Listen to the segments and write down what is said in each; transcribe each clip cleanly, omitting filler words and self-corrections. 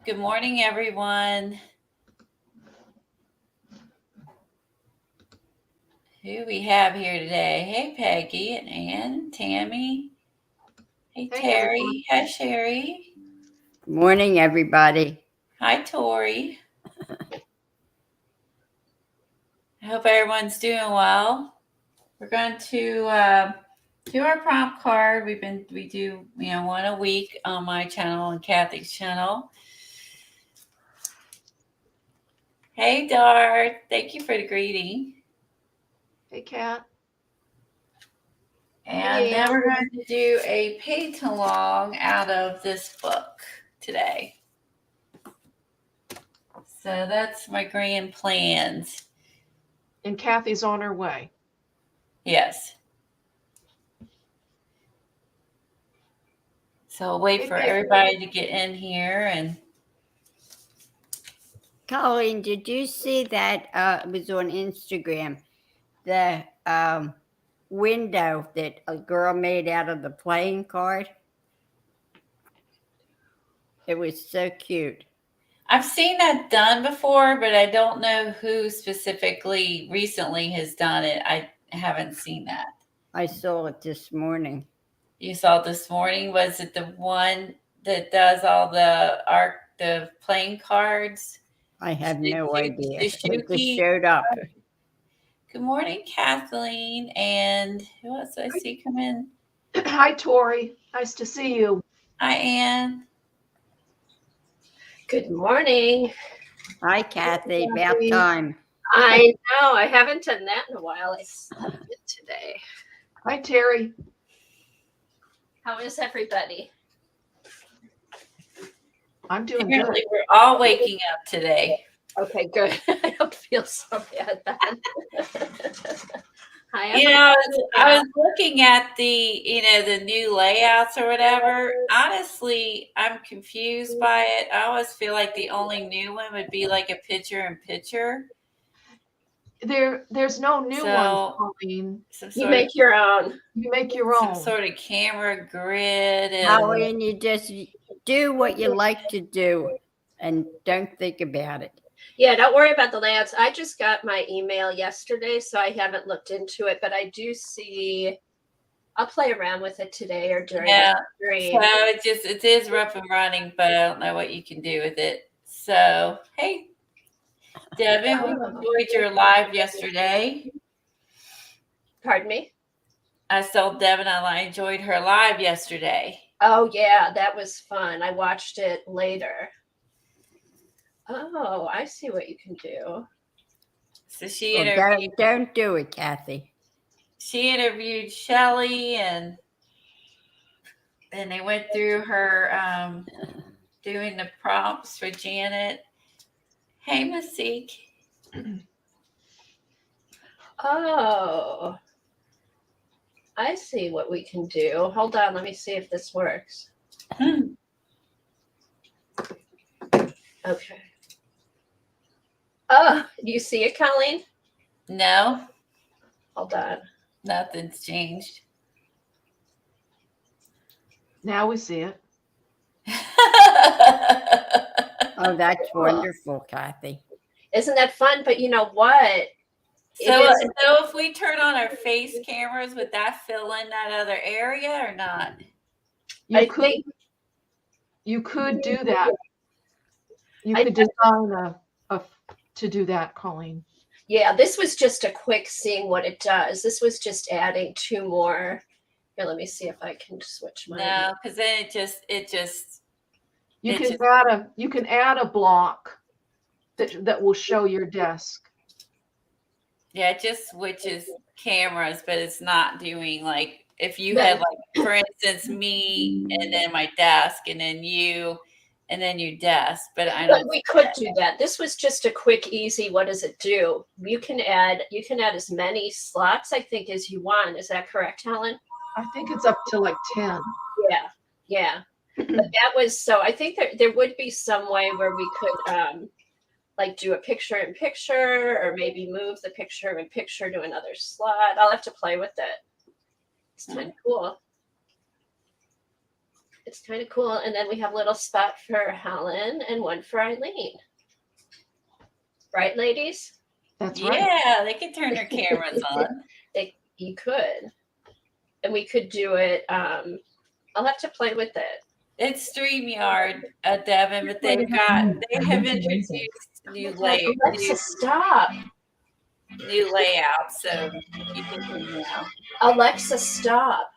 Good morning, everyone. Who we have here today? Hey, Peggy and Ann, Tammy. Hey, everyone. Terry. Hi, Sherry. Good morning, everybody. Hi, Tori. I hope everyone's doing well. We're going to do our prompt card. We do one a week on my channel and Kathy's channel. Hey, Dart. Thank you for the greeting. Hey, Kat. And then we're going to do a page along out of this book today. So that's my grand plans. And Kathy's on her way. Yes. So I'll wait for everybody to get in here. And Colleen, did you see that? It was on Instagram. The window that a girl made out of the playing card. It was so cute. I've seen that done before, but I don't know who specifically recently has done it. I haven't seen that. I saw it this morning. You saw it this morning? Was it the one that does all the playing cards? I have no idea. The It just showed up. Good morning, Kathleen. And who else did I see come in? Hi, Tori. Nice to see you. Hi, Ann. Good morning. Hi, Kathy. About time. I know. I haven't done that in a while. I slept it today. Hi, Terry. How is everybody? I'm doing Apparently, good. we're all waking up today. Okay, good. I don't feel so bad then. Hi, I was looking at the new layouts or whatever. Honestly, I'm confused by it. I always feel like the only new one would be like a picture-in-picture. There's no new one, Colleen. You make your own. You make your own. Some sort of camera grid. Colleen, you just do what you like to do and don't think about it. Yeah, don't worry about the layouts. I just got my email yesterday, so I haven't looked into it, but I do see I'll play around with it today or during the stream. So it is rough and running, but I don't know what you can do with it. So hey, Devin, we enjoyed your live yesterday. Pardon me? I saw Devin. I enjoyed her live yesterday. Oh yeah, that was fun. I watched it later. Oh, I see what you can do. So she interviewed. Don't do it, Kathy. She interviewed Shelley, and then they went through her doing the prompts for Janet. Hey, Masik. Oh, I see what we can do. Hold on, let me see if this works. Okay. Oh, do you see it, Colleen? No. Hold on. Nothing's changed. Now we see it. Oh, that's wonderful, Kathy. Isn't that fun? But you know what? So if we turn on our face cameras, would that fill in that other area or not? You could do that. You could design to do that, Colleen. Yeah, this was just a quick seeing what it does. This was just adding two more. Here, let me see if I can switch my. No, because then you can add a block that will show your desk. Yeah, it just switches cameras, but it's not doing like if you had like, for instance, me and then my desk and then you and then your desk. But I don't. We could do that. This was just a quick, easy. What does it do? You can add as many slots, I think, as you want. Is that correct, Helen? I think it's up to like 10. Yeah. But that was so. I think there would be some way where we could like do a picture in picture, or maybe move the picture in picture to another slot. I'll have to play with it. It's kind of cool. It's kind of cool. And then we have a little spot for Helen and one for Eileen. Right, ladies? That's right. Yeah, they could turn their cameras on. You could. And we could do it. I'll have to play with it. It's StreamYard, Devin, but they have introduced new Alexa, stop. new layouts, so you can do now. Alexa, stop.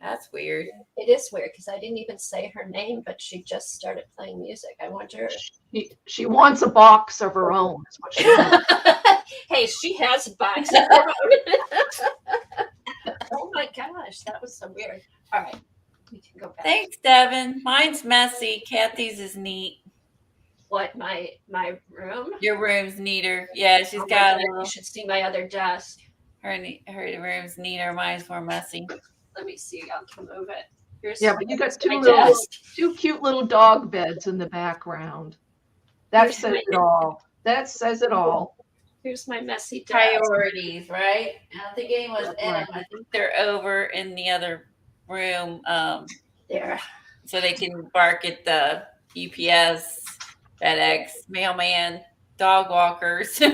That's weird. It is weird because I didn't even say her name, but she just started playing music. I wonder. She wants a box of her own. Is what she wants. Hey, she has a box of her own. Oh my gosh, that was so weird. All right, we can go back. Thanks, Devin. Mine's messy. Kathy's is neat. What, my room? Your room's neater. Yeah, she's Oh my got God, you should see my other desk. her room's neater. Mine's more messy. Let me see. I can move it. Here's Yeah, but you got my two desk. cute little dog beds in the background. That Here's says my- it all. That says it all. Here's my messy desk. Priorities, right? I don't think anyone's That's in right. them. I think they're over in the other room, There. so they can bark at the UPS, FedEx, mailman, dog walkers. I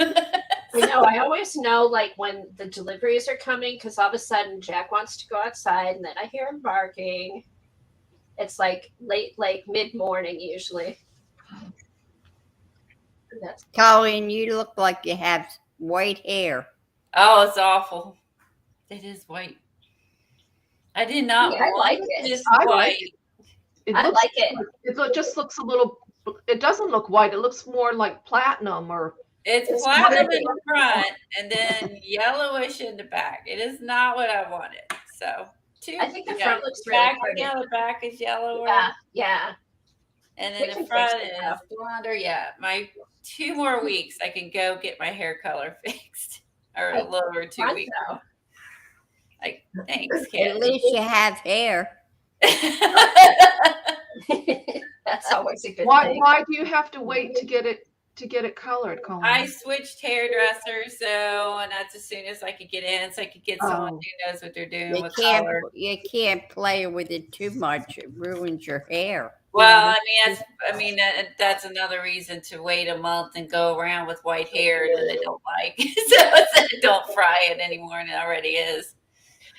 know. I always know like when the deliveries are coming because all of a sudden Jack wants to go outside and then I hear him barking. It's like late, like mid-morning usually. And that's Colleen, you look like you have white hair. Oh, it's awful. It is white. I did not Yeah, I want like it. this I like white. It I looks, like it. just looks a little. It doesn't look white. It looks more like platinum or. It's It's platinum pretty. in the front and then yellowish in the back. It is not what I wanted. So, I think the front looks really back, pretty. yeah, the back is yellower. Yeah. And We then can the front fix it, is though. blonder. Yeah, my 2 more weeks, I can go get my hair color fixed, or a little over 2 Front, weeks. though. Like, thanks, At kid. least you have hair. That's always a good Why? thing. Why do you have to wait to get it colored, Colleen? I switched hairdressers, so and that's as soon as I could get in, so I could get someone Oh. who knows what they're doing You with can't, color. you can't play with it too much. It ruins your hair. Well, that's another reason to wait a month and go around with white hair that I don't like. So don't fry it anymore, and it already is.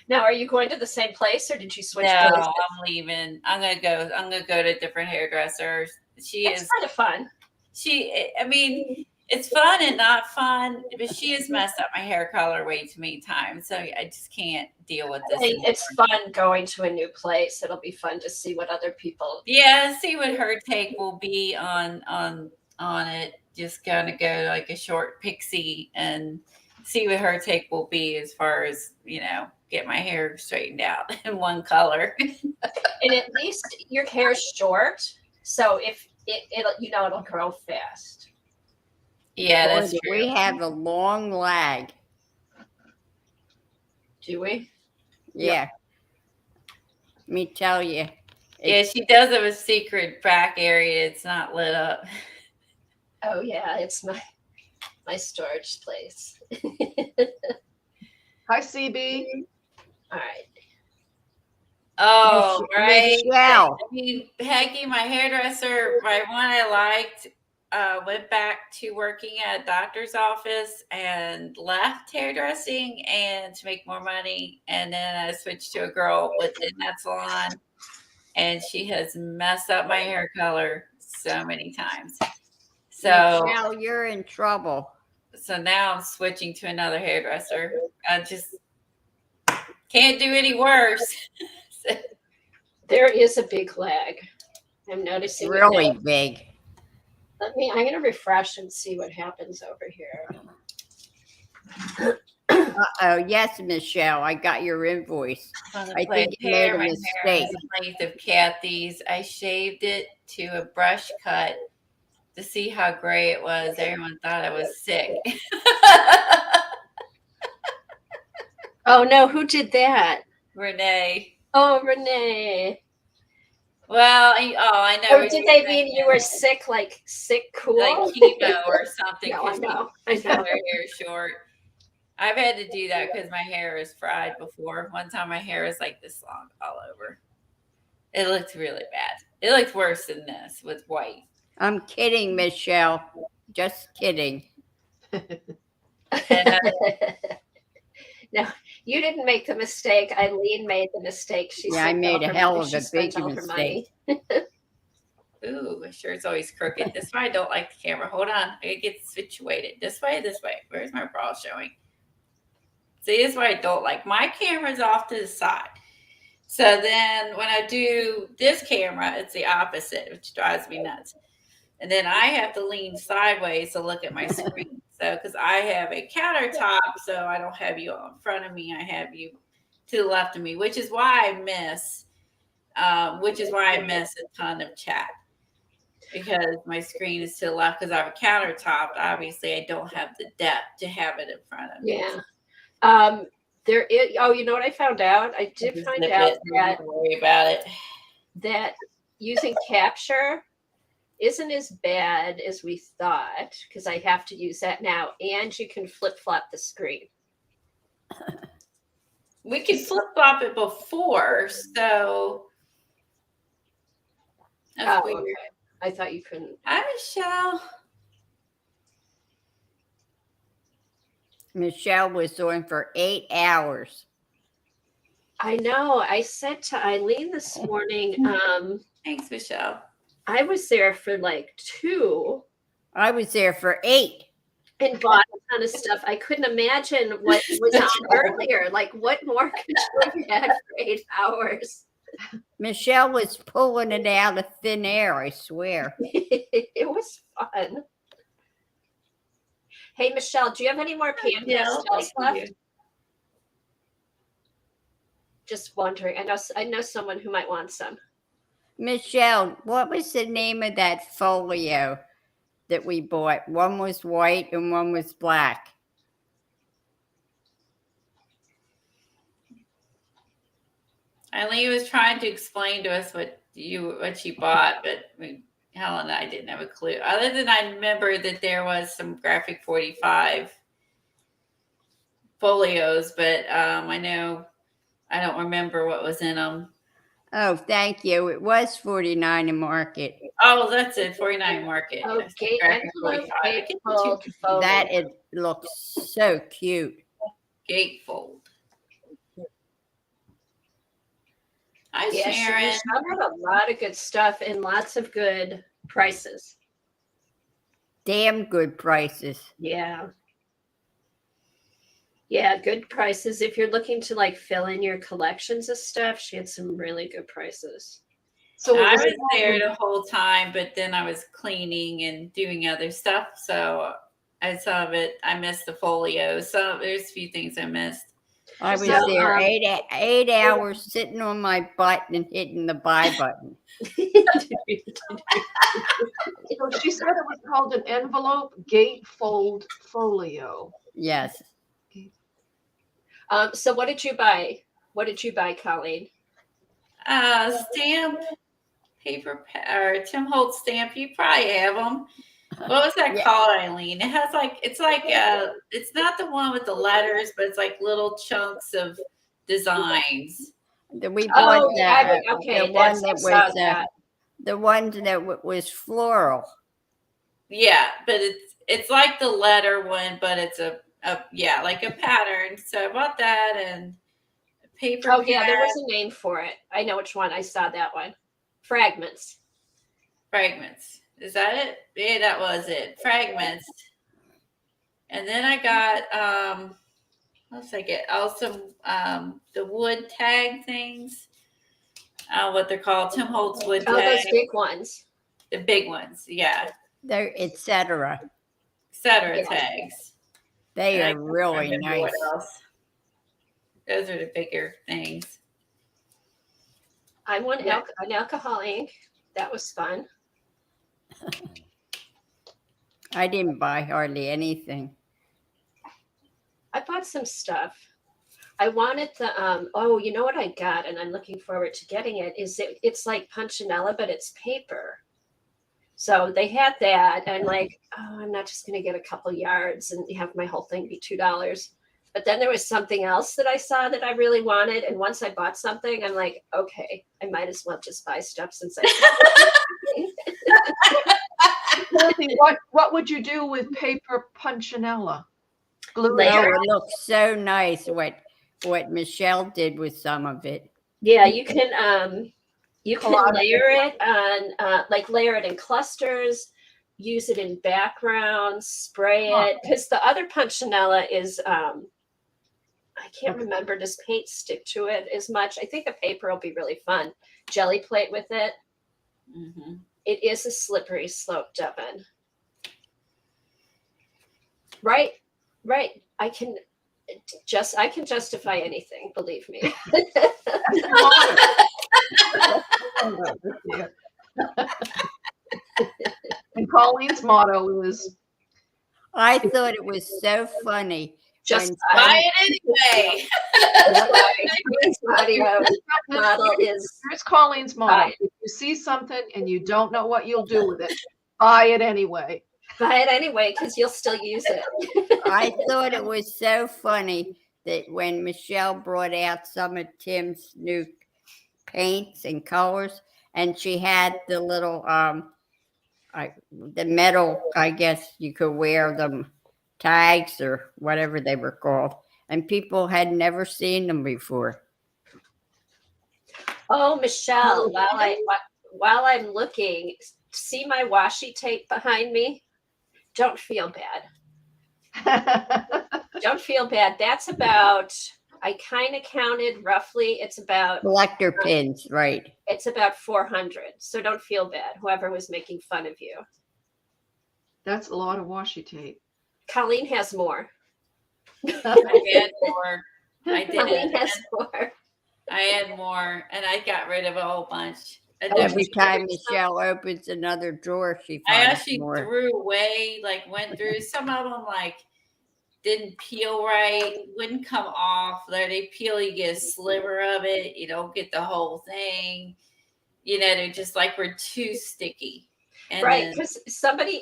Now, are you going to the same place or did you switch No, places? I'm leaving. I'm gonna go to different hairdressers. She It's is. kind of fun. It's fun and not fun, but she has messed up my hair color way too many times, so I just can't deal with this. It's fun going to a new place. It'll be fun to see what other people. Yeah, see what her take will be on it. Just gonna go like a short pixie and see what her take will be as far as, get my hair straightened out in one color. And at least your hair's short, so if it'll grow fast. Yeah, Boy, that's do true. we have a long lag. Do we? Yeah. Let me tell you. Yeah, she does have a secret back area. It's not lit up. Oh yeah, it's my storage place. Hi, CB. All right. Oh, right. Michelle. Peggy, my hairdresser, my one I liked, went back to working at a doctor's office and left hairdressing and to make more money. And then I switched to a girl within that salon, and she has messed up my hair color so many times. So Michelle, you're in trouble. now I'm switching to another hairdresser. I just can't do any worse. There is a big lag. I'm noticing it Really now. big. I'm going to refresh and see what happens over here. Uh-oh. Yes, Michelle, I got your invoice. I think you made a My hair mistake. is the length of Kathy's. I shaved it to a brush cut to see how gray it was. Everyone thought I was sick. Oh no, who did that? Renee. Oh, Renee. Well, I know. Or did they mean you were sick, like sick cool? like chemo or something? No, I 'cause know. people I cut know. their hair short. I've had to do that because my hair is fried before. One time my hair was like this long all over. It looked really bad. It looked worse than this with white. I'm kidding, Michelle. Just kidding. And No, you didn't make the mistake. Eileen made the mistake. She Yeah, I spent made all a her hell money. of She a big spent all her mistake. money. ooh, my shirt's always crooked. That's why I don't like the camera. Hold on. I get situated. This way, this way. Where's my bra showing? See, this is why I don't like. My camera's off to the side. So then when I do this camera, it's the opposite, which drives me nuts. And then I have to lean sideways to look at my screen. So, because I have a countertop, so I don't have you in front of me. I have you to the left of me, which is why I miss a ton of chat, because my screen is to the left because I have a countertop. Obviously, I don't have the depth to have it in front of me. Yeah. There is. Oh, you know what I found out? I did find out that don't worry about it. that using capture isn't as bad as we thought, because I have to use that now, and you can flip flop the screen. We could flip flop it before, so that's Oh, weird. okay. I thought you couldn't. Hi, Michelle. Michelle was on for 8 hours. I know. I said to Eileen this morning, Thanks, Michelle. I was there for like 2 I was there for 8. and bought a ton of stuff. I couldn't imagine what was on earlier. Like, what more could you have had for 8 hours? Michelle was pulling it out of thin air, I swear. It was fun. Hey, Michelle, do you have any more pan pastels left? Just wondering. I know someone who might want some. Michelle, what was the name of that folio that we bought? One was white and one was black. Eileen was trying to explain to us what she bought, but Helen and I didn't have a clue. Other than I remember that there was some Graphic 45 folios, but I don't remember what was in them. Oh, thank you. It was 49 in Market. Oh, that's it, 49 Market. Okay, Graphic 45. That it looks so cute. Gatefold. Hi, Yeah, Sharon. Michelle had a lot of good stuff and lots of good prices. Damn good prices. Yeah. Yeah, good prices. If you're looking to like fill in your collections of stuff, she had some really good prices. So I was there the whole time, but then I was cleaning and doing other stuff. So some of it, I missed the folio. So there's a few things I missed. I was So, there 8 hours sitting on my butt and hitting the buy button. So she said it was called an envelope gatefold folio. Yes. So what did you buy? What did you buy, Colleen? Stamp, paper, or Tim Holtz stamp. You probably have them. What was that called, Eileen? It has it's not the one with the letters, but it's like little chunks of designs. We bought that. Okay, the one that was the one that was floral. Yeah, but it's like the letter one, but it's like a pattern. So I bought that and paper. Oh yeah, there was a name for it. I know which one. I saw that one. Fragments. Is that it? Yeah, that was it. Fragments. And then I got what else I get? Also the wood tag things. What they're called. Tim Holtz wood tag. Oh, those big ones. The big ones, yeah. They're etc. Tags. They And are really nice. What else? Those are the bigger things. I won an alcohol ink. That was fun. I didn't buy hardly anything. I bought some stuff. I wanted the you know what I got, and I'm looking forward to getting it. It's like Punchinella, but it's paper. So they had that, and I'm like, I'm not just gonna get a couple yards and have my whole thing be $2. But then there was something else that I saw that I really wanted. And once I bought something, I'm like, okay, I might as well just buy stuff since I Dorothy, what would you do with paper punchinella? Glue it Layer Oh, down? it looks so nice what Michelle did with some of it. Yeah, you can Collage. layer it on like layer it in clusters, use it in backgrounds, spray it. Because the other punchinella is I can't remember, does paint stick to it as much? I think the paper will be really fun. Jelly plate with it. Mm-hmm. It is a slippery slope, Devin. Right. I can justify anything, believe me. And Colleen's motto is, I thought it was so funny. Just when Buy it anyway. model is here's Colleen's motto. Buy it. If you see something and you don't know what you'll do with it, buy it anyway. buy it anyway because you'll still use it. I thought it was so funny that when Michelle brought out some of Tim's new paints and colors, and she had the little the metal, I guess you could wear them tags or whatever they were called, and people had never seen them before. Oh, Michelle, while I'm looking, see my washi tape behind me? Don't feel bad. Don't feel bad. That's about, I kind of counted roughly, it's about Collector pins, right? it's about 400. So don't feel bad, whoever was making fun of you. That's a lot of washi tape. Colleen has more. I had more. I Colleen did. has more. I had more, and I got rid of a whole bunch. And Every then time Michelle opens another drawer, she I finds actually more. threw away, like went through some of them, like didn't peel right, wouldn't come off. They peel, you get a sliver of it, you don't get the whole thing. You know, they're just like we're too sticky. And Right, then, because somebody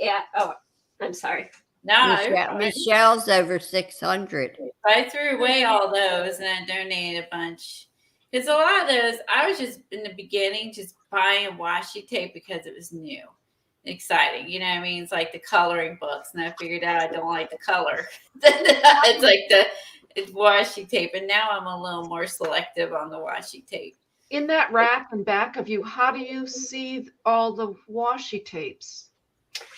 I'm sorry. no, Michelle's over 600. I threw away all those and I donated a bunch. Because a lot of those, I was just in the beginning just buying washi tape because it was new, exciting. You know what I mean? It's like the coloring books, and I figured out I don't like the color. It's like it's washi tape, and now I'm a little more selective on the washi tape. In that rack in back of you, how do you see all the washi tapes?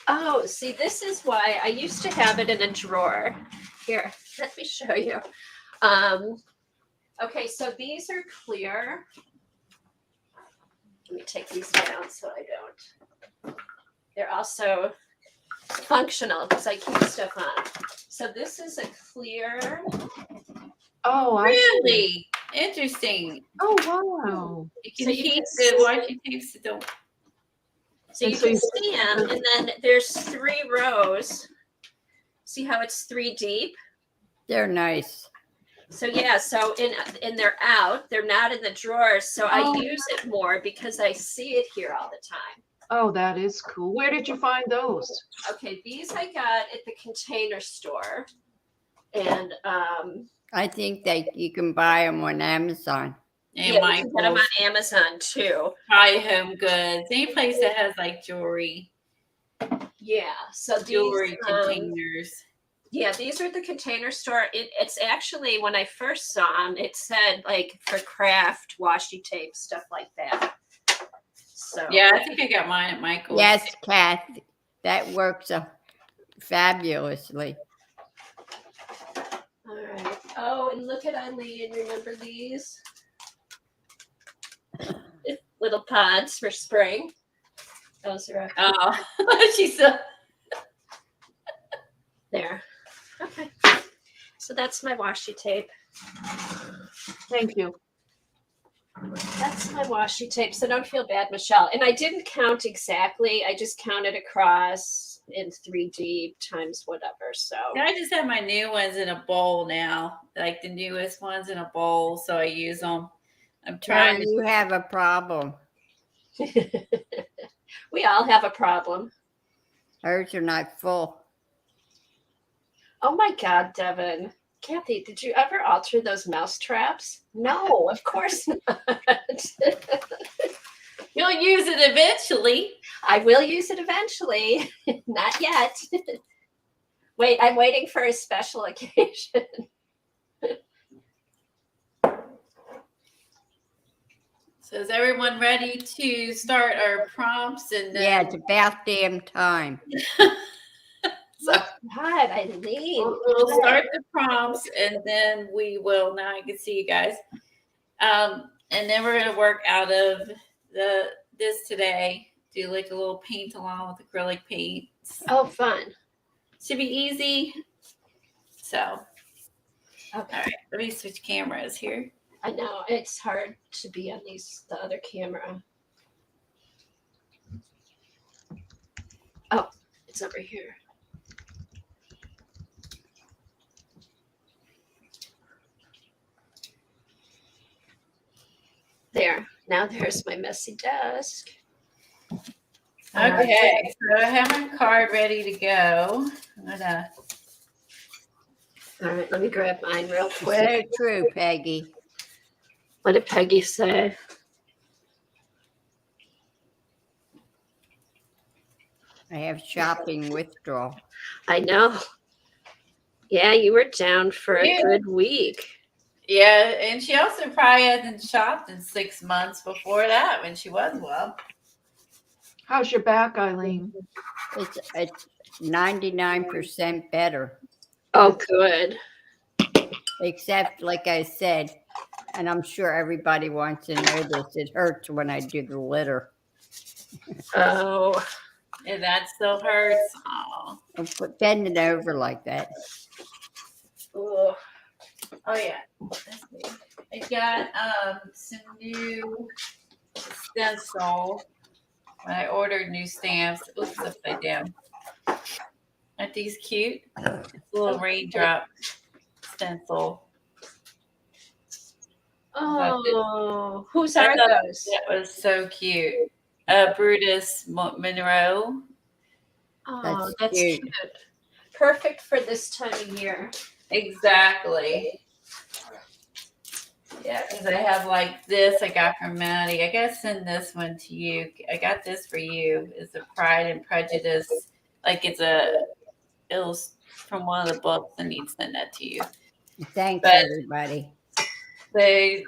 Oh, see, this is why I used to have it in a drawer. Here, let me show you. Okay, so these are clear. Let me take these down so I don't. They're also functional because I keep stuff on. So this is a clear. Oh, I see. Really interesting. Oh, wow. You can So you keep can the washi tapes that don't. So And you so can you- see them, and then there's 3 rows. See how it's 3 deep? They're nice. So yeah, so in they're out, they're not in the drawers. So I Oh. use it more because I see it here all the time. Oh, that is cool. Where did you find those? Okay, these I got at the Container Store, and I think you can buy them on Amazon. And yeah, you can get them Michael's, on Amazon too. probably Home Goods, any place that has like jewelry Yeah, so these containers. yeah, these are the Container Store. It's actually, when I first saw them, it said like for craft washi tape, stuff like that. So Yeah, I think I got mine at Michael's. Yes, Kath, that works fabulously. all right. Oh, and look at Eileen. Remember these little pods for spring? Those are Oh, she's so. there. Okay. So that's my washi tape. Thank you. That's my washi tape. So don't feel bad, Michelle. And I didn't count exactly. I just counted across in 3 deep times whatever. So I just have my new ones in a bowl now, like the newest ones in a bowl, so I use them. I'm trying to. You have a problem. we all have a problem. Hers are not full. Oh my God, Devin. Kathy, did you ever alter those mouse traps? No, of course not. You'll use it eventually. I will use it eventually. Not yet. Wait, I'm waiting for a special occasion. So is everyone ready to start our prompts? And then Yeah, it's about damn time. so God, Eileen. we'll start the prompts, and then we will. Now I can see you guys. And then we're gonna work out of this today. Do like a little paint along with acrylic paint. Oh, fun. Should be easy. So, Okay. all right, let me switch cameras here. I know it's hard to be on the other camera. Oh, it's over here. There. Now there's my messy desk. Okay, so I have my card ready to go. I'm gonna. All right, let me grab mine real So quick. true, Peggy. What did Peggy say? I have shopping withdrawal. I know. Yeah, you were down for a Yeah. good week. Yeah, and she also probably hasn't shopped in 6 months before that when she was well. How's your back, Eileen? It's 99% better. Oh, good. Except, like I said, and I'm sure everybody wants to know this, it hurts when I do the litter. Oh, And that still hurts. Oh, Bend it over like that. ugh. oh yeah. Let's see. I got some new stencil. When I ordered new stamps. Oops, upside down. Aren't these cute? It's a little raindrop stencil. Oh, whose I are thought those? that was so cute. Brutus Monroe. Oh, That's that's cute. cute. Perfect for this time of year. Exactly. Yeah, because I have like this I got from Maddie. I gotta send this one to you. I got this for you. It's a Pride and Prejudice. Like it was from one of the books. I need to send that to you. Thanks, But- everybody. They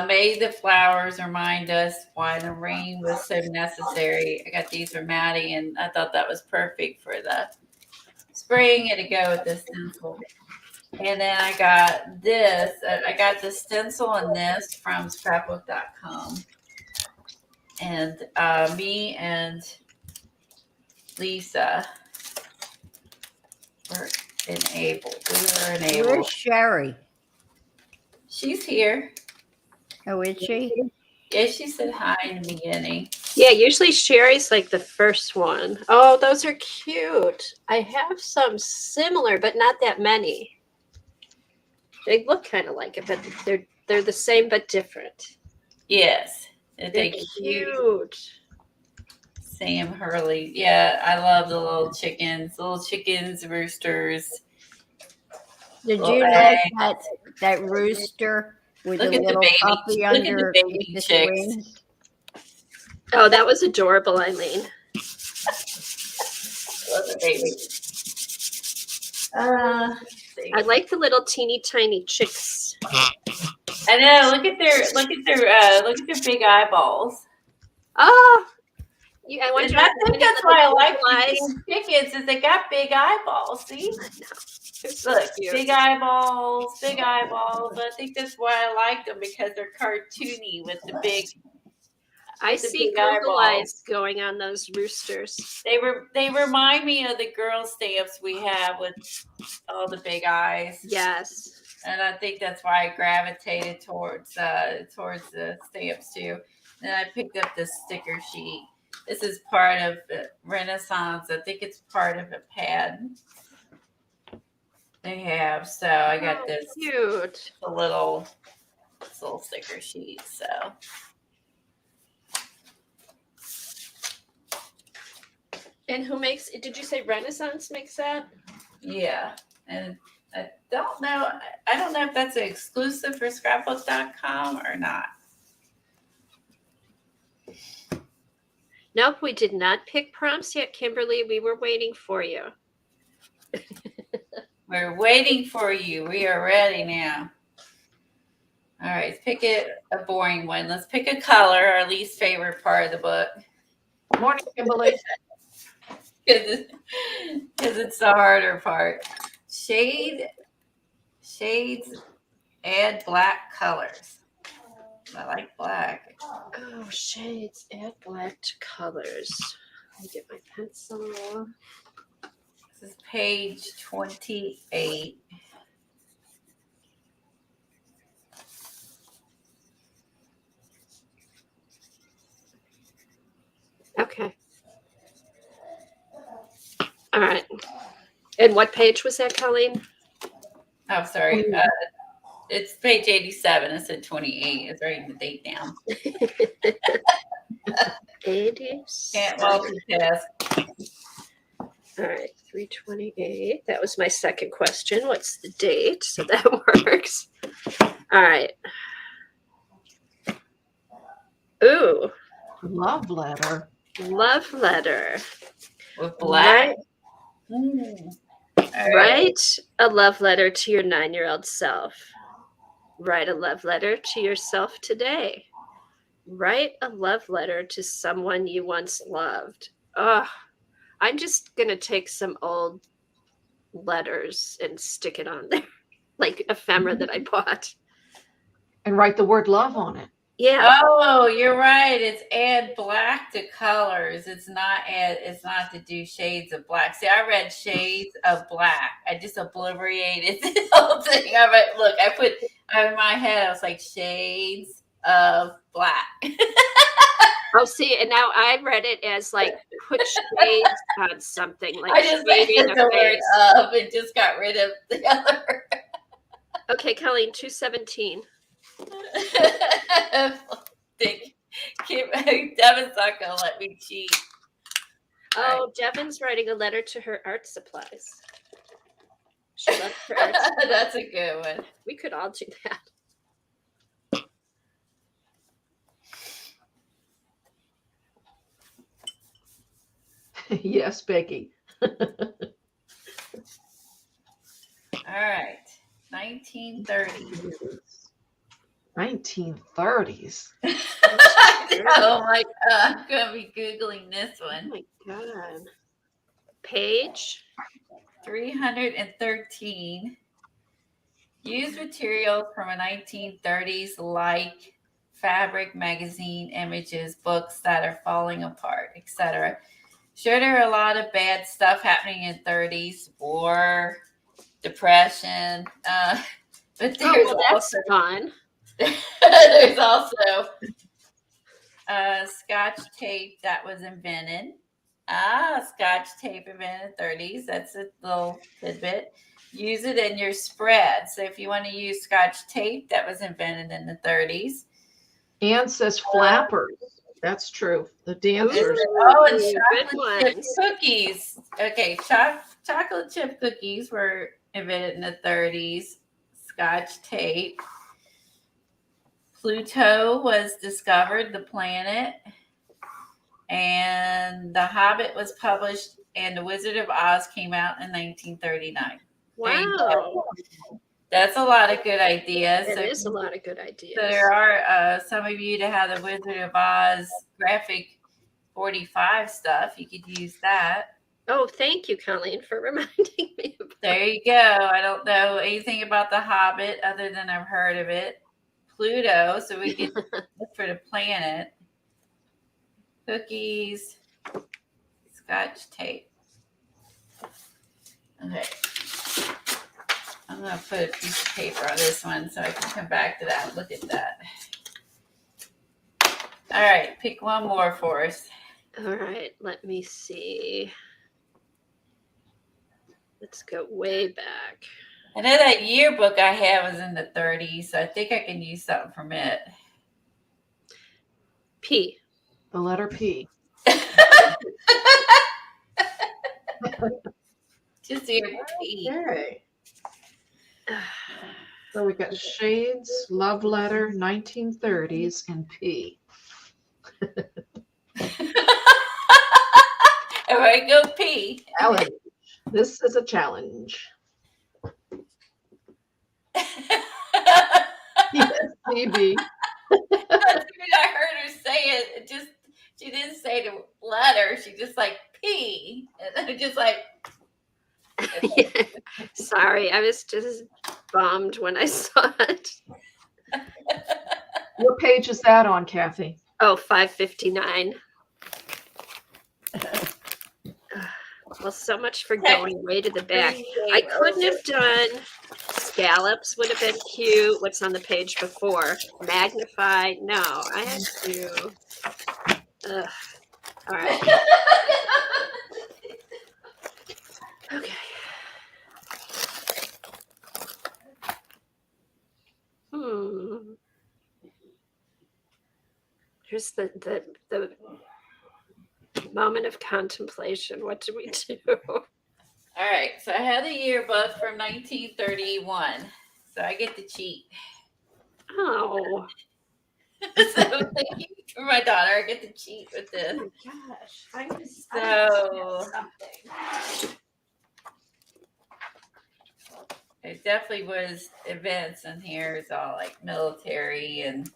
made the flowers remind us why the rain was so necessary. I got these from Maddie, and I thought that was perfect for the spring and to go with this stencil. And then I got this. I got the stencil and this from scrapbook.com. And me and Lisa were enabled. Where's Sherry? She's here. Oh, is she? Yeah, she said hi in the beginning. Yeah, usually Sherry's like the first one. Oh, those are cute. I have some similar, but not that many. They look kind of like it, but they're the same but different. Yes. They're They cute. cute. Sam Hurley. Yeah, I love the little chickens, roosters. Did Well, you know that rooster with Look a at the little baby- puppy look at the under baby his chicks. wings? Oh, that was adorable, Eileen. Love the baby. Let's see. I like the little teeny tiny chicks. I know. Look at their big eyeballs. Oh, yeah, I wonder. And I if think any that's little why I like eyes. these chickens is they got big eyeballs. See, They're so look, cute. big eyeballs, big eyeballs. I think that's why I like them because they're cartoony with the big. I the see big Google eyeballs. eyes going on those roosters. They remind me of the girl stamps we have with all the big eyes. Yes. And I think that's why I gravitated towards the stamps too. Then I picked up this sticker sheet. This is part of the Renaissance. I think it's part of a pad they have. So I got Oh, this cute. little sticker sheet. So And who makes? Did you say Renaissance makes that? Yeah. And I don't know. I don't know if that's exclusive for scrapbook.com or not. Nope, we did not pick prompts yet, Kimberly. We were waiting for you. We're waiting for you. We are ready now. All right, let's pick a boring one. Let's pick a color, our least favorite part of the book. Morning, Kimberly. Because it's the harder part. Shades, add black colors. I like black. Oh, shades, add black to colors. Let me get my pencil. This is page 28. Okay. All right. And what page was that, Colleen? Oh, sorry. It's page 87. It said 28. It's writing the date down. 80. Can't multitask. All right, 328. That was my second question. What's the date? So that works. All right. Ooh, Love letter. love letter. With black. Write, All right. write a love letter to your 9-year-old self. Write a love letter to yourself today. Write a love letter to someone you once loved. Oh, I'm just going to take some old letters and stick it on there, like ephemera that I bought. And write the word love on it. Yeah. Oh, you're right. It's add black to colors. It's not to do shades of black. See, I read shades of black. I just obliterated the whole thing. I put in my head, I was like shades of black. Oh, see, and now I read it as like put shades on something, like I just made shading a the word face. of and just got rid of the other. Okay, Colleen, 217. Devin's not gonna let me cheat. Oh, Devin's writing a letter to her art supplies. She loves her art supplies. That's a good one. We could all do that. Yes, Becky. All right. 1930. 1930s. Oh my God. I'm gonna be Googling this Oh one. my God. Page 313. Use materials from a 1930s like fabric, magazine, images, books that are falling apart, etc. Sure, there are a lot of bad stuff happening in 30s, war, depression, but there's that's fun. there's also Scotch tape that was invented. Scotch tape invented in the 30s. That's a little tidbit. Use it in your spread. So if you want to use Scotch tape that was invented in the 30s. Anne says flappers. That's true. The dancers. Oh, and Good chocolate chip ones. cookies. Okay, chocolate chip cookies were invented in the 30s. Scotch tape. Pluto was discovered, the planet. And The Hobbit was published, and The Wizard of Oz came out in 1939. Wow. That's a lot of good ideas. That is a lot of good ideas. So there are some of you that have the Wizard of Oz graphic 45 stuff. You could use that. Oh, thank you, Colleen, for reminding me of There you go. I don't know anything about the Hobbit other than I've heard of it. Pluto, so we could look for the planet. Cookies, Scotch tape. Okay. I'm going to put a piece of paper on this one so I can come back to that and look at that. All right, pick one more for us. All right, let me see. Let's go way back. I know that yearbook I have is in the 30s, so I think I can use something from it. P. The letter P. Just your P. Okay. So we got shades, love letter, 1930s, and P. All right, go P. Challenge. This is a challenge. Yes, maybe. I heard her say it. Just she didn't say the letter. She just like P, and I'm just like. Sorry, I was just bummed when I saw it. What page is that on, Kathy? Oh, 559. Well, so much for going way to the back. I couldn't have done scallops, would have been cute. What's on the page before? Magnify. No, I had to. All right. Okay. Here's the moment of contemplation. What do we do? All right, so I had a yearbook from 1931, so I get to cheat. Oh. So thank you for my daughter. I get to cheat with this. Oh my gosh. I was something. It definitely was events in here. It's all like military and.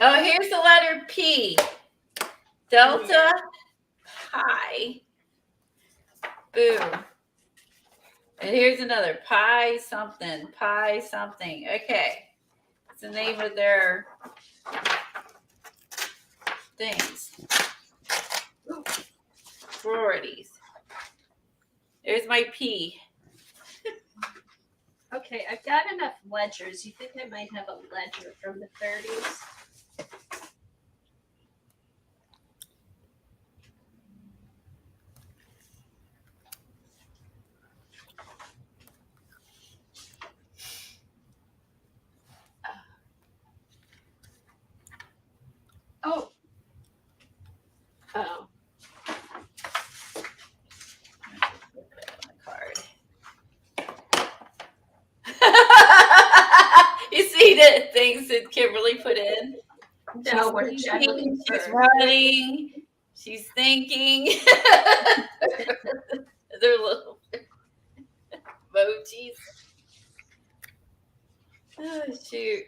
Oh, here's the letter P. Delta Pi. Boom. And here's another pi something. Okay. It's the name of their things. Sororities. There's my P. Okay, I've got enough ledgers. You think I might have a ledger from the 30s? Oh. Oh. You see the things that Kimberly put in? No, we're checking. She's running. She's thinking. They're little emojis. Oh, shoot.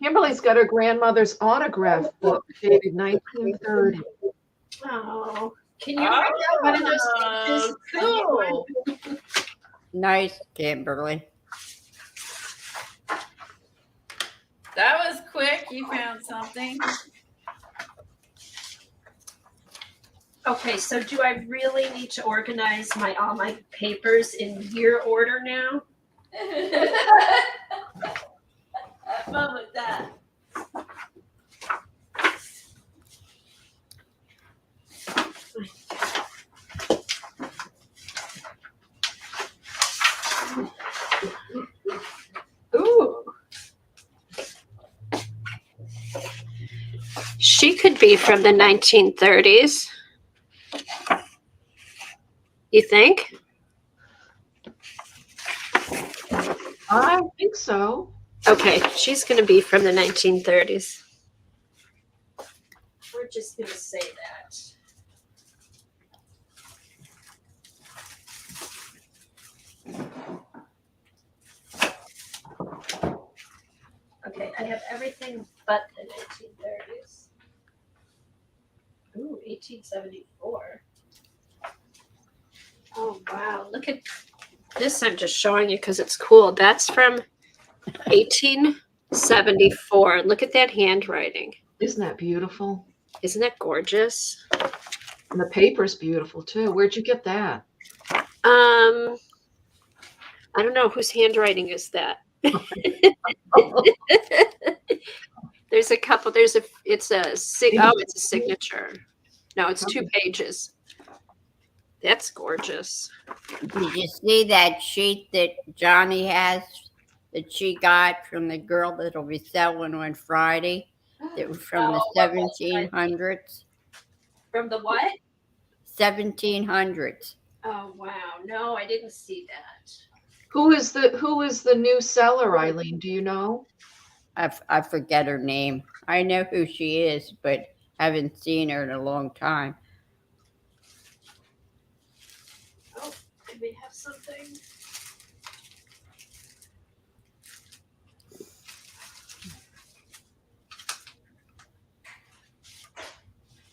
Kimberly's got her grandmother's autograph book dated 1930. Oh, can you bring out one of those pages? Cool. Nice, Kimberly. That was quick. You found something. Okay, so do I really need to organize all my papers in year order now? Have fun with that. Ooh. She could be from the 1930s. You think? I think so. Okay, she's going to be from the 1930s. We're just going to say that. Okay, I have everything but the 1930s. Ooh, 1874. Oh, wow. Look at this. I'm just showing you because it's cool. That's from 18 74. And look at that handwriting. Isn't that beautiful? Isn't that gorgeous? And the paper's beautiful too. Where'd you get that? I don't know whose handwriting is that. There's a couple. It's a signature. No, it's 2 pages. That's gorgeous. Did you see that sheet that Johnny has that she got from the girl that'll be selling on Friday? That was from the 1700s. From the what? 1700s. Oh wow! No, I didn't see that. Who is the new seller, Eileen? Do you know? I forget her name. I know who she is, but haven't seen her in a long time. Oh, did we have something?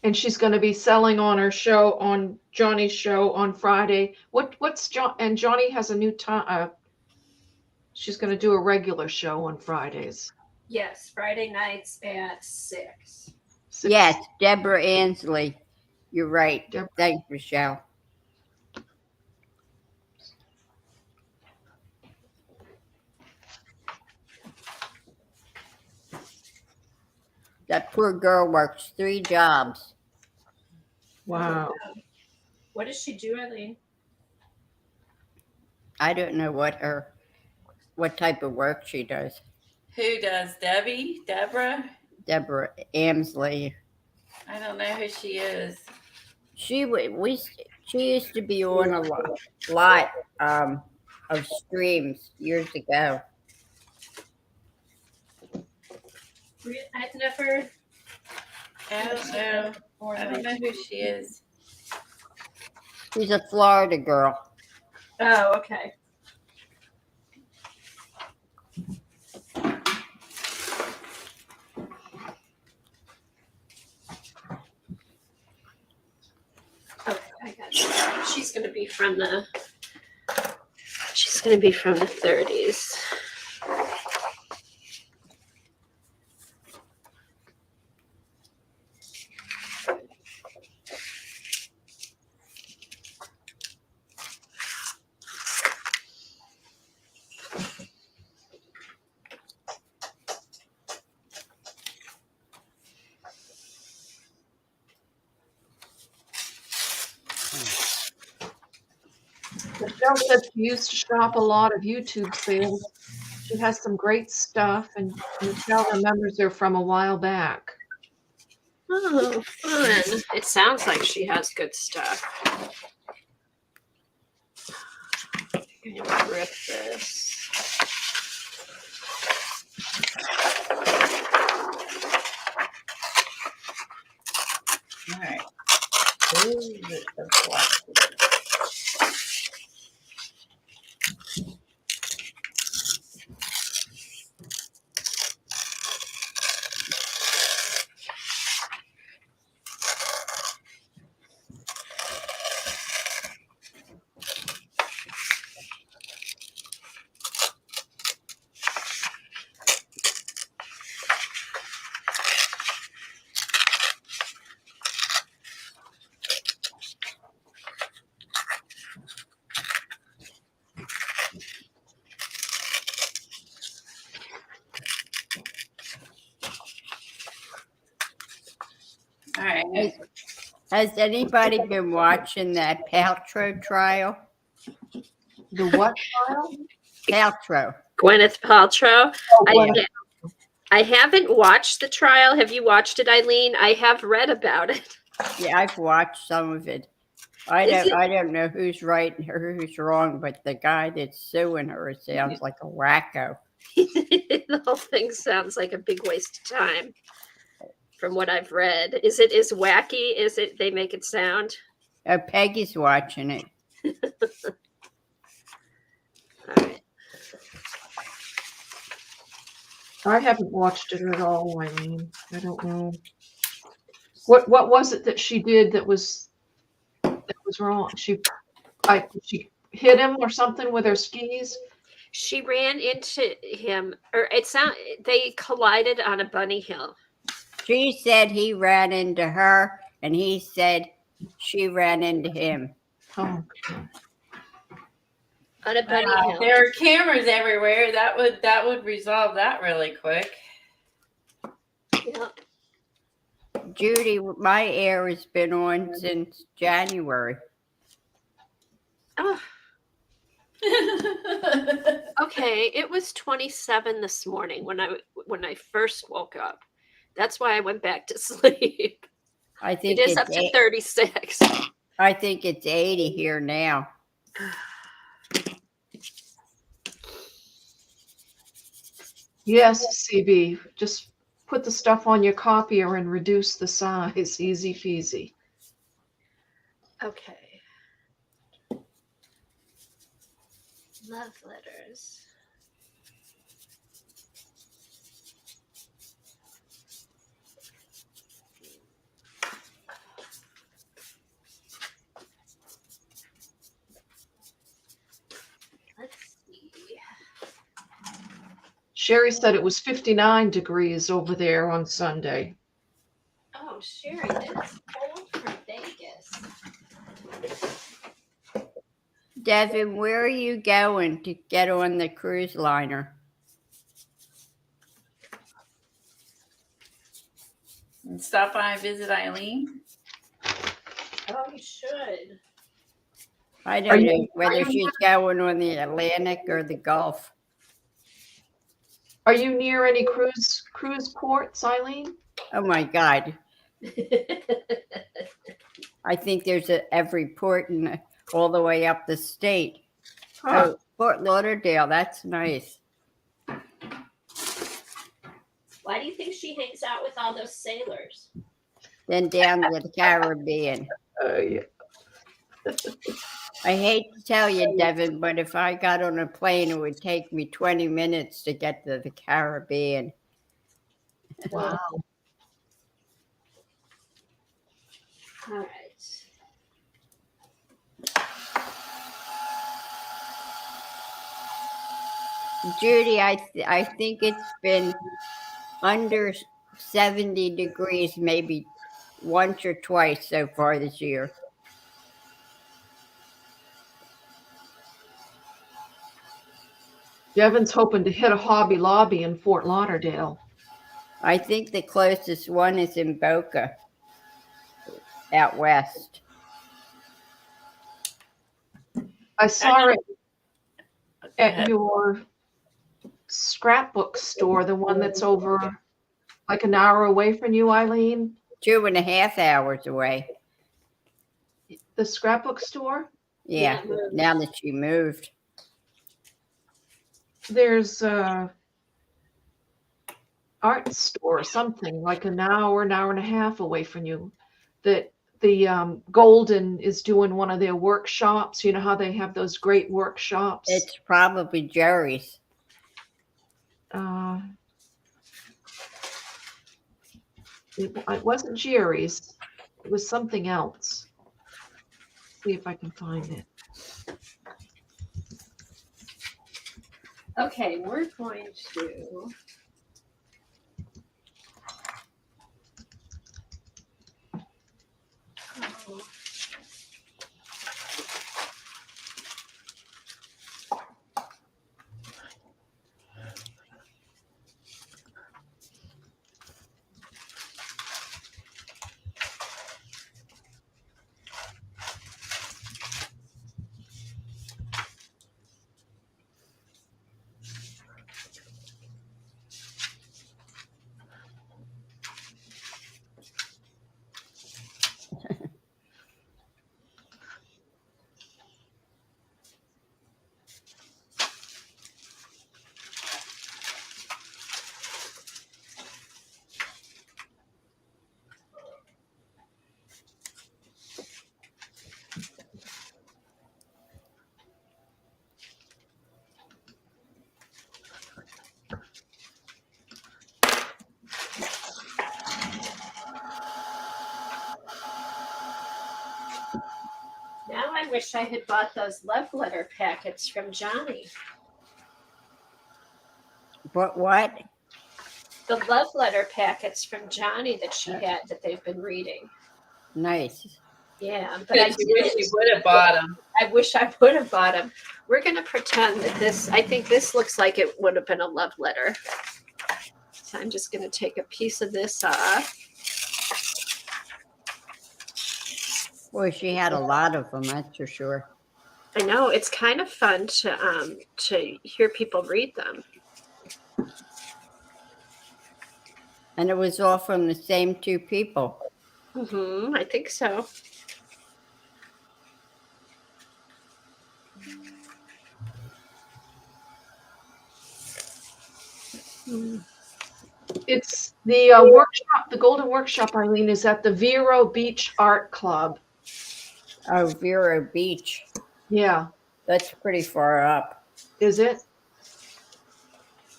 And she's going to be selling on her show, on Johnny's show on Friday. What's John? And Johnny has a new time. She's going to do a regular show on Fridays. Yes, Friday nights at 6. Yes, Deborah Ansley. You're right. Deborah. Thanks, Michelle. That poor girl works 3 jobs. Wow. What does she do, Eileen? I don't know what type of work she does. Who does? Debbie? Deborah? Deborah Amsley. I don't know who she is. She used to be on a lot of streams years ago. I've never. I don't know. I don't know who she is. She's a Florida girl. Oh, okay. Oh, I got you. She's going to be from the 30s. Michelle said she used to shop a lot of YouTube sales. She has some great stuff, and Michelle remembers her from a while back. Oh, fun. It sounds like she has good stuff. I'm going to rip this. All right. Ooh, the black. All right. Has anybody been watching that Paltrow trial? The what trial? Paltrow. Gwyneth Paltrow. Oh, Gwyneth. I haven't watched the trial. Have you watched it, Eileen? I have read about it. Yeah, I've watched some of it. I don't know who's right and who's wrong, but the guy that's suing her sounds like a wacko. The whole thing sounds like a big waste of time from what I've read. Is it as wacky as they make it sound? Peggy's watching it. All right. I haven't watched it at all, Eileen. I don't know. What was it that she did that was wrong? She hit him or something with her skis? She ran into him, or they collided on a bunny hill. She said he ran into her, and he said she ran into him. Oh, On a bunny hill. There are cameras everywhere. That would resolve that really quick. Yeah. Judy, my air has been on since January. Oh, okay. It was 27 this morning when I first woke up. That's why I went back to sleep. I think It is up to 36. I think it's 80 here now. yes, CB. Just put the stuff on your copier and reduce the size. Easy peasy. Okay. Love letters. Let's see. Sherry said it was 59 degrees over there on Sunday. Oh, Sherry, that's cold for Vegas. Devin, where are you going to get on the cruise liner? And stop by and visit Eileen. Oh, you should. I Are don't you- know whether she's going on the Atlantic or the Gulf. Are you near any cruise ports, Eileen? Oh my God. I think there's every port all the way up the state. Huh. Oh, Fort Lauderdale, that's nice. Why do you think she hangs out with all those sailors? Then down to the Caribbean. Yeah. I hate to tell you, Devin, but if I got on a plane, it would take me 20 minutes to get to the Caribbean. Wow. All right. Judy, I think it's been under 70 degrees maybe once or twice so far this year. Devin's hoping to hit a Hobby Lobby in Fort Lauderdale. I think the closest one is in Boca, out west. I saw it at your scrapbook store, the one that's over like an hour away from you, Eileen. 2.5 hours away. The scrapbook store? Yeah, now that she moved. There's a art store or something like an hour and a half away from you. That the Golden is doing one of their workshops. You know how they have those great workshops? It's probably Jerry's. It wasn't Jerry's. It was something else. See if I can find it. Okay, we're going to. Oh. Now I wish I had bought those love letter packets from Johnny. What? The love letter packets from Johnny that she had that they've been reading. Nice. Yeah, but I But you wish you didn't. would have bought them. I wish I would have bought them. We're going to pretend that this, I think this looks like it would have been a love letter. So I'm just going to take a piece of this off. Well, she had a lot of them, that's for sure. I know it's kind of fun to hear people read them. And it was all from the same two people. I think so. It's the workshop. The Golden Workshop, Eileen, is at the Vero Beach Art Club. Oh, Vero Beach. Yeah. That's pretty far up. Is it?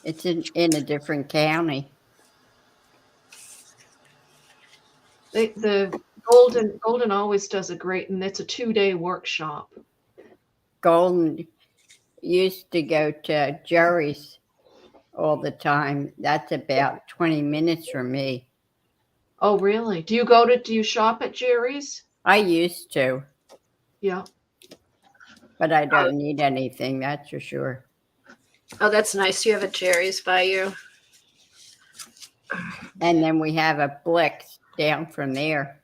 It's in a different county. The Golden always does a great, and it's a 2-day workshop. Golden used to go to Jerry's all the time. That's about 20 minutes from me. Oh, really? Do you shop at Jerry's? I used to, Yeah. but I don't need anything, that's for sure. Oh, that's nice. You have a Jerry's by you. And then we have a Blick's down from there.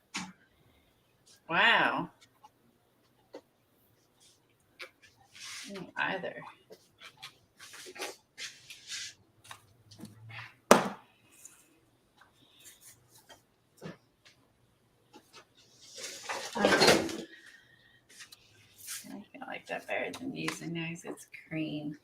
Wow. Either. I like that better than using those. It's cream.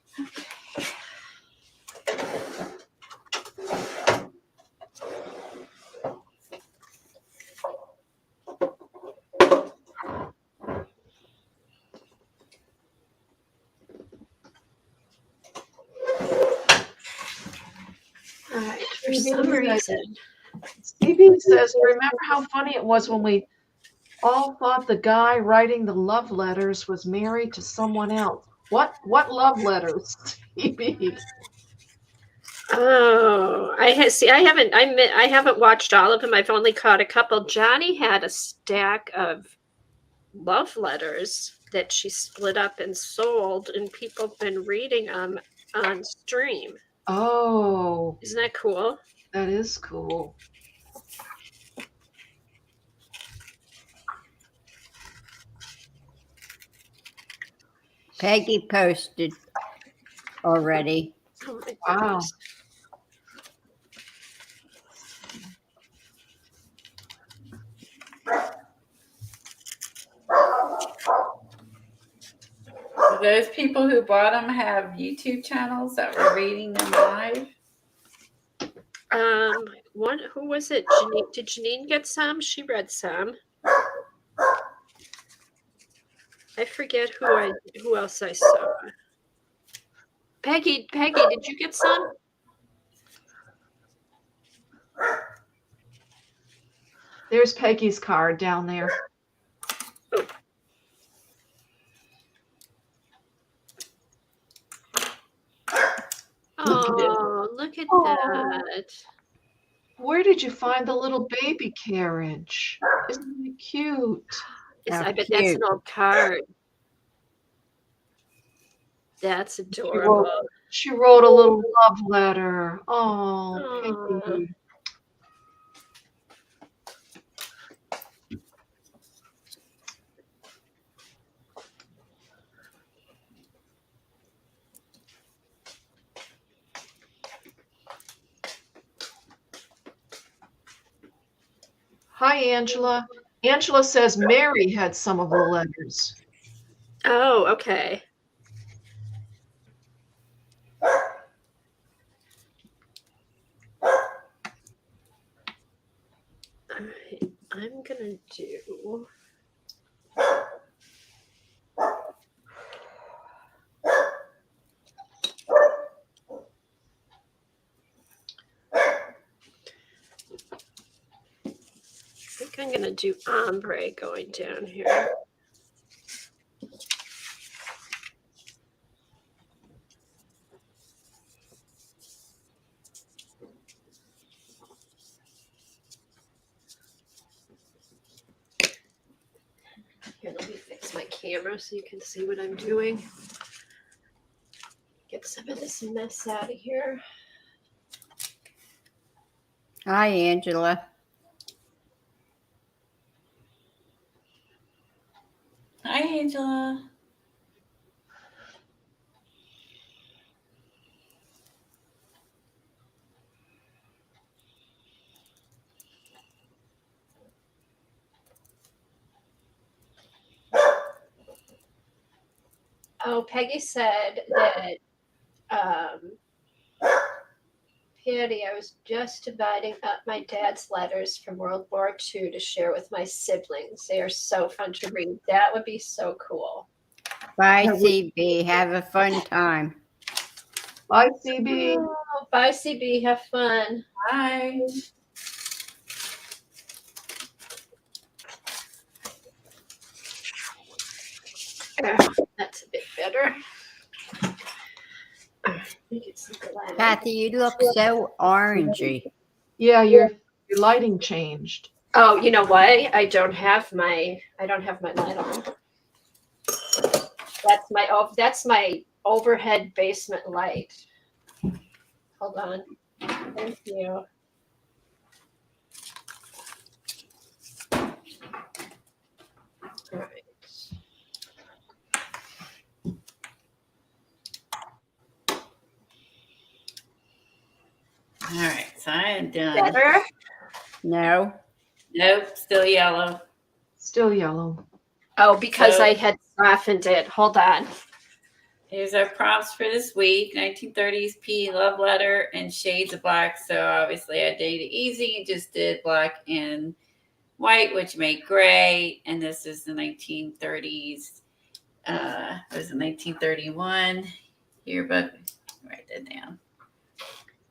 All right. For some reason. Stevie says, remember how funny it was when we all thought the guy writing the love letters was married to someone else. What love letters, Stevie? Oh, I haven't watched all of them. I've only caught a couple. Johnny had a stack of love letters that she split up and sold, and people have been reading them on stream. Oh, Isn't that cool? that is cool. Peggy posted already. Oh my Wow. goodness. Do those people who bought them have YouTube channels that were reading them live? Who was it? Janine, did Janine get some? She read some. I forget who else I saw. Peggy, did you get some? There's Peggy's card down there. Oh, look at that. Where did you find the little baby carriage? Isn't it cute? Yes, How I bet that's an cute. old card. That's adorable. She wrote a little love letter. Oh, Aw. Peggy. Hi, Angela. Angela says Mary had some of the letters. Oh, okay. All right, I'm gonna do. I think I'm gonna do ombre going down here. camera so you can see what I'm doing. Get some of this mess out of here. Hi, Angela. Hi, Angela. Oh, Peggy said that, Patty, I was just dividing up my dad's letters from World War II to share with my siblings. They are so fun to read. That would be so cool. Bye, CB. Have a fun time. Bye, CB. Oh, bye, CB. Have fun. Hi. That's a bit better. Let me get some glass. Kathy, you look so orangey. Yeah, your lighting changed. Oh, you know what? I don't have my light on. That's my overhead basement light. Hold on. Thank you. All right. All right, so I am done. Better? No. Nope, still yellow. Still yellow. Oh, because So- I had softened it. Hold on. Here's our prompts for this week: 1930s P love letter and shades of black. So obviously I did it easy and just did black and white, which made gray. And this is the 1930s. It was in 1931 yearbook. Write that down.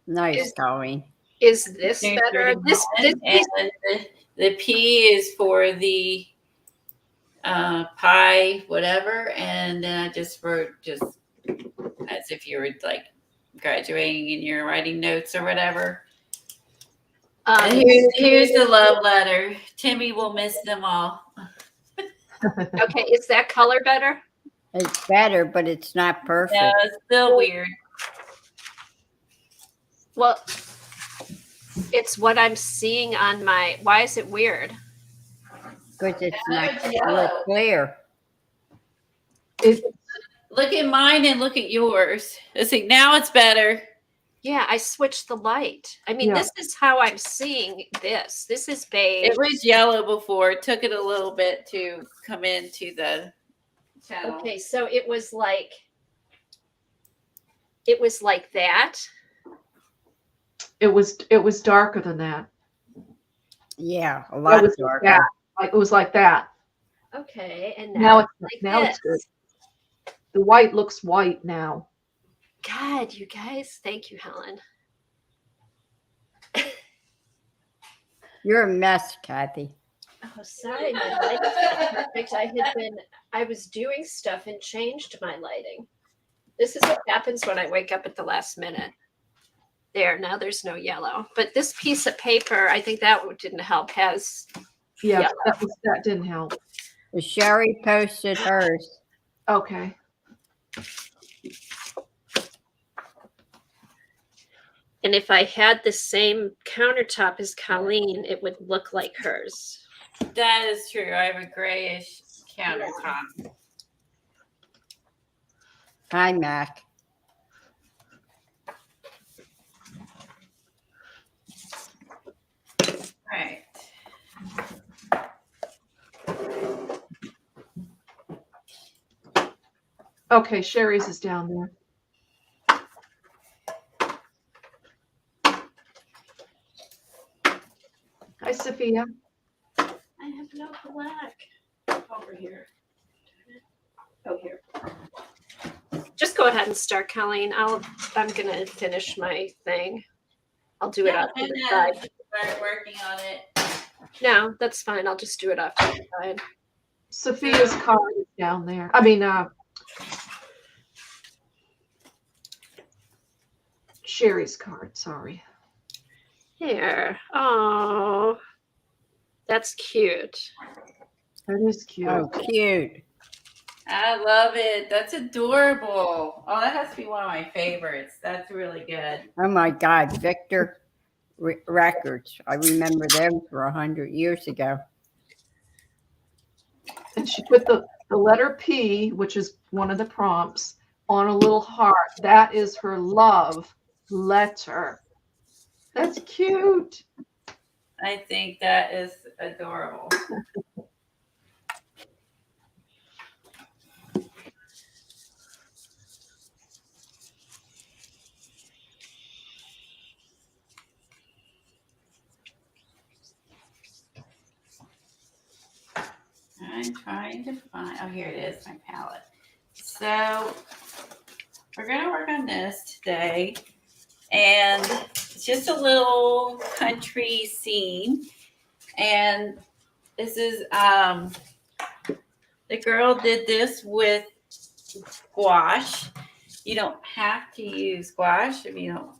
Nice, Colleen. Is this better? 1931, and the P is for the pie, whatever, and then I just wrote just as if you were like graduating and you're writing notes or whatever. And here's the love letter. Timmy will miss them all. Okay, is that color better? It's better, but it's not perfect. No, it's still weird. Well, it's what I'm seeing on my. Why is it weird? Because it's Yeah, not it's real yellow. clear. Look at mine and look at yours. Let's see. Now it's better. Yeah, I switched the light. I mean, Yeah. this is how I'm seeing this. This is beige. It was yellow before. It took it a little bit to come into the channel. Okay, so it was like that. It was darker than that. Yeah, a It lot was darker. that. Like it was like that. Okay, and Now it's like now this. it's good. The white looks white now. God, you guys, thank you, Helen. You're a mess, Kathy. Oh, sorry, my lighting's not perfect. I was doing stuff and changed my lighting. This is what happens when I wake up at the last minute. There, now there's no yellow. But this piece of paper, I think that didn't help, has Yeah, yellow. that didn't help. Sherry posted hers. Okay. And if I had the same countertop as Colleen, it would look like hers. That is true. I have a grayish countertop. Hi, Mac. Right. Okay, Sherry's is down there. Hi, Sophia. I have no black. Over here. Oh, here. Just go ahead and start, Colleen. I'm gonna finish my thing. I'll do it off to the side. Start working on it. No, that's fine. I'll just do it off to the side. Sophia's card is down there. I mean, Sherry's card. Sorry. Here. Oh, that's cute. That is cute. Oh, cute. I love it. That's adorable. Oh, that has to be one of my favorites. That's really good. Oh my God, Victor records. I remember them for 100 years ago. And she put the letter P, which is one of the prompts, on a little heart. That is her love letter. That's cute. I think that is adorable. I'm trying to find, oh, here it is, my palette. So we're going to work on this today. And it's just a little country scene. And this is, the girl did this with gouache. You don't have to use gouache if you don't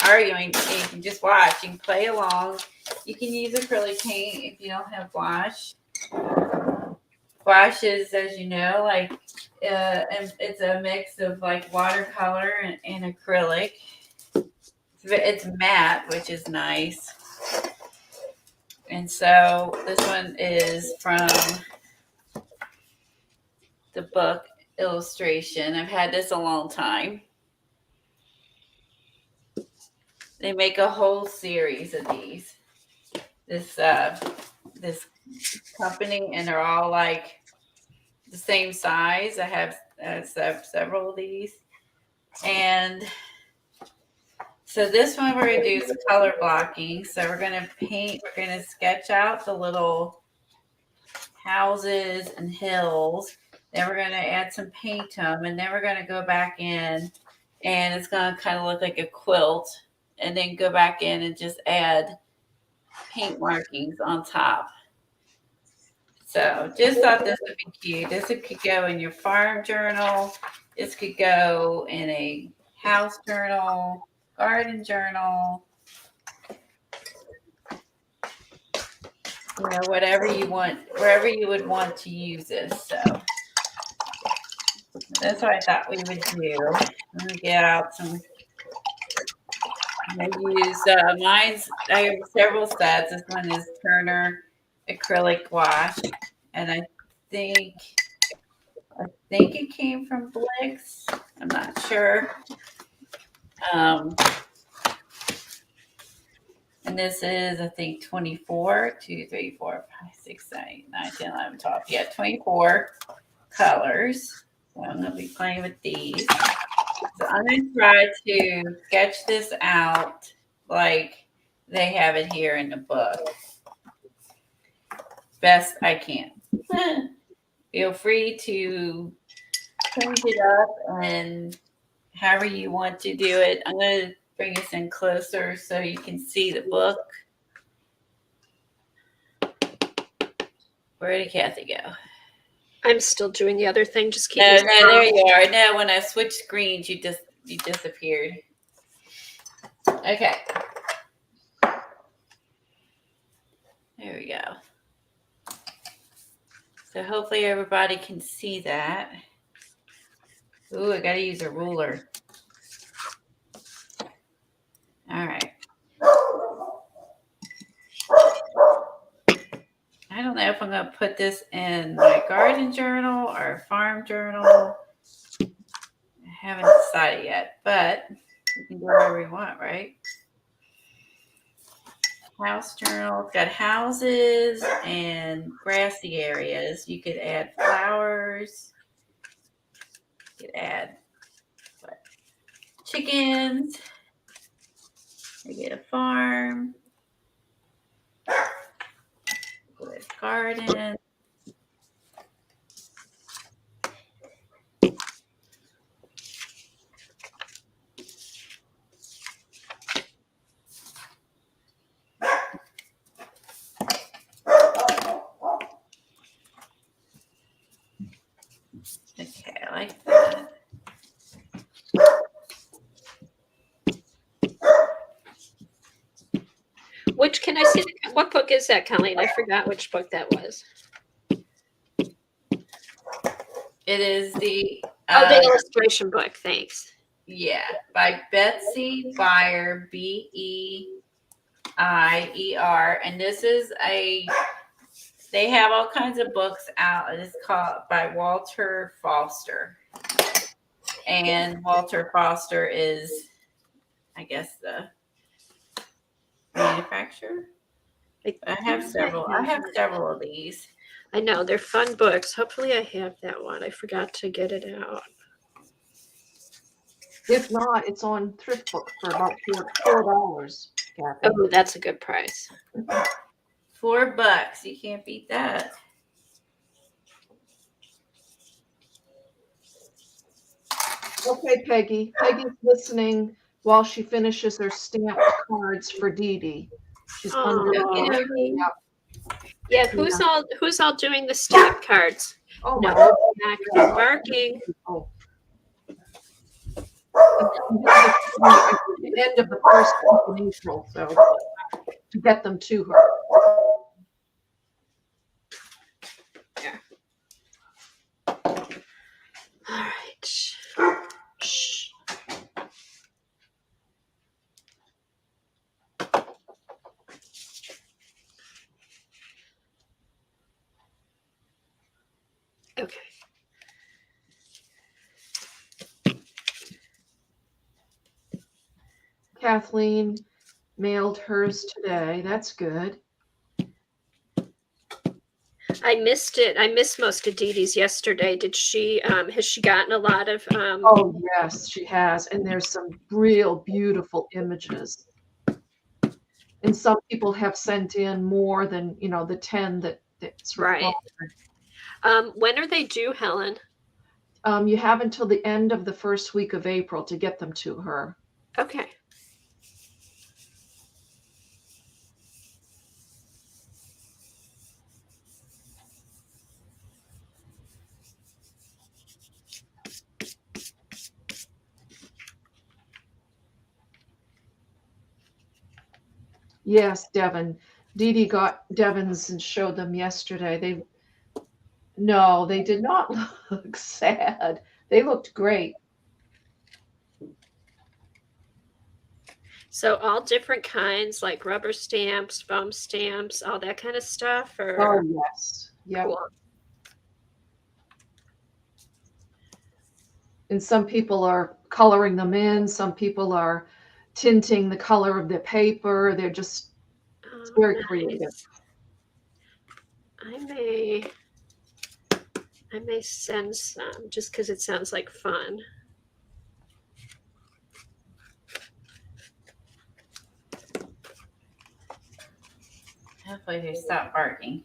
arguing. You can just watch. You can play along. You can use acrylic paint if you don't have gouache. Gouache is, as you know, like and it's a mix of like watercolor and acrylic. It's matte, which is nice. And so this one is from the book illustration. I've had this a long time. They make a whole series of these. This company, and they're all like the same size. I have several of these. And so this one we're going to do is color blocking. So we're going to paint, we're going to sketch out the little houses and hills. Then we're going to add some paint to them. And then we're going to go back in, and it's going to kind of look like a quilt. And then go back in and just add paint markings on top. So just thought this would be cute. This could go in your farm journal. This could go in a house journal, garden journal, you know, whatever you want, wherever you would want to use this. So that's what I thought we would do. Let me get out some. I use mine's. I have several sets. This one is Turner acrylic gouache, and I think it came from Blix. I'm not sure. And this is, I think, 24, 2, 3, 4, 5, 6, 7, 8, 9, 10, 11, 12. Yeah, 24 colors. So I'm going to be playing with these. So I'm going to try to sketch this out like they have it here in the book. Best I can. Feel free to print it up and however you want to do it. I'm going to bring this in closer so you can see the book. Where did Kathy go? I'm still doing the other thing. Just keep. No, there you are. No, when I switched screens, you disappeared. Okay. There we go. So hopefully everybody can see that. Ooh, I got to use a ruler. All right. I don't know if I'm going to put this in my garden journal or farm journal. I haven't decided yet, but you can do whatever you want, right? House journal. It's got houses and grassy areas. You could add flowers. You could add chickens. You get a farm. With garden. Okay, I like that. Which can I see? What book is that, Colleen? I forgot which book that was. It is the The illustration book. Thanks. yeah, by Betsy Beier, Beier, and this is they have all kinds of books out. It's called by Walter Foster, and Walter Foster is, I guess, the manufacturer. I have several of these. I know they're fun books. Hopefully, I have that one. I forgot to get it out. If not, it's on Thrift Book for about $4. Kathy. Oh, that's a good price. $4. You can't beat that. Okay, Peggy. Peggy's listening while she finishes her stamped cards for Dee Dee. She's under. Oh. Yeah, who's all doing the stamp cards? Oh No, my God. Mac barking. Oh. At the end of the first week in April, so to get them to her. All right. Shh. Okay. Kathleen mailed hers today. That's good. I missed it. I missed most of Dee Dee's yesterday. Did she has she gotten a lot of Oh, yes, she has. And there's some real beautiful images. And some people have sent in more than, the 10 that's Right. required. When are they due, Helen? You have until the end of the first week of April to get them to her. Okay. Yes, Devin. Dee Dee got Devin's and showed them yesterday. No, they did not look sad. They looked great. So all different kinds, like rubber stamps, foam stamps, all that kind of stuff, Oh, or yes. Yep. cool. And some people are coloring them in. Some people are tinting the color of the paper. They're just it's very creative. Nice. I may send some just because it sounds like fun. Hopefully they stop barking.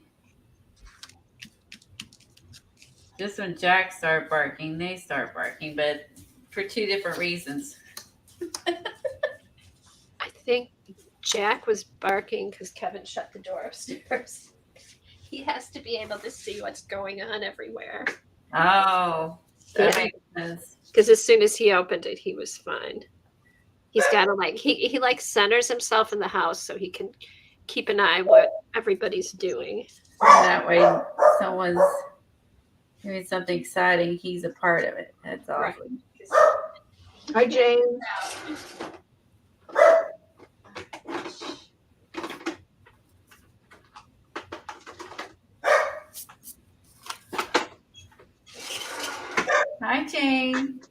Just when Jack started barking, they start barking, but for two different reasons. I think Jack was barking because Kevin shut the door upstairs. He has to be able to see what's going on everywhere. Oh, that makes sense. Because as soon as he opened it, he was fine. He's got to he like centers himself in the house so he can keep an eye what everybody's doing. That way, someone's doing something exciting. He's a part of it. That's awesome. Hi, Jane. Hi, Jane.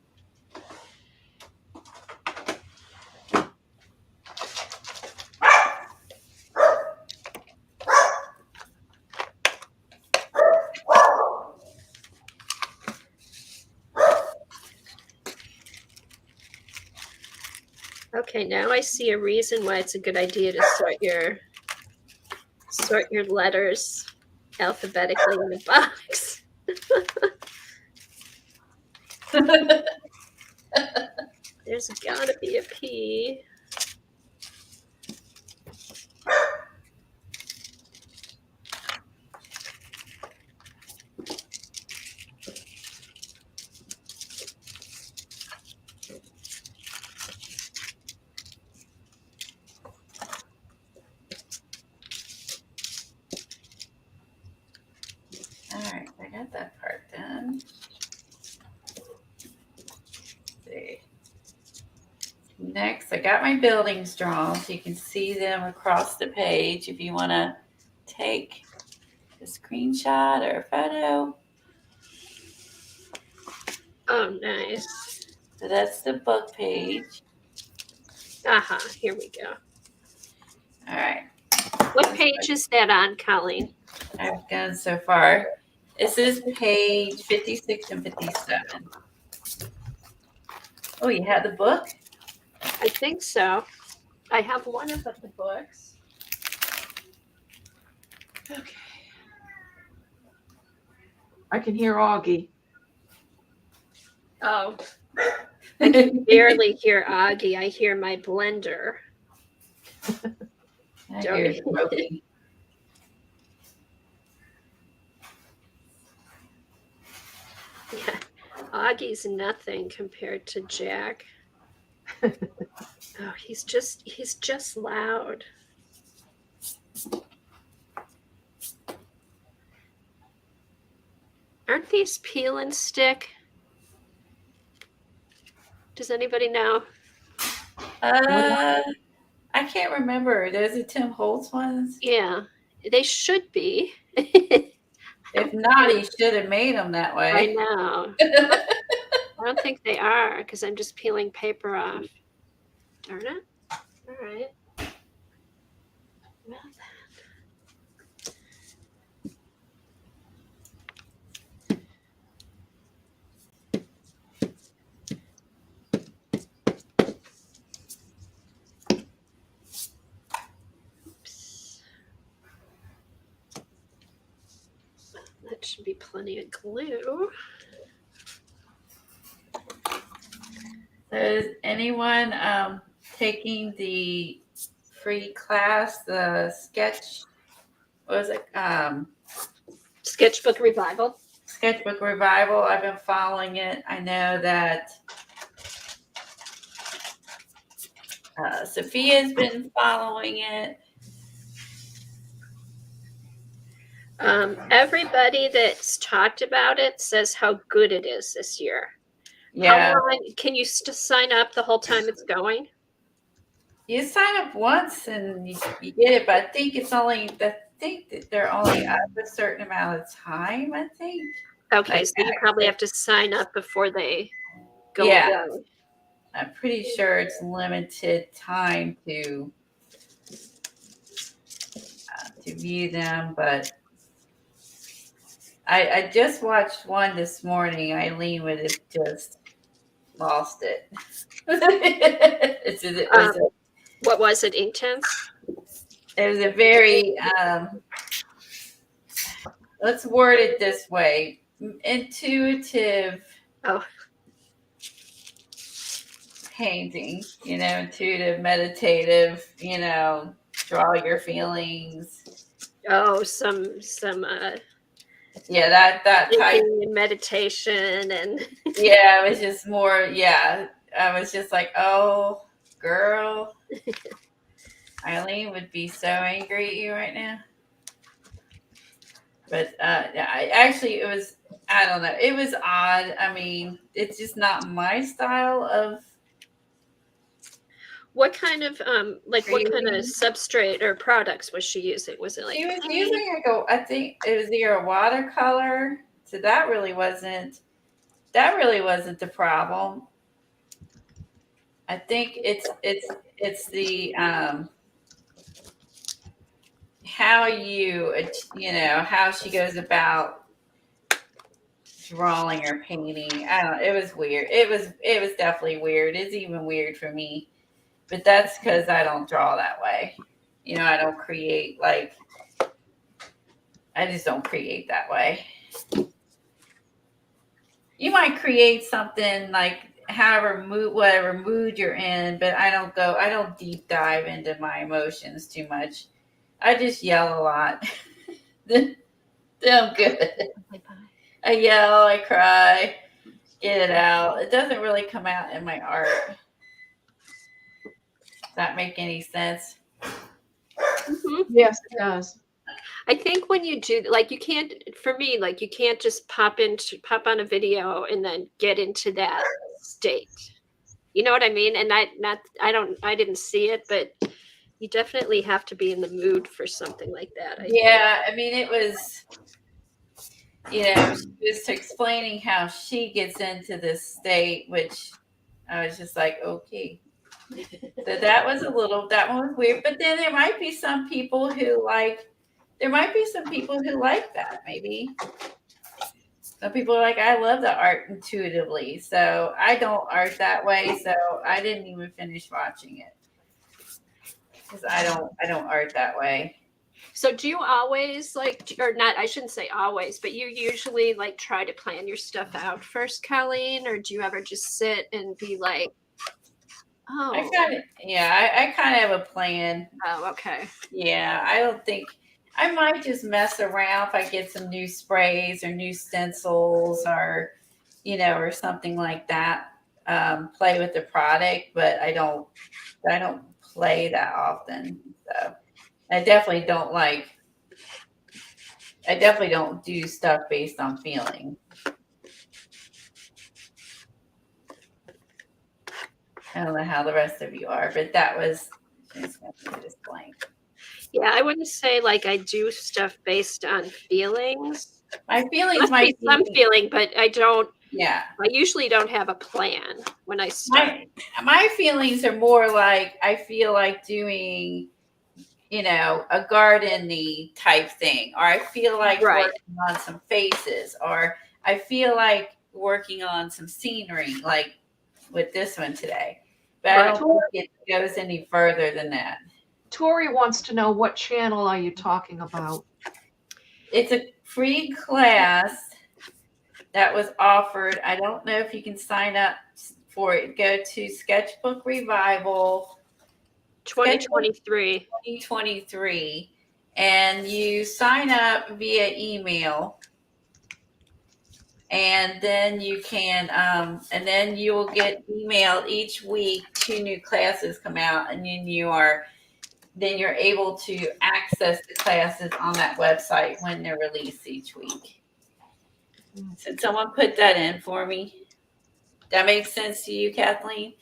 Okay, now I see a reason why it's a good idea to sort your letters alphabetically in the box. There's gotta be a P. All right, I got that part done. Next, I got my buildings drawn so you can see them across the page if you want to take a screenshot or a photo. Oh, nice. So that's the book page. Aha, here we go. All right. What page is that on, Colleen? I've done so far. This is page 56 and 57. Oh, you had the book? I think so. I have one of the books. Okay. I can hear Augie. Oh, I can barely hear Augie. I hear my blender. I hear it smoking. Yeah, Augie's nothing compared to Jack. Oh, he's just loud. Aren't these peel and stick? Does anybody know? I can't remember. Those are Tim Holtz ones. Yeah, they should be. If not, he should have made them that way. I know. I don't think they are because I'm just peeling paper off. Darn it. All right. Well, oops. That should be plenty of glue. So is anyone taking the free class, the what was it? Sketchbook revival. Sketchbook Revival. I've been following it. I know that Sophia's been following it. Everybody that's talked about it says how good it is this year. Yeah. How long, can you sign up the whole time it's going? You sign up once and you get it, but I think that they're only up a certain amount of time, I think. Okay, Like so you probably have to sign up before they go Yeah. away. I'm pretty sure it's limited time to view them, but I just watched one this morning. Eileen would have just lost it. What was it, Inktense? It was a very, let's word it this way, intuitive painting, intuitive, meditative, draw your feelings. Oh, some yeah, that type. And meditation and Yeah, it was just more, I was just like, oh, girl. Eileen would be so angry at you right now. But it was, I don't know. It was odd. I mean, it's just not my style of. what kind of what kind of substrate or products was she using? Was it like She was using I think it was either a watercolor. So that really wasn't the problem. I think it's the how how she goes about drawing or painting. I don't know. It was weird. It was definitely weird. It's even weird for me. But that's because I don't draw that way. I don't create I just don't create that way. You might create something like whatever mood you're in, but I don't deep dive into my emotions too much. I just yell a lot. Then I'm good. I yell, I cry, get it out. It doesn't really come out in my art. Does that make any sense? Mm-hmm. Yes, it does. I think when you do you can't, for me, you can't just pop on a video and then get into that state. You know what I mean? And I didn't see it, but you definitely have to be in the mood for something like that. Yeah, I mean, it was, she was explaining how she gets into this state, which I was just like, okay. So that one was weird. But then there might be some people who like that, maybe. Some people are like, I love the art intuitively. So I don't art that way. So I didn't even finish watching it. Because I don't art that way. So do you always or not, I shouldn't say always, but you usually try to plan your stuff out first, Colleen, or do you ever just sit and be like, oh. I kind of have a plan. Oh, okay. Yeah, I don't think, I might just mess around if I get some new sprays or new stencils or, or something like that. Play with the product, but I don't play that often. So I definitely don't do stuff based on feeling. I don't know how the rest of you are, but that was just blank. Yeah, I wouldn't say I do stuff based on feelings. My feelings might be some feeling, but I don't. Yeah. I usually don't have a plan when I start. My feelings are more like I feel like doing, a garden-y type thing, or I feel like working on some faces, or I feel like working on some scenery, like with this one today. But I don't think it goes any further than that. Tori wants to know, what channel are you talking about? It's a free class that was offered. I don't know if you can sign up for it. Go to Sketchbook Revival 2023. 2023, and you sign up via email, and then you can and then you will get emailed each week 2 new classes come out, and then you're able to access the classes on that website when they're released each week. So someone put that in for me. That makes sense to you, Kathleen?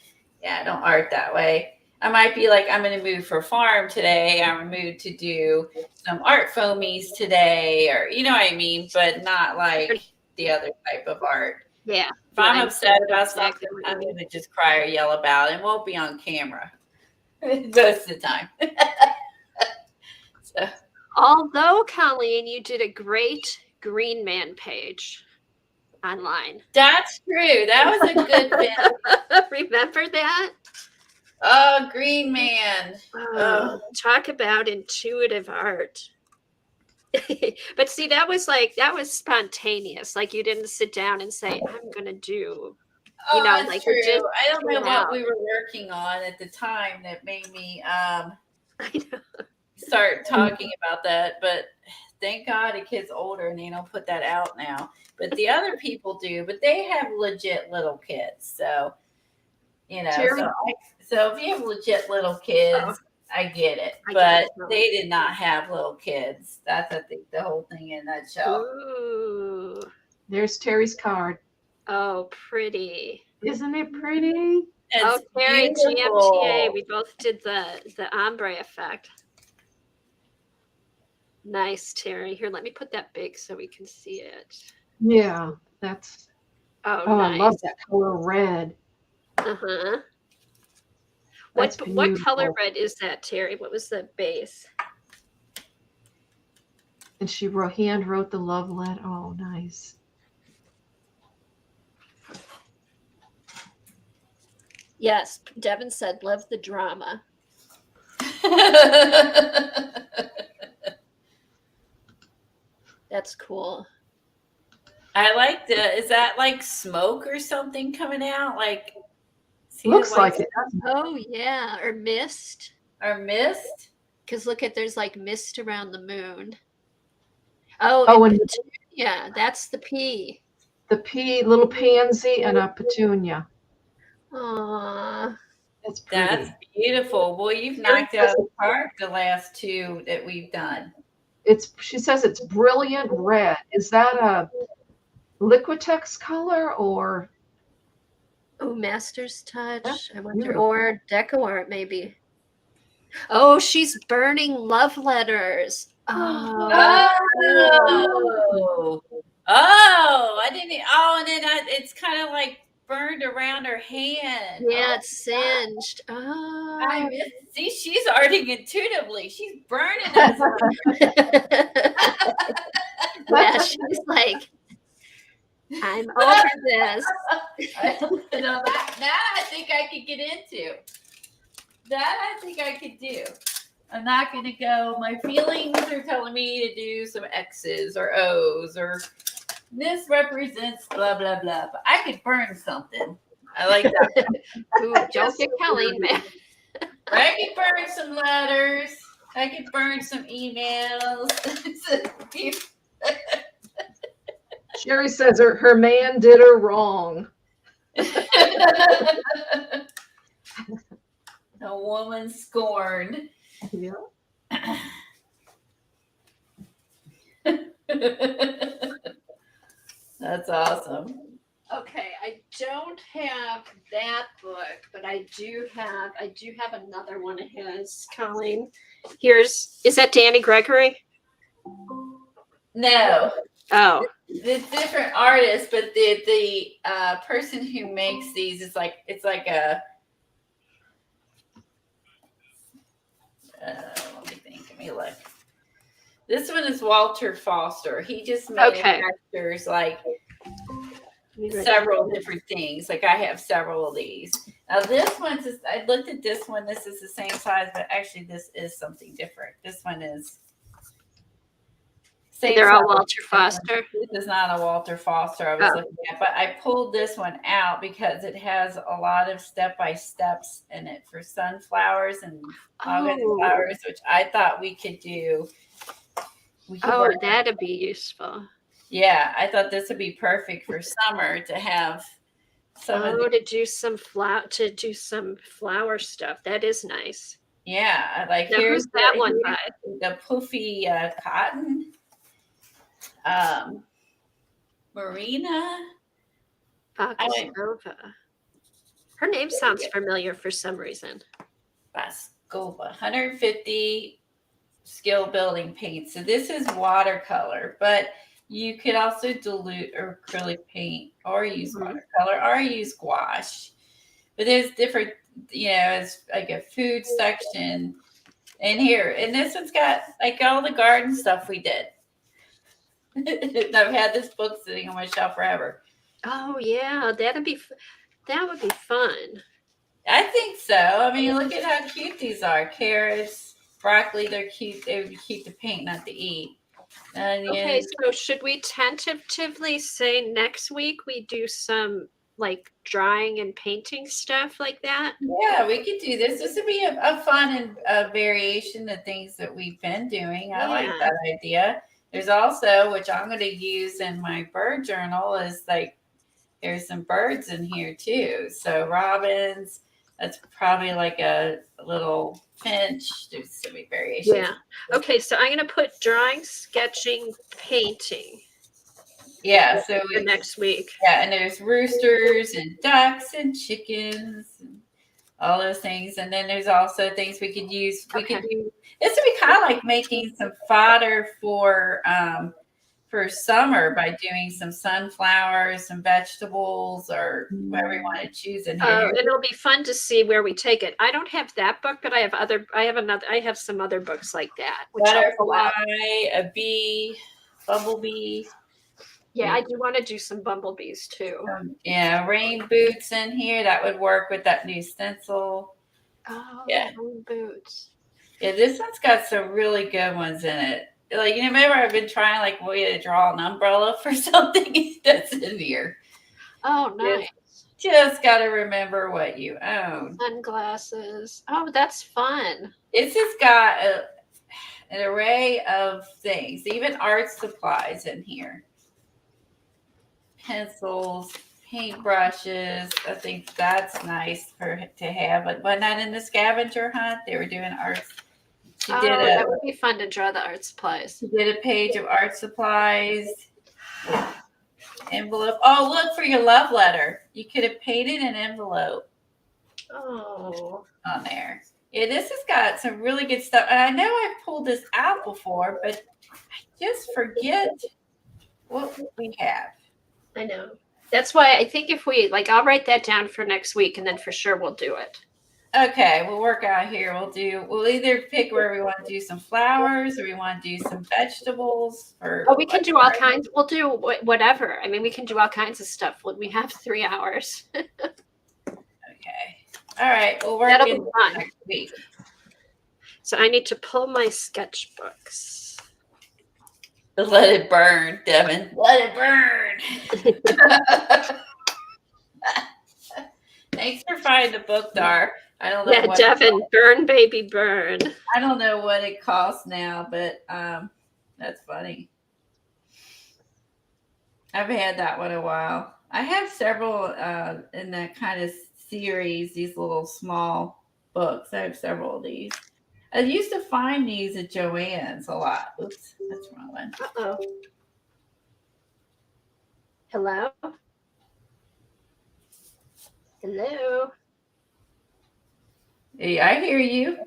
Yeah, I don't art that way. I might be like, I'm in a mood for farm today. I'm in a mood to do some art foamies today, or you know what I mean, but not like the other type of art. Yeah. If I'm upset about something, I'm going to just cry or yell about it. It won't be on camera most of the time. So. Although, Colleen, you did a great Green Man page online. That's true. That was a good bit. Remember that? Oh, Green Man. Oh, talk about intuitive art. But see, that was spontaneous. You didn't sit down and say, I'm going to do, that's true. I don't know what we were working on at the time that made me start talking about that. But thank God the kid's older and they don't put that out now. But the other people do. But they have legit little kids. So, so if you have legit little kids, I get it. But they did not have little kids. That's, I think, the whole thing in a nutshell. Ooh. There's Terry's card. Oh, pretty. Isn't it pretty? It's Terry, beautiful. GMTA. We both did the ombre effect. Nice, Terry. Here, let me put that big so we can see it. Yeah, that's. Nice. I love that color red. Uh-huh. What color red is that, Terry? What was the base? And she hand wrote the love letter. Oh, nice. Yes, Devin said, love the drama. That's cool. I like is that like smoke or something coming out? Looks like it. Oh, yeah. Or mist. Or mist? Because look there's mist around the moon. Oh, and petunia. That's the pea. The pea, little pansy, and a petunia. Aww. That's pretty. That's beautiful. Well, you've knocked out of the park the last 2 that we've done. She says it's brilliant red. Is that a Liquitex color or? Oh, Master's Touch. I wonder, beautiful. or Deco Art maybe. Oh, she's burning love letters. Oh, Oh, oh, I didn't. Oh, and then it's kind of like burned around her hand. yeah, it's singed. Oh. I miss. See, she's arting intuitively. She's burning us. Yeah, she's like, I'm over this. That I think I could get into. That I think I could do. I'm not going to go. My feelings are telling me to do some X's or O's or this represents blah, blah, blah. But I could burn something. I like that. Ooh, don't get Colleen mad. I could burn some letters. I could burn some emails. Sherry says her man did her wrong. A woman scorned. Yeah. That's awesome. Okay, I don't have that book, but I do have another one of his, Colleen. Is that Danny Gregory? No, Oh. it's different artists, but the person who makes these is like it's like a. Let me think. Let me look. This one is Walter Foster. He just manufactures like several different things. Like I have several of these. Now this one's just, I looked at this one. This is the same size, but actually this is something different. This one is same They're all size. Walter Foster. This is not a Walter Foster I was looking at, but I pulled this one out because it has a lot of step-by-steps in it for sunflowers and flowers, which I thought we could do. That'd be useful. Yeah, I thought this would be perfect for summer to have some to do some flower stuff. That is nice. Yeah, like now, here's who's that one by? The poofy cotton. Marina Vaskova. Her name sounds familiar for some reason. Vaskova, 150 skill building paint. So this is watercolor, but you could also dilute or acrylic paint or use watercolor or use gouache. But there's different, it's like a food section in here. And this one's got like all the garden stuff we did. I've had this book sitting on my shelf forever. Oh yeah, that would be fun. I think so. I mean, look at how cute these are. Carrots, broccoli, they're cute. They would be cute to paint, not to eat. Onions. Okay, so should we tentatively say next week we do some like drawing and painting stuff like that? Yeah, we could do this. This would be a fun and a variation of things that we've been doing. I like that idea. There's also, which I'm going to use in my bird journal, is like there's some birds in here too. So robins, that's probably like a little finch. There's so many variations. Yeah. Okay, so I'm going to put drawing, sketching, painting. Yeah, so for next week. Yeah, and there's roosters and ducks and chickens and all those things. And then there's also things we could use. We could do this would be kind of like making some fodder for summer by doing some sunflowers, some vegetables, or whatever you want to choose in here. It'll be fun to see where we take it. I don't have that book, but I have some other books like that. Butterfly, a bee, bumblebee. Yeah, I do want to do some bumblebees too. Rain boots in here. That would work with that new stencil. Oh, yeah, rain boots. Yeah, this one's got some really good ones in it. Like, remember I've been trying to draw an umbrella for something that's in here. Oh, nice. Just got to remember what you own. Sunglasses. Oh, that's fun. It's just got an array of things, even art supplies in here. Pencils, paintbrushes. I think that's nice to have. But when not in the scavenger hunt, they were doing art. That would be fun to draw the art supplies. She did a page of art supplies. envelope. Oh, look for your love letter. You could have painted an envelope Oh, on there. Yeah, this has got some really good stuff. And I know I've pulled this out before, but I just forget what we have. I know. That's why I think if we like, I'll write that down for next week, and then for sure we'll do it. Okay, we'll work out here. We'll either pick where we want to do some flowers or we want to do some vegetables. Or Oh, we can do all kinds. We'll do whatever. I mean, we can do all kinds of stuff. We have 3 hours. Okay. All right. We'll work That'll in be fun. next week. So I need to pull my sketchbooks. Let it burn, Devin. Let it burn. Thanks for finding the book, Dar. I don't know. Yeah, what Devin, burn, baby, burn. I don't know what it costs now, but that's funny. I've had that one a while. I have several in that kind of series, these little small books. I have several of these. I used to find these at Joann's a lot. Oops, that's the wrong one. Uh-oh. Hello? Hello? Hey, I hear you.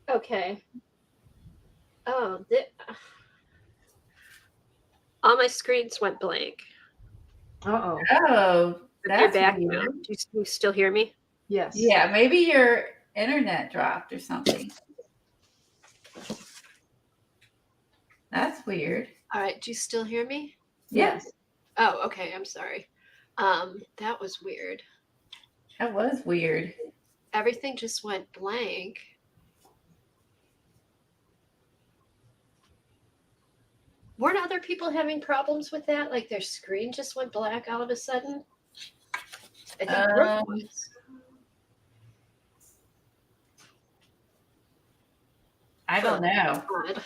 Okay. Oh, all my screens went blank. Uh-oh. Oh, You're that's back weird. now. Do you still hear me? Yes. Yeah, maybe your internet dropped or something. That's weird. All right. Do you still hear me? Yes, Oh, okay. I'm sorry. That was weird. that was weird. Everything just went blank. Weren't other people having problems with that? Like their screen just went black all of a sudden? I think Brooke was. I don't know. Odd.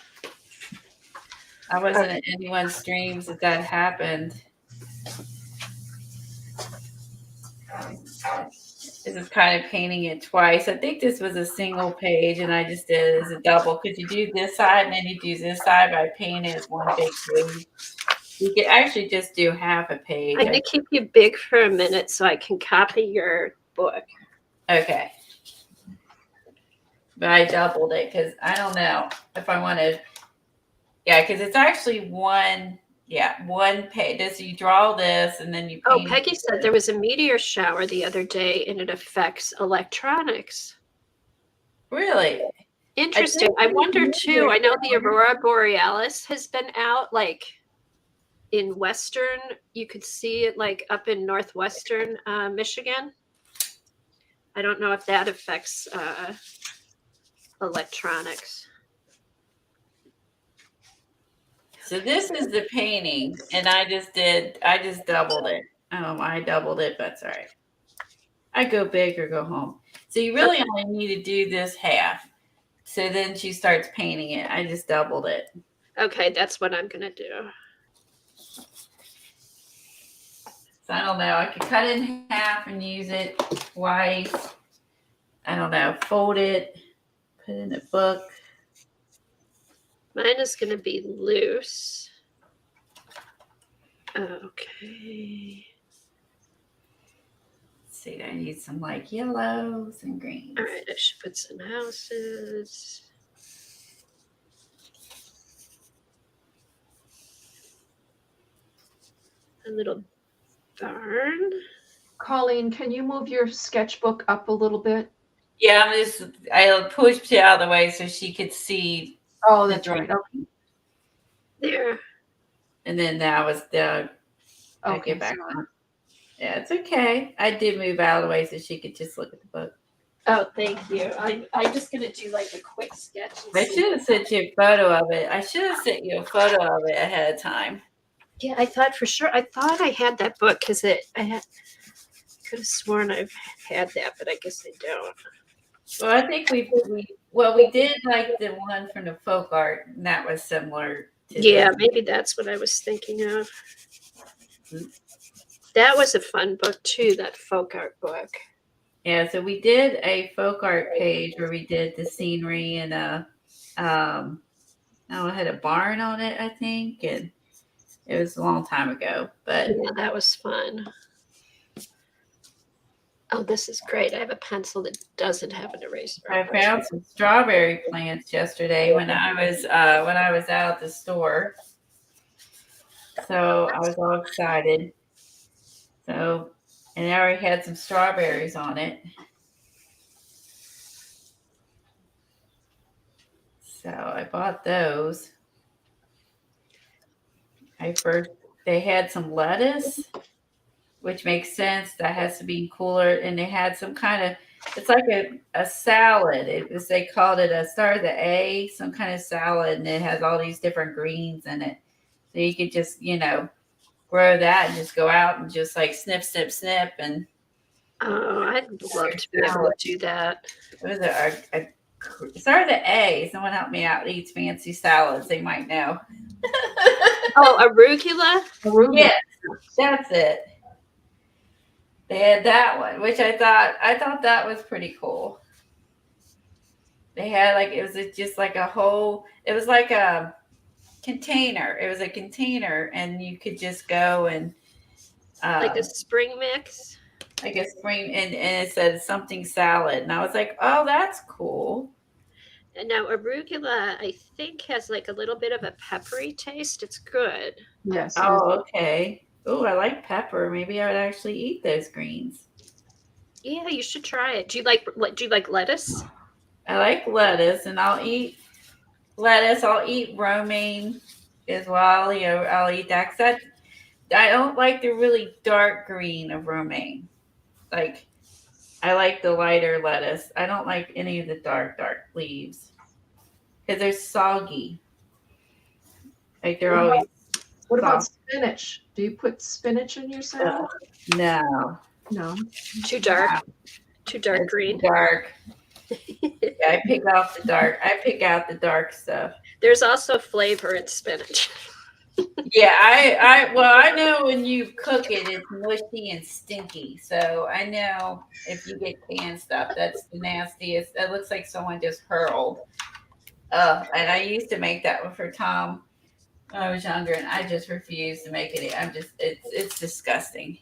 I wasn't at anyone's streams that happened. This is kind of painting it twice. I think this was a single page and I just did it as a double. Could you do this side and then you do this side by painting it as one big page? You could actually just do half a page. I'm going to keep you big for a minute so I can copy your book. Okay. But I doubled it because I don't know if I want to. Yeah, because it's actually one page. So you draw this and then you Oh, paint Peggy said there was a meteor shower the other day and it affects electronics. Really? Interesting. I wonder too. I know the Aurora Borealis has been out like in Western. You could see it like up in Northwestern Michigan. I don't know if that affects electronics. So this is the painting, and I just doubled it. I doubled it, but sorry. I go big or go home. So you really only need to do this half. So then she starts painting it. I just doubled it. Okay, that's what I'm gonna do. So I don't know. I could cut it in half and use it twice. I don't know. Fold it, put it in a book. Mine is gonna be loose. Okay. Let's see, I need some like yellows and greens. All right, I should put some houses. A little barn. Colleen, can you move your sketchbook up a little bit? Yeah, I pushed it out of the way so she could see. Oh, that's right. Okay. There. And then that was the Okay. get back sorry. on. Yeah, it's okay. I did move out of the way so she could just look at the book. Oh, thank you. I'm just gonna do like a quick sketch. I should have sent you a photo of it. I should have sent you a photo of it ahead of time. Yeah, I thought for sure. I thought I had that book because could have sworn I've had that, but I guess I don't. Well, I think we did like the one from the folk art, and that was similar to Yeah, this. maybe that's what I was thinking of. That was a fun book too, that folk art book. Yeah, so we did a folk art page where we did the scenery and it had a barn on it, I think, and It was a long time ago, but Yeah, that was fun. Oh, this is great. I have a pencil that doesn't have an eraser. I found some strawberry plants yesterday when I was out at the store. So I was all excited. So, and I already had some strawberries on it. So I bought those. They had some lettuce, which makes sense. That has to be cooler. And they had some kind of, it's like a salad. They called it start of the A, some kind of salad. And it has all these different greens in it. So you could just, grow that and just go out and just like snip, snip, snip. And Oh, I'd love to be able to do that. it was start of the A. Someone help me out. Eats fancy salads. They might know. Oh, arugula? Yes, that's it. They had that one, which I thought that was pretty cool. They had it was just like it was like a container. It was a container, and you could just go and Like a spring mix? like a spring, and it said something salad, and I was like, oh, that's cool. And now arugula, I think, has like a little bit of a peppery taste. It's good. Yes. Oh, okay. Oh, I like pepper. Maybe I would actually eat those greens. Yeah, you should try it. Do you like lettuce? I like lettuce, and I'll eat lettuce. I'll eat romaine as well. I'll eat that because I don't like the really dark green of romaine. Like, I like the lighter lettuce. I don't like any of the dark leaves because they're soggy. Like they're always. What about spinach? Do you put spinach in your salad? No. No. Too dark. Too dark It's green. Dark. Yeah, I pick out the dark. I pick out the dark stuff. There's also flavor in spinach. Yeah, I know when you cook it, it's mushy and stinky. So I know if you get canned stuff, that's the nastiest. That looks like someone just hurled. And I used to make that one for Tom when I was younger, and I just refused to make it. It's disgusting.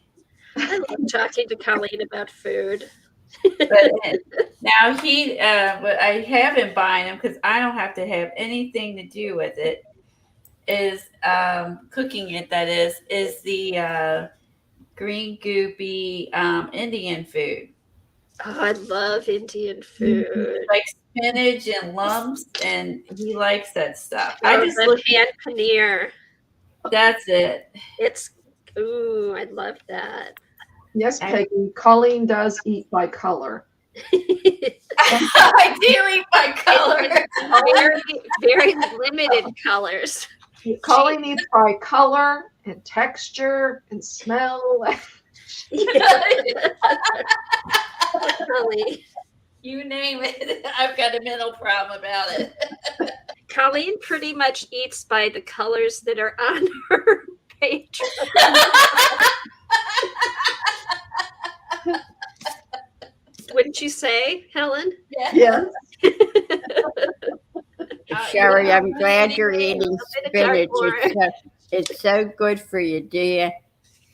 I love talking to Colleen about food. But now but I have him buying them because I don't have to have anything to do with it. Is cooking it, that is the green goopy Indian food. Oh, I love Indian food. Like spinach and lumps, and he likes that stuff. Oh, I just look pan paneer. That's it. I love that. Yes, Peggy. Colleen does eat by color. I do eat by color. Very, very limited colors. Colleen eats by color and texture and smell. Colleen. You name it. I've got a mental problem about it. Colleen pretty much eats by the colors that are on her page. Wouldn't you say, Helen? Yes. Sherry, I'm glad you're eating bit of dark spinach. It's so good for you. Do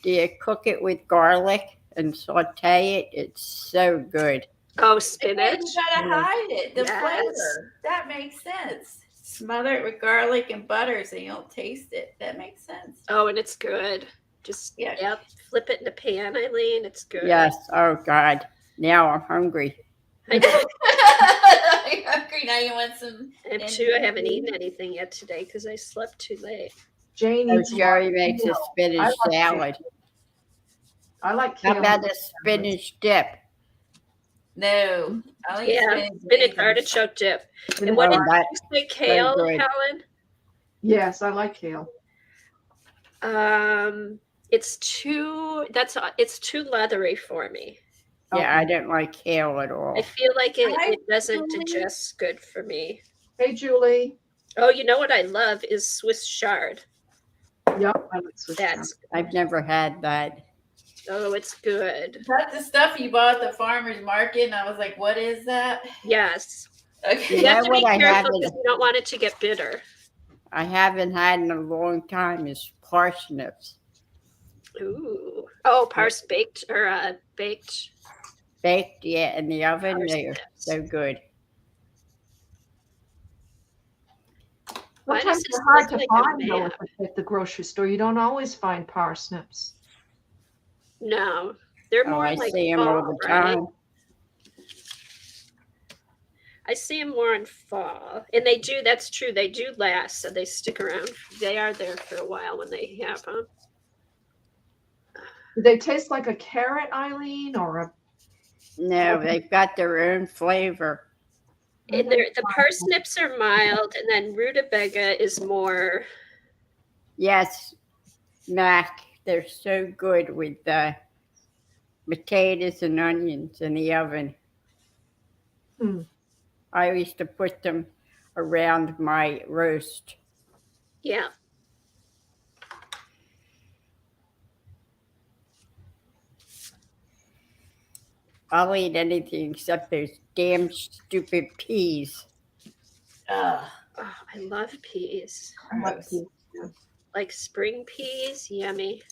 you cook it with garlic and saute it? It's so good. Oh, You spinach. gotta hide it. The Yes. flavor. That makes sense. Smother it with garlic and butter so you don't taste it. That makes sense. Oh, and it's good. Just flip it in a pan, Eileen. It's good. Yes. Oh God. Now I'm hungry. I know. You're hungry now. You want some? And two, I haven't eaten anything yet today because I slept too late. Jane So eats Sherry white makes a kale. spinach I like salad. I like kale. How about a spinach dip? No. I'll eat Yeah, spinach artichoke dip. And what did you say, kale, good. Helen? Yes, I like kale. It's too leathery for me. Yeah, I don't like kale at all. I feel like it doesn't digest good for me. Hey, Julie. Oh, you know what I love is Swiss chard. Yep, I like Swiss chard. That's I've never had that. it's good. That's the stuff you bought at the farmer's market, and I was like, what is that? Yes. Okay. You Yeah, have to be what I have careful is- because you don't want it to get bitter. I haven't had in a long time is parsnips. Ooh. Oh, baked or baked Baked, yeah, in the oven. They are parsnips. so good. Why does Sometimes this they're hard look to like a find though map? at the grocery store. You don't always find parsnips. No, they're Oh, more I like see them all fall, the right? time. I see them more in fall, and they do. That's true. They do last, so they stick around. They are there for a while when they have them. Do they taste like a carrot, Eileen, or a? No, they've got their own flavor. And the parsnips are mild, and then rutabaga is more. Yes, Mac, they're so good with potatoes and onions in the oven. Hmm. I used to put them around my roast. Yeah. I'll eat anything except those damn stupid peas. Ugh, Oh, I love peas. gross. Like spring peas, yummy.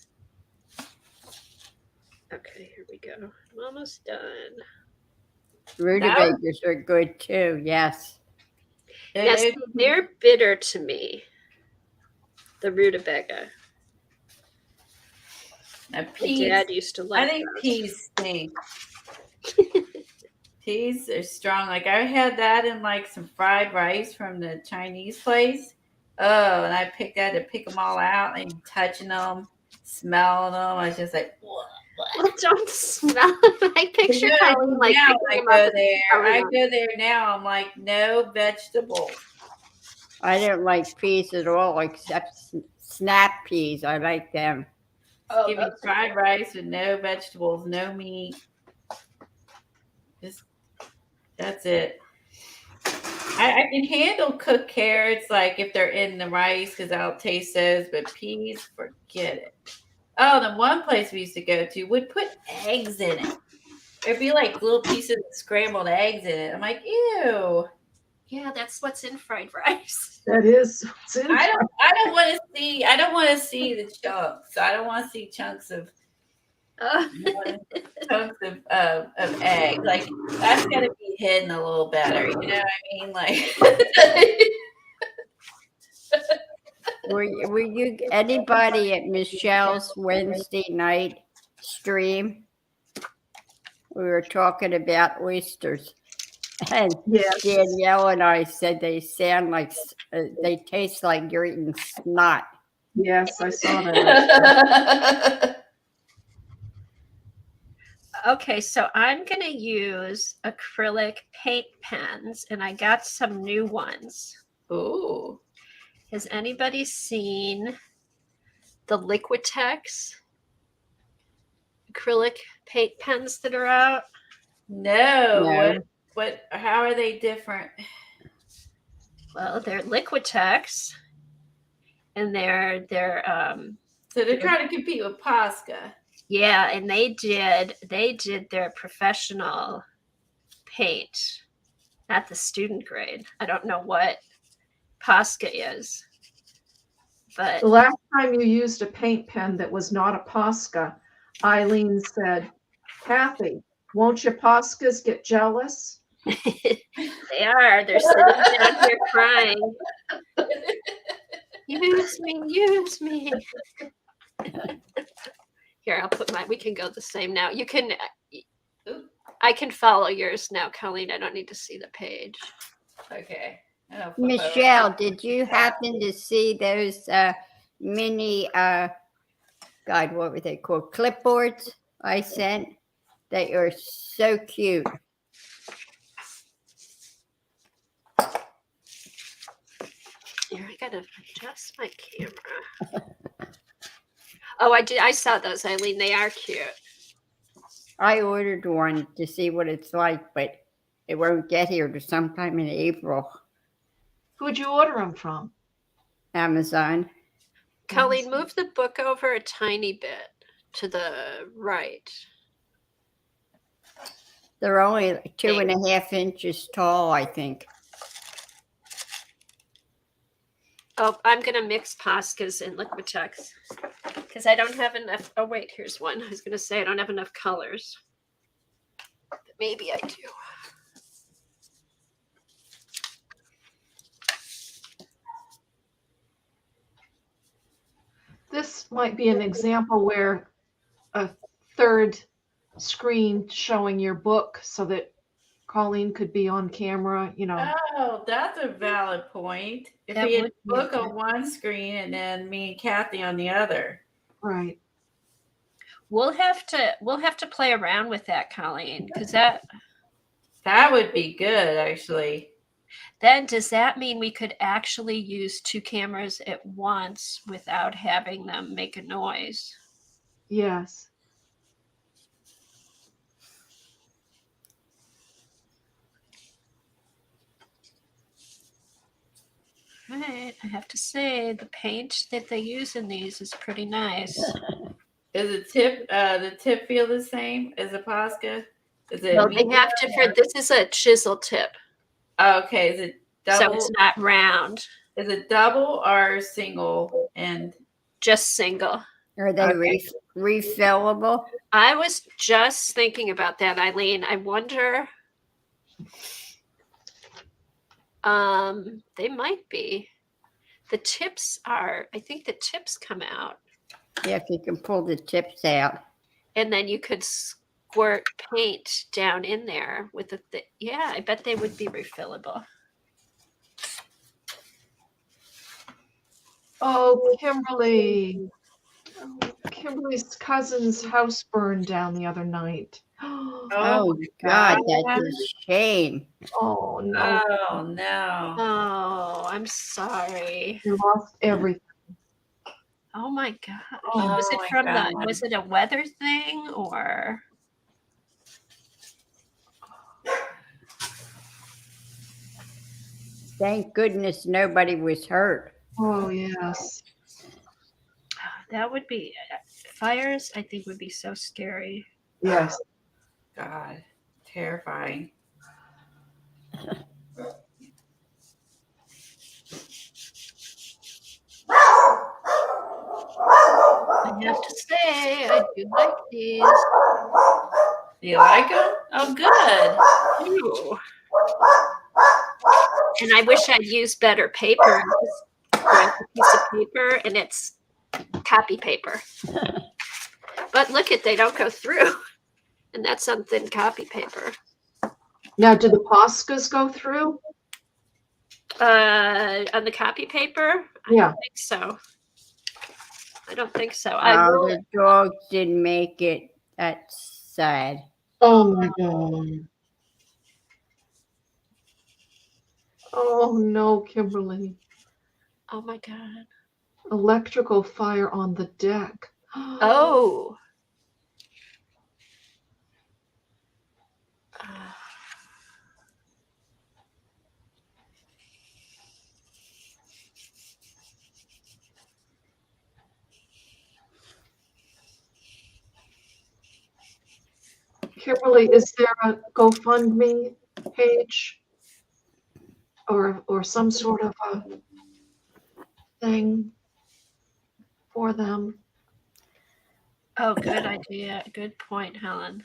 Okay, here we go. I'm almost done. Rutabagas are good too, yes. Now, see, they're bitter to me. The rutabaga. Now, My peas. dad used to like I think those. peas stink. Peas are strong. Like I had that in like some fried rice from the Chinese place. Oh, and I picked that to pick them all out and touching them, smelling them. I was just like, what? Well, don't smell. I picture You know what I Colleen mean? like Now picking I them up. go there. throwing I them. go there now. I'm like, no vegetables. I don't like peas at all except snap peas. I like them. Oh, Give me those are fried rice with no vegetables, no meat. Just that's it. I can handle cooked carrots, like if they're in the rice, because I'll taste those. But peas, forget it. Oh, the one place we used to go to would put eggs in it. There'd be like little pieces of scrambled eggs in it. I'm like, ew. Yeah, that's what's in fried rice. That is. I don't want to see. I don't want to see the chunks. I don't want to see chunks of chunks of egg. Like that's got to be hidden a little better. You know what I mean? Like. Were you anybody at Michelle's Wednesday night stream? We were talking about oysters, and Yes. Danielle and I said they sound like they taste like you're eating snot. Yes, I saw that. Okay, so I'm going to use acrylic paint pens, and I got some new ones. Ooh. Has anybody seen the Liquitex acrylic paint pens that are out? No. No. What? How are they different? Well, they're Liquitex, and they're So they're trying to compete with Posca. yeah, and they did their professional paint, not the student grade. I don't know what Posca is, but The last time you used a paint pen that was not a Posca, Eileen said, Kathy, won't your Poscas get jealous? they are. They're sitting down here crying. Use me, use me. Here, I'll put we can go the same now. You can, I can follow yours now, Colleen. I don't need to see the page. Okay. Michelle, did you happen to see those mini, God, what were they called? Clipboards I sent? They are so cute. Here, I gotta adjust my camera. Oh, I did. I saw those, Eileen. They are cute. I ordered one to see what it's like, but it won't get here to sometime in April. Who'd you order them from? Amazon. Colleen, move the book over a tiny bit to the right. They're only 2.5 inches tall, I think. Oh, I'm gonna mix Poscas and Liquitex because I don't have enough. Oh wait, here's one. I was gonna say I don't have enough colors. But maybe I do. This might be an example where a third screen showing your book so that Colleen could be on camera, you know. Oh, that's a valid point. If That we had would a be book on one screen and then me and Kathy on the other. Right. We'll have to play around with that, Colleen, because That would be good, actually. then does that mean we could actually use two cameras at once without having them make a noise? Yes. Right. I have to say the paint that they use in these is pretty nice. Is the tip feel the same as a Posca? Is it Well, they medium? have different. This is a chisel tip, Okay, is it so double? it's not round, Is it double or single? And just single. Are they Okay. refillable? I was just thinking about that, Eileen. I wonder. They might be. The tips are. I think the tips come out, Yeah, if you can pull the tips out. and then you could squirt paint down in there with the. Yeah, I bet they would be refillable. Oh, Kimberly. Oh, Kimberly's cousin's house burned down the other night. Oh, God, that's a shame. Oh, no. Oh no. Oh, I'm sorry. They lost everything. Oh my God. Oh, Was it my from God. was it a weather thing or? Thank goodness nobody was hurt. Oh, yes. That would be fires. I think would be so scary. Yes. God, terrifying. I have to say, I do like these. Do you like them? Oh, good. Ooh. And I wish I'd used better paper. Just grab a piece of paper, and it's copy paper. But look at they don't go through, and that's on thin copy paper. Now, do the Poscas go through? On the copy paper, I Yeah. don't think so. I don't think so. I Oh, will. the dogs didn't make it. That's sad. Oh, my God. Oh, no, Kimberly. Oh my God. Electrical fire on the deck. Oh. Kimberly, is there a GoFundMe page or some sort of a thing for them? Oh, good idea. Good point, Helen.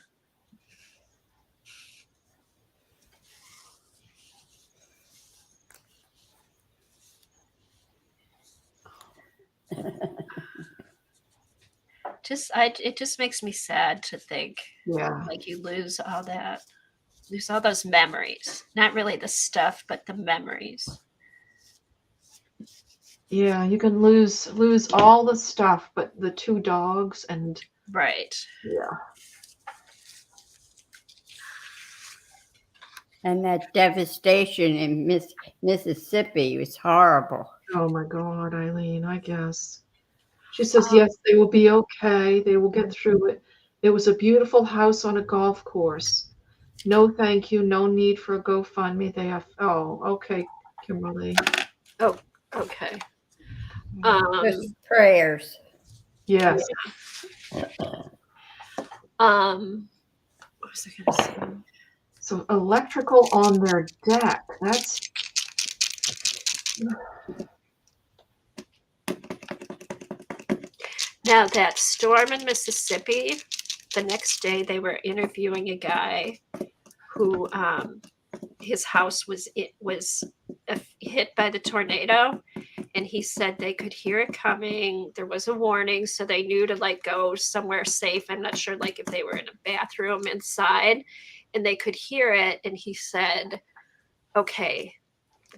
It just makes me sad to think Yeah. like you lose all those memories. Not really the stuff, but the memories. Yeah, you can lose all the stuff, but the two dogs and Right. yeah. And that devastation in Mississippi was horrible. Oh my God, Eileen, I guess. She says, yes, they will be okay. They will get through it. It was a beautiful house on a golf course. No, thank you. No need for a GoFundMe. They have, oh, okay, Kimberly. Okay. Just prayers. Yes. What was I gonna say? So electrical on their deck. That's Now that storm in Mississippi, the next day they were interviewing a guy who his house was hit by the tornado, and he said they could hear it coming. There was a warning, so they knew to like go somewhere safe. I'm not sure like if they were in a bathroom inside, and they could hear it. And he said, "Okay,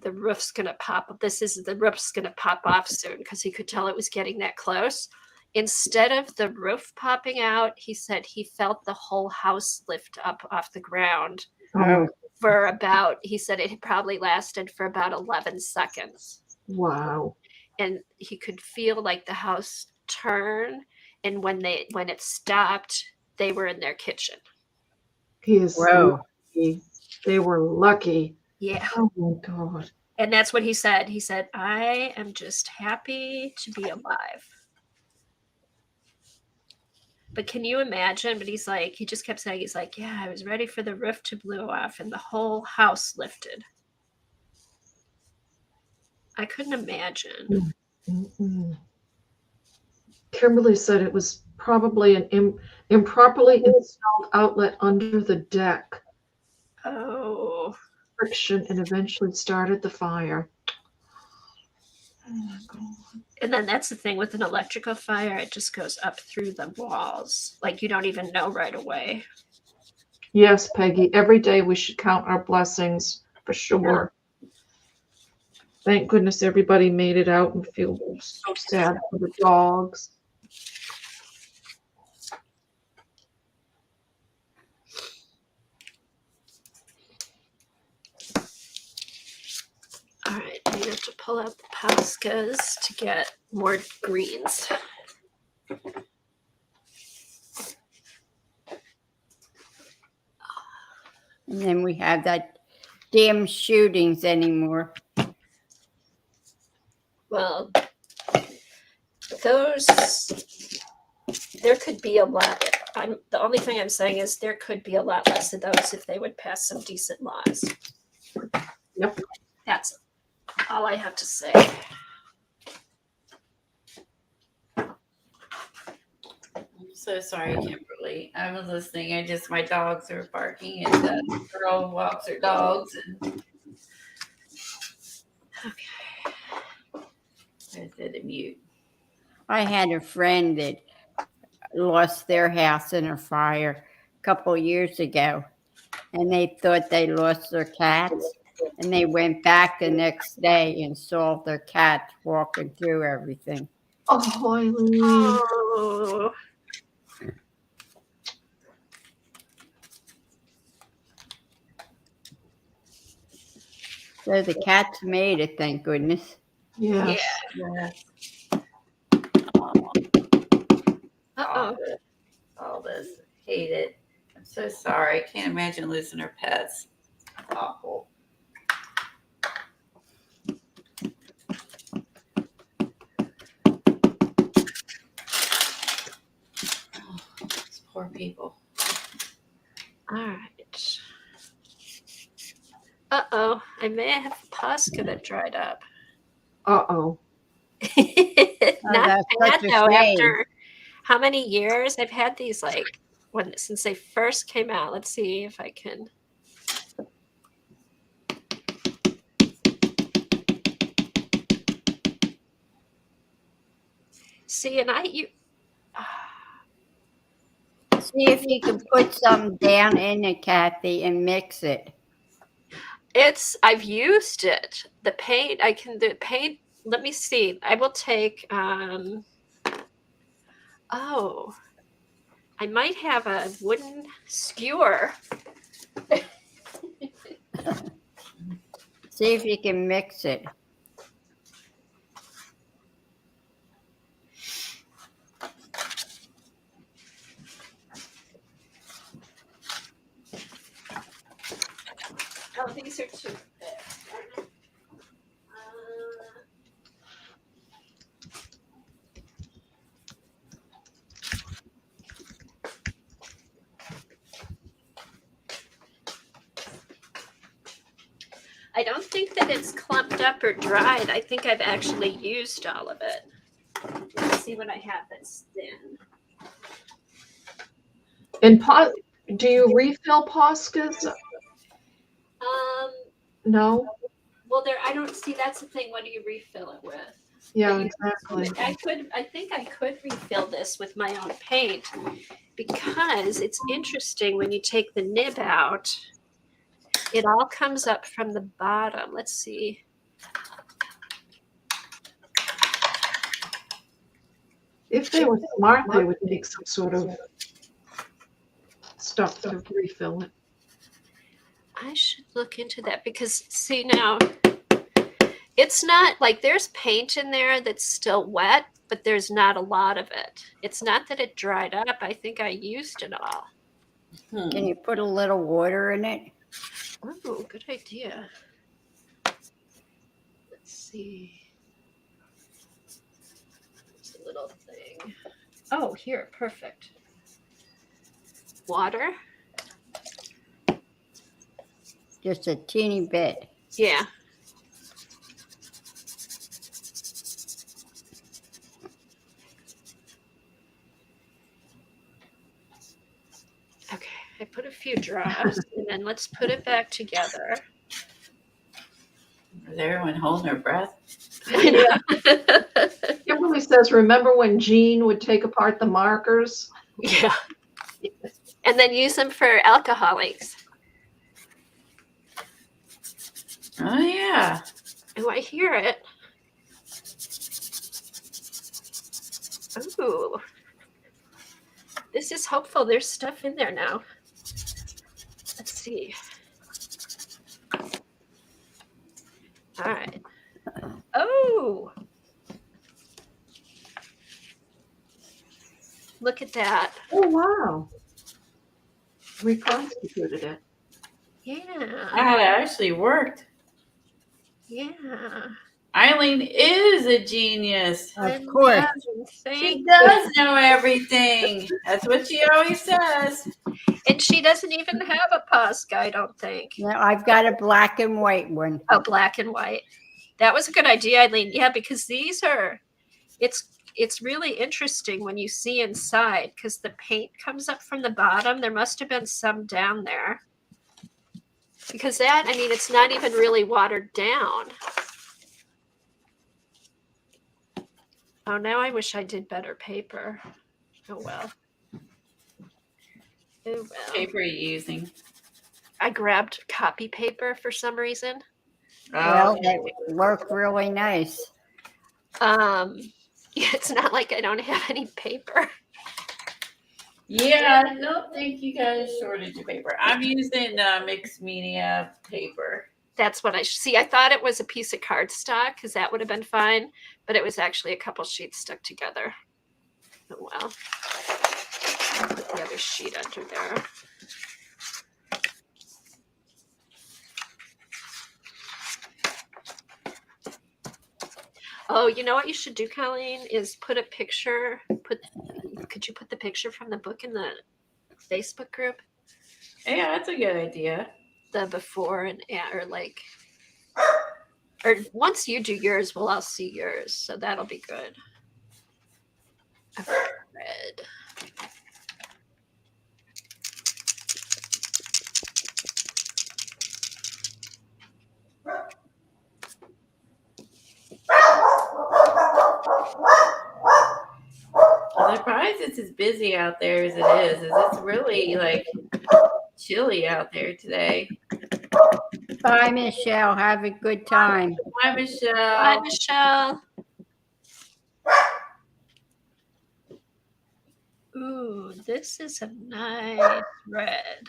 the roof's gonna pop. The roof's gonna pop off soon," because he could tell it was getting that close. Instead of the roof popping out, he said he felt the whole house lift up off the ground for about, he said it probably lasted for about 11 seconds. Wow. And he could feel like the house turn. And when it stopped, they were in their kitchen. He is Whoa. lucky. They were lucky. Yeah. Oh my God. And that's what he said. He said, "I am just happy to be alive." But can you imagine? But he just kept saying, he's like, "Yeah, I was ready for the roof to blow off and the whole house lifted." I couldn't imagine. Mm-mm. Kimberly said it was probably an improperly installed outlet under the deck. Oh, Friction and eventually started the fire. Oh my God. and then that's the thing with an electrical fire, it just goes up through the walls. Like you don't even know right away. Yes, Peggy. Every day we should count our blessings for sure. Thank goodness everybody made it out and feel so sad for the dogs. All right, I have to pull out the Poscas to get more greens. And then we have that damn shootings anymore. Well, there could be a lot. The only thing I'm saying is there could be a lot less of those if they would pass some decent laws. Yep. That's all I have to say. I'm so sorry, Kimberly. I was listening. My dogs are barking, and the girl walks her dogs. And okay, I said to mute. I had a friend that lost their house in a fire a couple of years ago, and they thought they lost their cats, and they went back the next day and saw their cats walking through everything. Oh, Eileen. Oh, So the cats made it, thank goodness. Yes. Yes. uh-oh. All this. Hate it. I'm so sorry. I can't imagine losing her pets. Awful. These poor people. All right. Uh-oh, I may have a Posca that dried up. Uh-oh. Not that's bad such a though. shame. After how many years? I've had these since they first came out. Let's see if I can. See, and See if you can put some down in it, Kathy, and mix it. I've used it. The paint, let me see. I will take, oh, I might have a wooden skewer. See if you can mix it. Oh, these are too thick. I don't think that it's clumped up or dried. I think I've actually used all of it. Let's see what I have that's thin. And do you refill Poscas? No? Well, I don't see, that's the thing. What do you refill it with? Yeah, But exactly. I think I could refill this with my own paint because it's interesting when you take the nib out, it all comes up from the bottom. Let's see. If they were smart, they would make some sort of stuff to refill it. I should look into that because see now, it's not like there's paint in there that's still wet, but there's not a lot of it. It's not that it dried up. I think I used it all. Can you put a little water in it? Oh, good idea. Let's see. It's a little thing. Oh, here, perfect. Water? Just a teeny bit. Yeah. Okay, I put a few drops and then let's put it back together. Is everyone holding their breath? Kimberly says, remember when Jean would take apart the markers? Yeah. And then use them for alcoholics. Oh yeah. Oh, I hear it. Ooh. This is hopeful. There's stuff in there now. Let's see. All right. Oh. Look at that. Oh, wow. Reconstituted it. Yeah. That actually worked. Yeah. Eileen is a genius. Of course. She Thank does know everything. That's what she always says. And she doesn't even have a Posca, I don't think. No, I've got a black and white one. Oh, black and white. That was a good idea, Eileen. Yeah, because these are, it's really interesting when you see inside because the paint comes up from the bottom. There must have been some down there. Because that, I mean, it's not even really watered down. Oh, now I wish I did better paper. Oh, well. Oh, well. What paper are you using? I grabbed copy paper for some reason. Well, they work really nice. It's not like I don't have any paper. Yeah, I don't think you got a shortage of paper. I'm using mixed media paper. That's what I see. I thought it was a piece of cardstock because that would have been fine, but it was actually a couple sheets stuck together. Oh well. I'll put the other sheet under there. Oh, you know what you should do, Colleen, is put a picture. Could you put the picture from the book in the Facebook group? Yeah, that's a good idea. The before and or once you do yours, we'll all see yours. So that'll be good. Red. I'm surprised it's as busy out there as it is. It's really like chilly out there today. Bye, Michelle. Have a good time. Hi, Michelle. Bye, Michelle. Ooh, this is a nice red.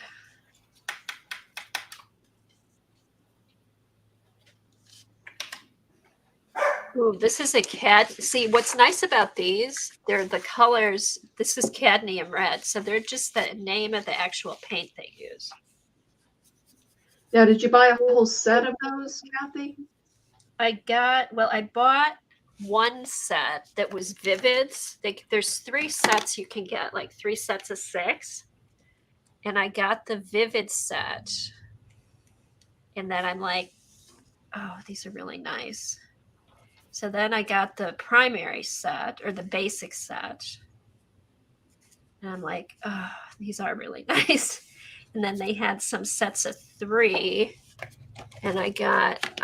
Ooh, this is a see, what's nice about these, they're the colors. This is cadmium red. So they're just the name of the actual paint they use. Now, did you buy a whole set of those, Kathy? I bought one set that was Vivids. There's 3 sets you can get, like 3 sets of 6. And I got the Vivid set. And then I'm like, oh, these are really nice. So then I got the primary set or the basic set. And I'm like, oh, these are really nice. And then they had some sets of 3. And I got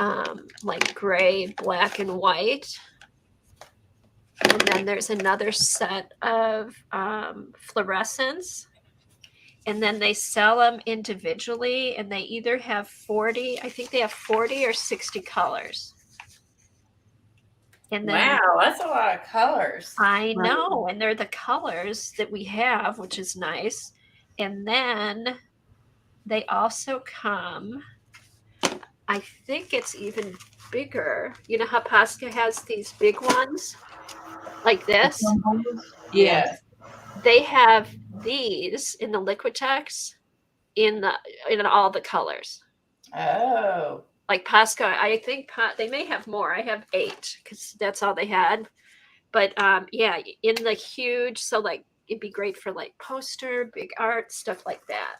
like gray, black, and white. And then there's another set of fluorescents. And then they sell them individually, and they either have 40, I think they have 40 or 60 colors. And then Wow, that's a lot of colors. I know, and they're the colors that we have, which is nice. And then they also come, I think it's even bigger. You know how Posca has these big ones like this? Yes. They have these in the Liquitex in all the colors. Oh. Like Posca, I think they may have more. I have 8 because that's all they had. But yeah, in the huge, so like it'd be great for like poster, big art, stuff like that.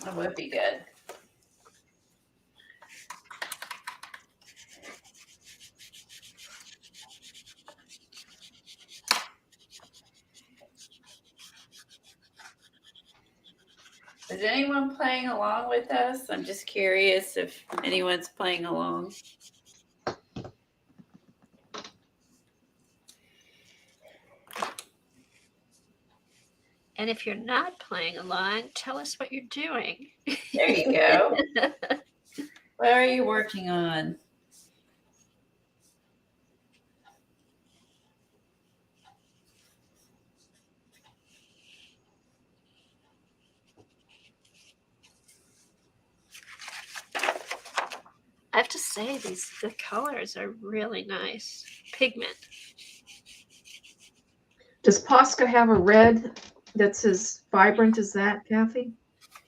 That would be good. Is anyone playing along with us? I'm just curious if anyone's playing along. And if you're not playing along, tell us what you're doing. There you go. What are you working on? I have to say, the colors are really nice. Pigment. Does Posca have a red that's as vibrant as that, Kathy?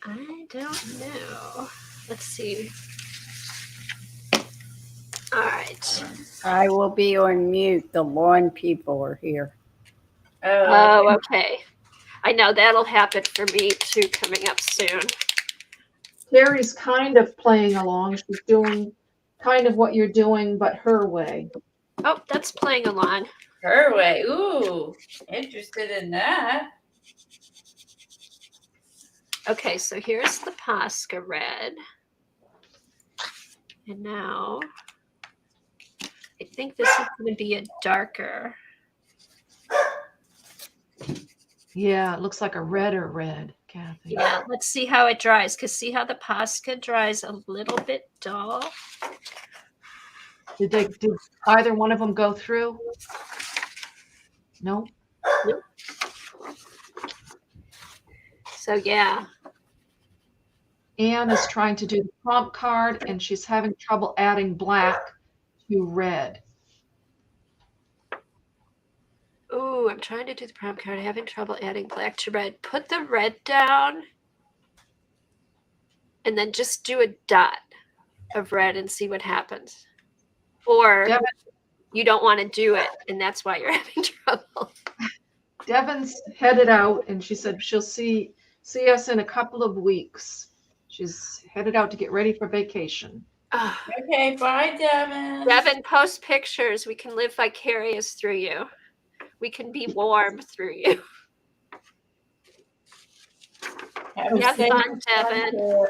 I don't know. Let's see. All right. I will be on mute. The lawn people are here. Oh, okay. I know that'll happen for me too, coming up soon. Terry's kind of playing along. She's doing kind of what you're doing, but her way. Oh, that's playing along. Her way. Ooh, interested in that. Okay, so here's the Posca red. And now I think this is going to be a darker. Yeah, it looks like a redder red, Kathy. Yeah, let's see how it dries. Because see how the Posca dries a little bit dull? Did either one of them go through? No. So yeah. Anne is trying to do the prompt card, and she's having trouble adding black to red. Ooh, I'm trying to do the prompt card. Having trouble adding black to red. Put the red down and then just do a dot of red and see what happens. Or Devin, you don't want to do it, and that's why you're having trouble. Devin's headed out, and she said she'll see us in a couple of weeks. She's headed out to get ready for vacation. Oh, Okay, bye, Devin. Devin, post pictures. We can live vicarious through you. We can be warm through you. Have fun, Devin.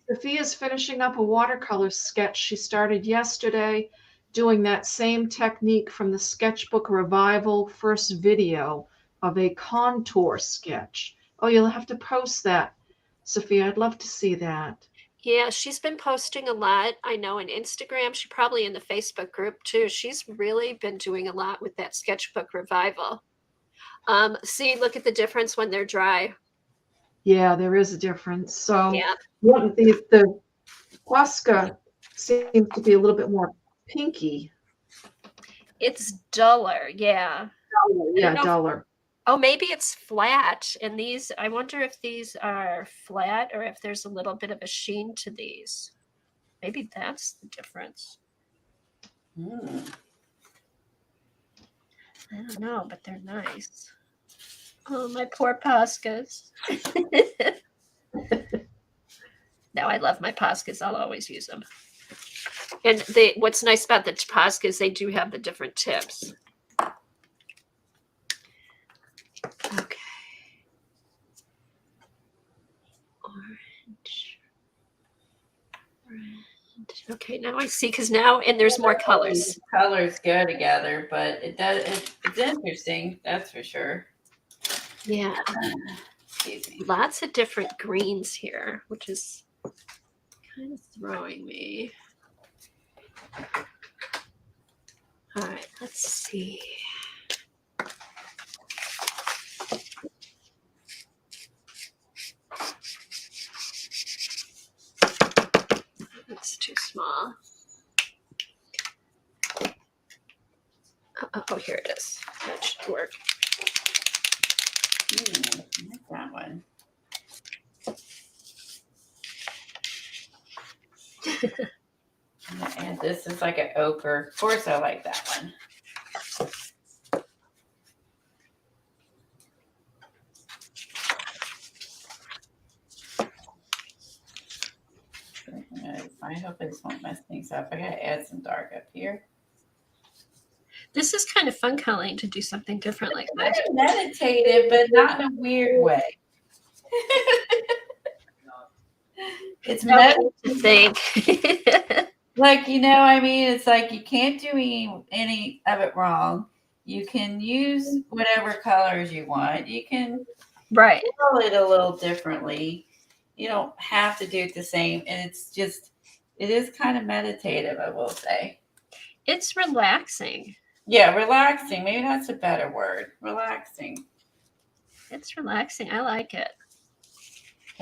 Sophia's finishing up a watercolor sketch she started yesterday, doing that same technique from the Sketchbook Revival first video of a contour sketch. Oh, you'll have to post that, Sophia. I'd love to see that. Yeah, she's been posting a lot. I know on Instagram. She's probably in the Facebook group too. She's really been doing a lot with that Sketchbook Revival. See, look at the difference when they're dry. Yeah, there is a difference. So Yeah. the Posca seems to be a little bit more pinky. It's duller. Yeah. Yeah, duller. Oh, maybe it's flat. And these, I wonder if these are flat or if there's a little bit of a sheen to these. Maybe that's the difference. I don't know, but they're nice. Oh, my poor Poscas. No, I love my Poscas. I'll always use them. And what's nice about the Posca is they do have the different tips. Okay. Orange. Red. Okay, now I see, because now, and there's more colors. Colors go together, but it's interesting, that's for sure. Yeah. Excuse me. Lots of different greens here, which is kind of throwing me. All right, let's see. That's too small. Oh, here it is. That should work. I like that one. And this is like an ochre. Of course, I like that one. I hope this won't mess things up. I gotta add some dark up here. This is kind of fun, Colleen, to do something different like this. Kind of meditative, but not in a weird way. It's meditative. To think. Like, I mean, it's like you can't do any of it wrong. You can use whatever colors you want. You can Right. color it a little differently. You don't have to do it the same. And it is kind of meditative, I will say. It's relaxing. Yeah, relaxing. Maybe that's a better word. Relaxing. It's relaxing. I like it.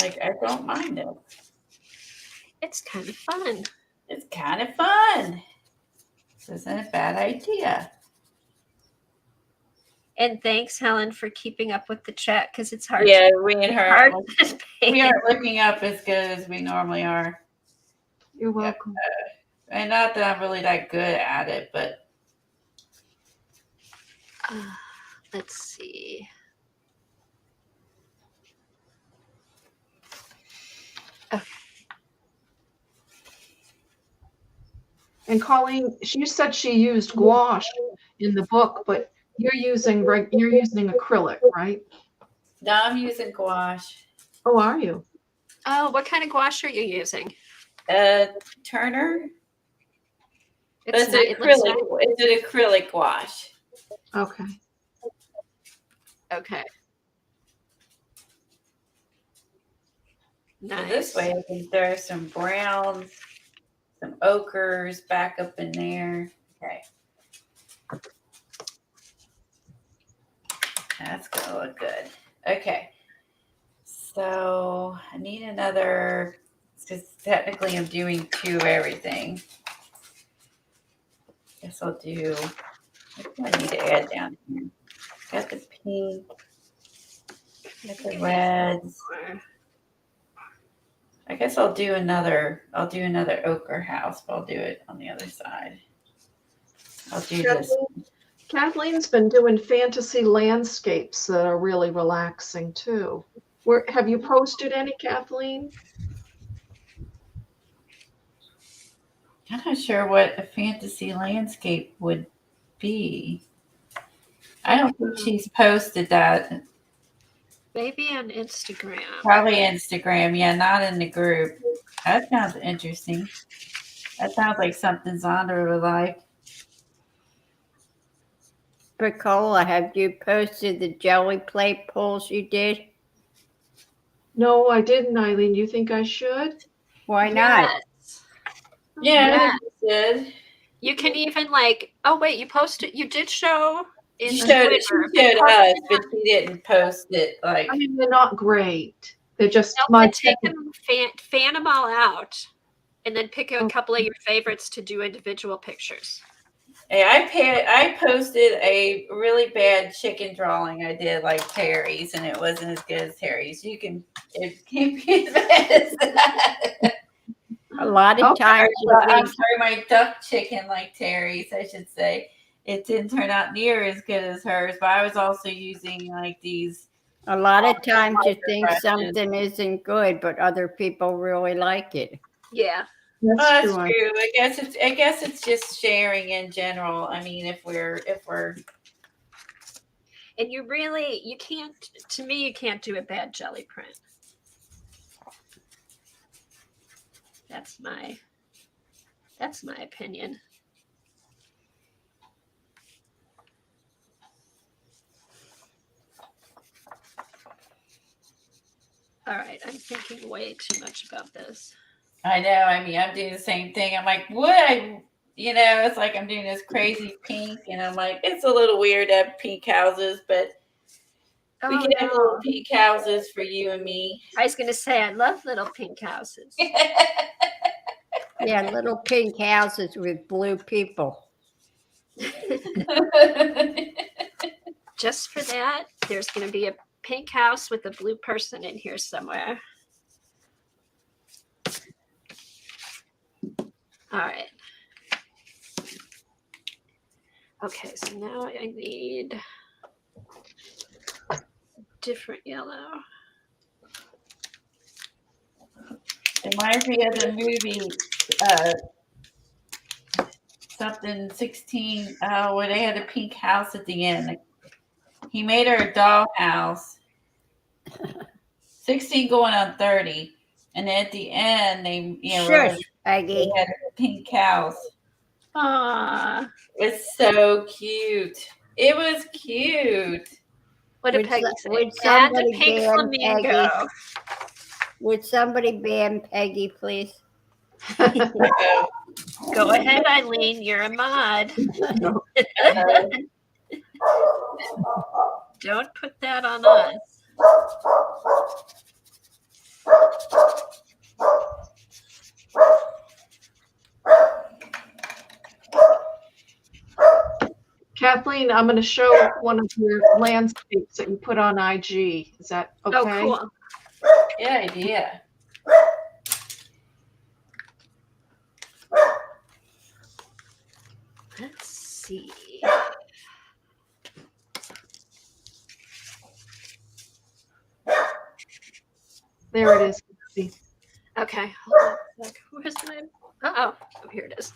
Like, I don't mind it. It's kind of fun. It's kind of fun. This isn't a bad idea. And thanks, Helen, for keeping up with the chat, because it's hard. Yeah, we and her. Hard We aren't looking up as good as we normally are. You're welcome. And not that I'm really that good at it, but Let's see. And Colleen, you said she used gouache in the book, but you're using acrylic, right? now I'm using gouache. Oh, are you? Oh, what kind of gouache are you using? Turner. It's It's an acrylic gouache. Okay. Okay. So Nice. this way I can throw some browns, some ochres back up in there. Okay. That's gonna look good. Okay. So I need another, because technically I'm doing two of everything. Guess I'll do, what do I need to add down here? Got the pink, got the reds. I guess I'll do another ochre house, but I'll do it on the other side. I'll do this. Kathleen's been doing fantasy landscapes that are really relaxing too. Have you posted any, Kathleen? I'm not sure what a fantasy landscape would be. I don't think she's posted that. Maybe on Instagram. Probably Instagram. Yeah, not in the group. That sounds interesting. That sounds like something Zandra would like. Bricola, have you posted the jelly plate pulls you did? No, I didn't, Eileen. You think I should? Why not? Yes. Yeah, I think you did. You can even you did show in She Twitter. showed us, but she didn't post it. Like, I mean, they're not great. They're just No, my but take them, fan them all out, and then pick a couple of your favorites to do individual pictures. hey, I posted a really bad chicken drawing I did like Terry's, and it wasn't as good as Terry's. It can't be as bad as that. A lot of times, I'm sorry, my duck chicken like Terry's, I should say. It didn't turn out near as good as hers, but I was also using like these. a lot of times you think Impressions. something isn't good, but other people really like it. Yeah. That's Well, that's true. true. I guess it's just sharing in general. I mean, if we're And you can't, to me, you can't do a bad jelly print. That's my opinion. All right, I'm thinking way too much about this. I know. I mean, I'm doing the same thing. I'm like, it's like I'm doing this crazy pink, and I'm like, it's a little weird to have pink houses, but we can have little pink houses for you and me. I was going to say, I love little pink houses. Yeah, little pink houses with blue people. Just for that, there's going to be a pink house with a blue person in here somewhere. All right. Okay, so now I need different yellow. It reminds me of the movie, something 16, where they had a pink house at the end. Like, he made her a dollhouse. 16 going on 30. And then at the end, they, Shush, Peggy. they had a pink house. Aww. It's so cute. It was cute. What did Would Peggy so- say? would And a somebody pink ban flamingo. Peggy? Would somebody ban Peggy, please? Go ahead, Eileen. You're a mod. Don't put that on us. Kathleen, I'm going to show one of your landscapes that you put on IG. Is that okay? Oh, cool. Good idea. Let's see. There it is. See. Okay, hold on a sec. Where's my? Oh, here it is.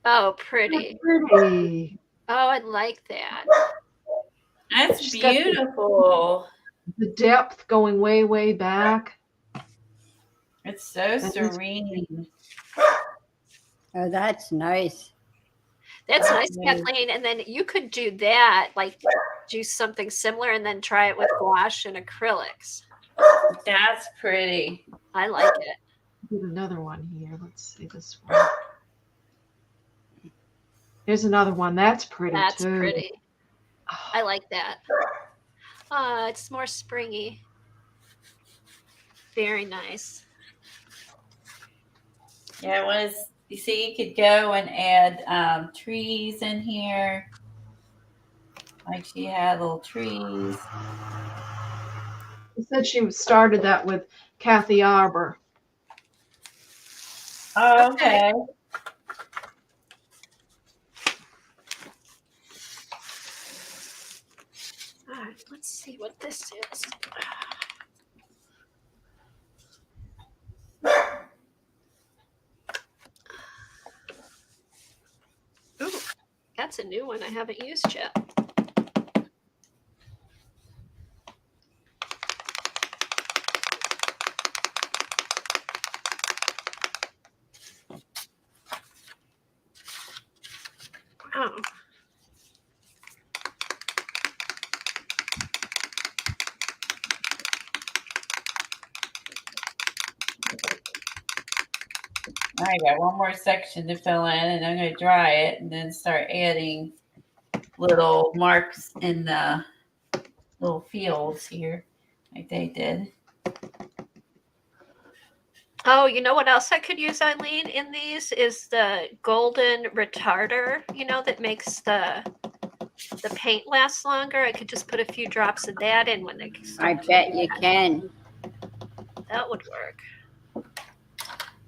Oh, pretty. Pretty. Oh, I like that. That's She's got the- beautiful. The depth going way, way back. It's so That is serene. Oh, that's nice. That's nice, Yeah. Kathleen. And then you could do that, like do something similar and then try it with gouache and acrylics. That's pretty. I like it. Get another one here. Let's see this one. Here's another one. That's pretty That's too. pretty. Oh, I like that. It's more springy. Very nice. Yeah, it was. You see, you could go and add trees in here. Like she had little trees. She said she started that with Kathy Arbor. Oh, okay. All right, let's see what this is. Ooh, that's a new one I haven't used yet. Wow. I got one more section to fill in, and I'm going to dry it and then start adding little marks in the little fields here, like they did. Oh, you know what else I could use, Eileen, in these is the golden retarder, that makes the paint last longer. I could just put a few drops of that in when they I start. bet you can. That would work.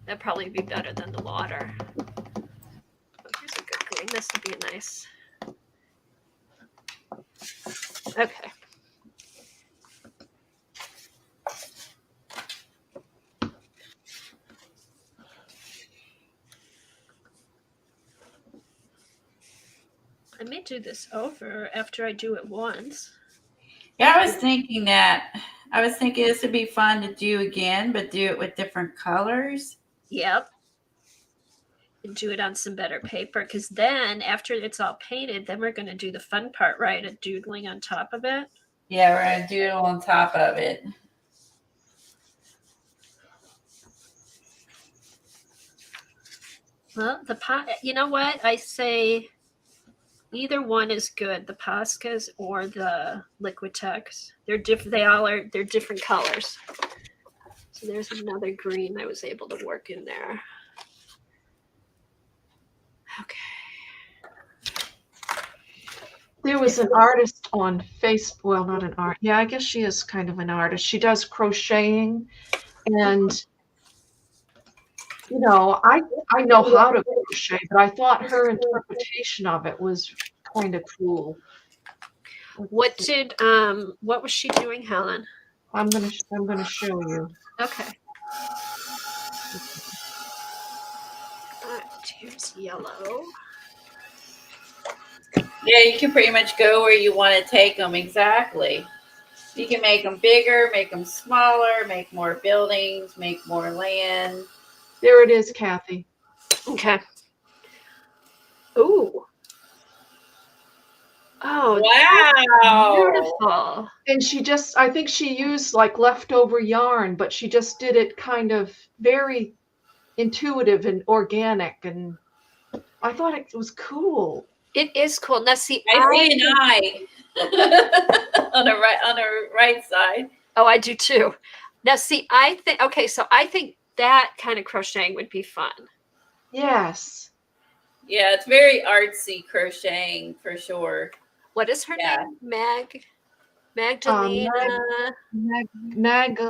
That'd probably be better than the water. Oh, here's a good green. This would be a nice. Okay. might do this over after I do it once. Yeah, I was thinking this would be fun to do again, but do it with different colors. Yep. And do it on some better paper, because then after it's all painted, then we're going to do the fun part, right? A doodling on top of it. Yeah, we're gonna doodle on top of it. Well, you know what? I say either one is good, the Poscas or the Liquitex. They're different. They're different colors. So there's another green I was able to work in there. Okay. There was an artist on Facebook. Well, not an art. Yeah, I guess she is kind of an artist. She does crocheting, and you know, I know how to crochet, but I thought her interpretation of it was kind of cool. What was she doing, Helen? I'm gonna show you. Okay. Here's yellow. Yeah, you can pretty much go where you want to take them. Exactly. You can make them bigger, make them smaller, make more buildings, make more land. There it is, Kathy. Okay. Ooh. Oh, wow. beautiful. And I think she used like leftover yarn, but she just did it kind of very intuitive and organic. And I thought it was cool. It is cool. Now, see, I see an eye on the right side. Oh, I do too. Now, see, I think that kind of crocheting would be fun. Yes. Yeah, it's very artsy crocheting for sure. What is her name? Magdalena. Mag,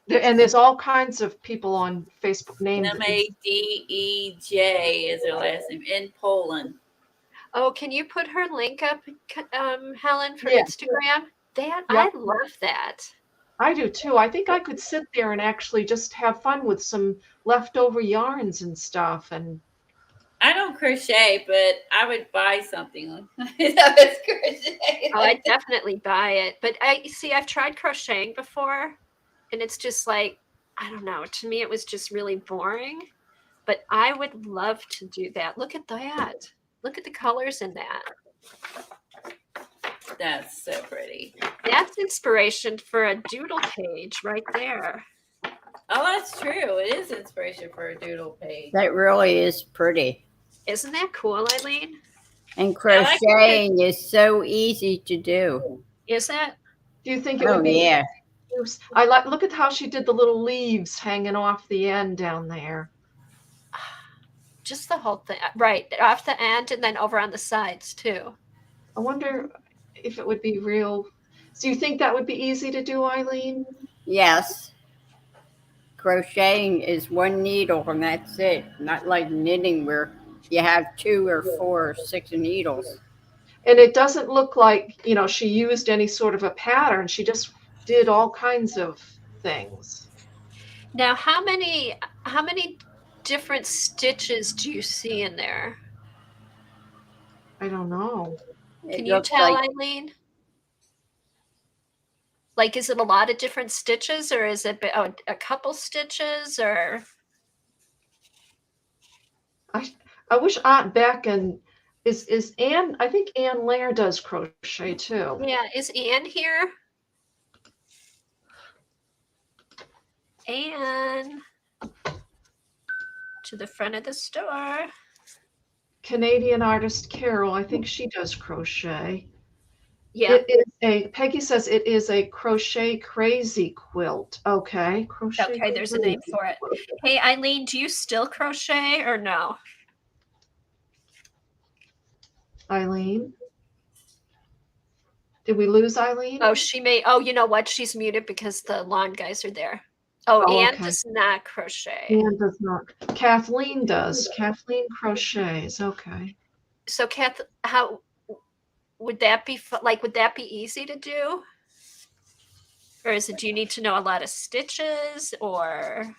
and there's all kinds of people on Facebook named Madej is her last name, in Poland. Oh, can you put her link up, Helen, for Yeah. Instagram? Yep. I love that. I do too. I think I could sit there and actually just have fun with some leftover yarns and stuff. And I don't crochet, but I would buy something that was crochet. Oh, I'd definitely buy it. But I've tried crocheting before, and it's just like, I don't know. To me, it was just really boring. But I would love to do that. Look at that. Look at the colors in that. That's so pretty. That's inspiration for a doodle page right there. Oh, that's true. It is inspiration for a doodle page. That really is pretty. Isn't that cool, Eileen? And crocheting is so easy to do. Is it? do you think it would be? Yeah. Look at how she did the little leaves hanging off the end down there. Just the whole thing, right? Off the end and then over on the sides too. I wonder if it would be real. Do you think that would be easy to do, Eileen? Yes. Crocheting is one needle and that's it. Not like knitting where you have 2 or 4 or 6 needles. And it doesn't look like, she used any sort of a pattern. She just did all kinds of things. Now, how many different stitches do you see in there? I don't know. Can you tell, Eileen? Like, is it a lot of different stitches, or is it a couple stitches, or? I wish Aunt Beck and is Anne. I think Anne Lair does crochet too. Yeah, is Anne here? Anne, to the front of the store. Canadian artist Carol. I think she does crochet. Yeah. Peggy says it is a crochet crazy quilt. Okay. Crochet. Okay, there's a name for it. Hey, Eileen, do you still crochet or no? Eileen? Did we lose Eileen? Oh, she may. Oh, you know what? She's muted because the lawn guys are there. Oh, Anne okay. does not crochet. Anne does not. Kathleen does. Kathleen crochets. Okay. So, Kath, how would that be? Would that be easy to do? Or is it? Do you need to know a lot of stitches, or?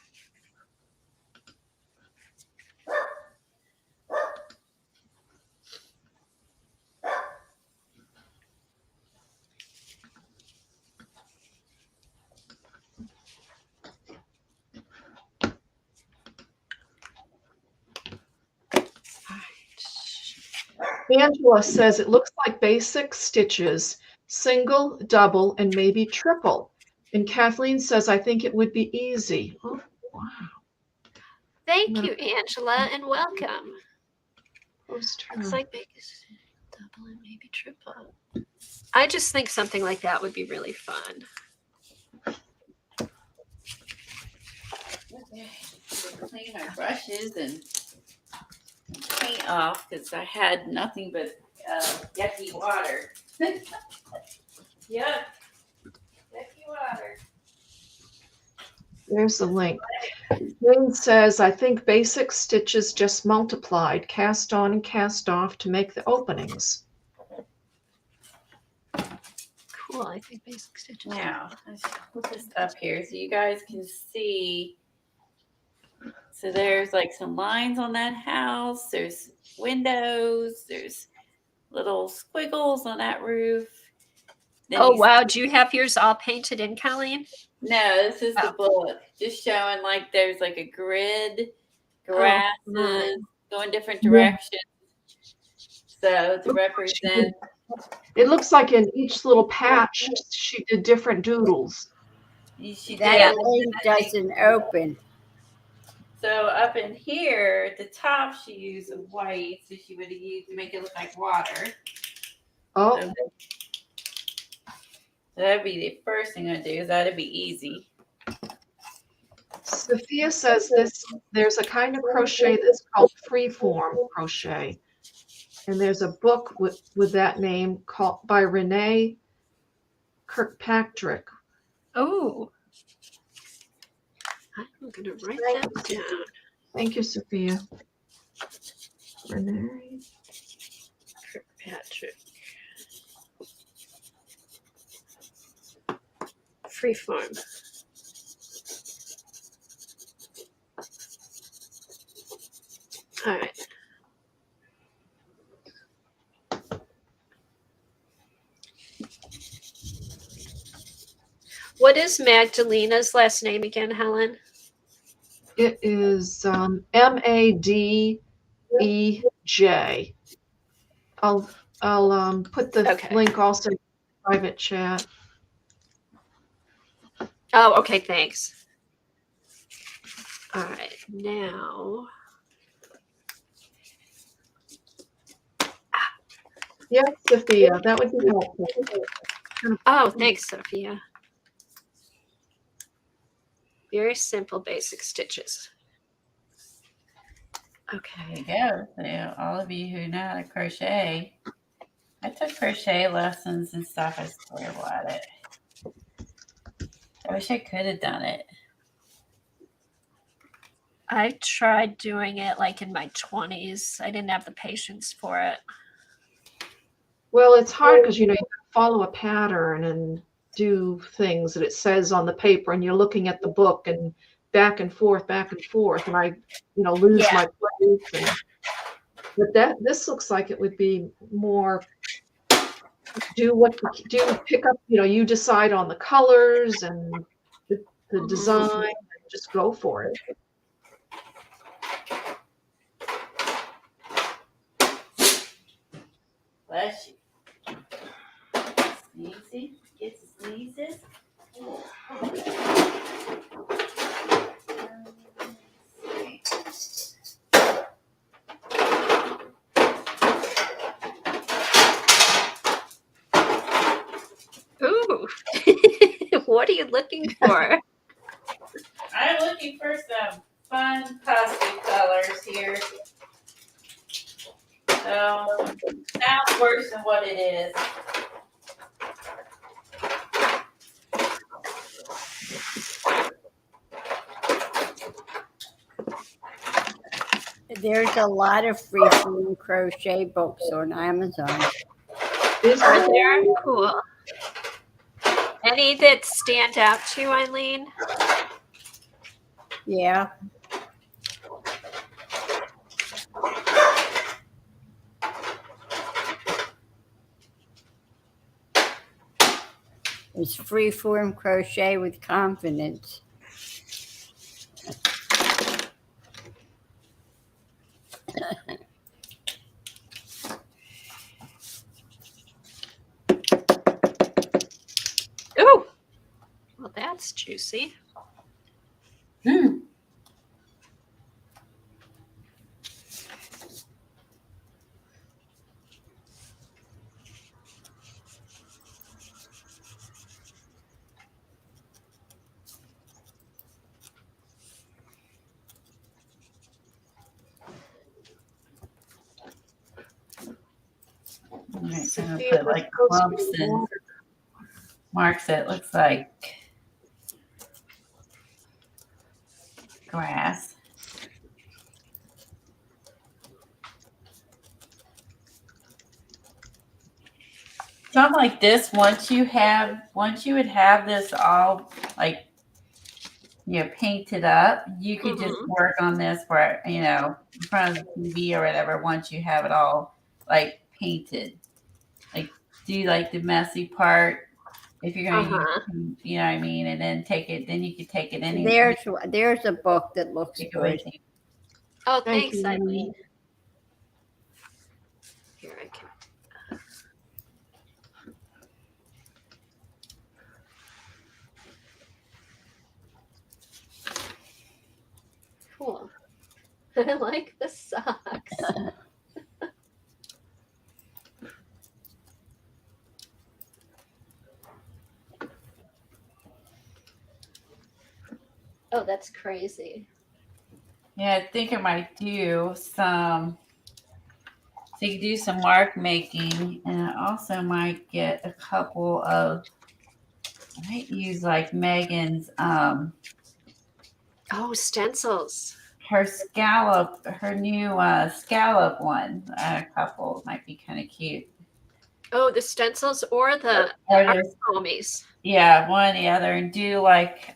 Angela says it looks like basic stitches, single, double, and maybe triple. And Kathleen says, I think it would be easy. Oh, wow. Thank you, Angela, and welcome. Post her. Looks like biggest, double, and maybe triple. I just think something like that would be really fun. Clean our brushes and paint off because I had nothing but yucky water. Yuck. Yucky water. There's the link. Jane says, I think basic stitches just multiplied, cast on and cast off to make the openings. Cool. I think basic stitches. Now, let's put this up here so you guys can see. So there's like some lines on that house. There's windows. There's little squiggles on that roof. Then Oh, you wow. Do you have yours all painted in, Colleen? No, this is the book. Just showing like there's like a grid, grasses going different directions. So to represent. It looks like in each little patch, she did different doodles. She That did. link doesn't open. So up in here at the top, she used a white, so she would have used to make it look like water. Oh, So that'd be the first thing I do. Is that'd be easy. Sophia says there's a kind of crochet that's called freeform crochet. And there's a book with that name called by Renee Kirkpatrick. Oh. I'm going to write that down. Thank you, Sophia. Renee. Kirkpatrick. Freeform. All right. What is Magdalena's last name again, Helen? It is Madej. I'll put the link also in the private chat. Oh, okay, thanks. All right, now. Yes, Sophia, that would be helpful. Oh, thanks, Sophia. Very simple, basic stitches. Okay. There you go. So all of you who know how to crochet, I took crochet lessons and stuff. I was terrible at it. I wish I could have done it. I tried doing it like in my 20s. I didn't have the patience for it. Well, it's hard because, you follow a pattern and do things that it says on the paper, and you're looking at the book and back and forth, and I, lose my place. But this looks like it would be more pick up, you decide on the colors and the design, and just go for it. Bless you. Sneezy. Get the sneezes. Ooh. What are you looking for? I'm looking for some fun pastel colors here. So, sounds worse than what it is. There's a lot of freeform crochet books on Amazon. Are there? Cool. Any that stand out to you, Eileen? Yeah. It's freeform crochet with confidence. That's juicy. Mm. All right, so I'm gonna Sophia put was like supposed to clumps be and water. marks it looks like grass. Something like this, once you would have this all like, painted up, you could just work on this for, in front of the TV or whatever, once you have it all like painted. Like do like the messy part if you're going to use, you know what I mean, and then then you could take it anywhere. There's a book that looks Take it with good. you. Oh, Thank thanks, you, Eileen. Here I can. Cool. I like the socks. Oh, that's crazy. Yeah, I think I might do some. So you can do some mark making, and I also might get a couple of. I might use like Megan's Oh, stencils. her new scallop one. A couple might be kind of cute. Oh, the stencils or the Or art there's- foamies. Yeah, one or the other, and do like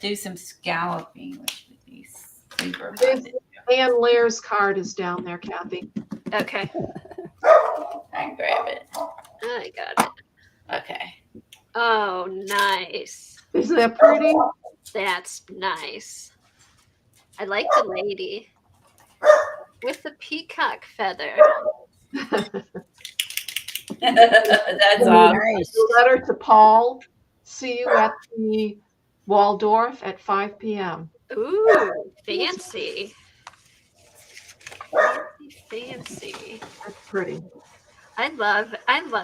do some scalloping, which would be super fun. Ann Lair's card is down there, Kathy. Okay, I can grab it. I got it. Okay. Oh, nice. Isn't that pretty? That's nice. I like the lady with the peacock feather. That's awesome. Nice. Letter to Paul. See you at the Waldorf at 5 p.m. Ooh, fancy. Fancy. That's pretty. I love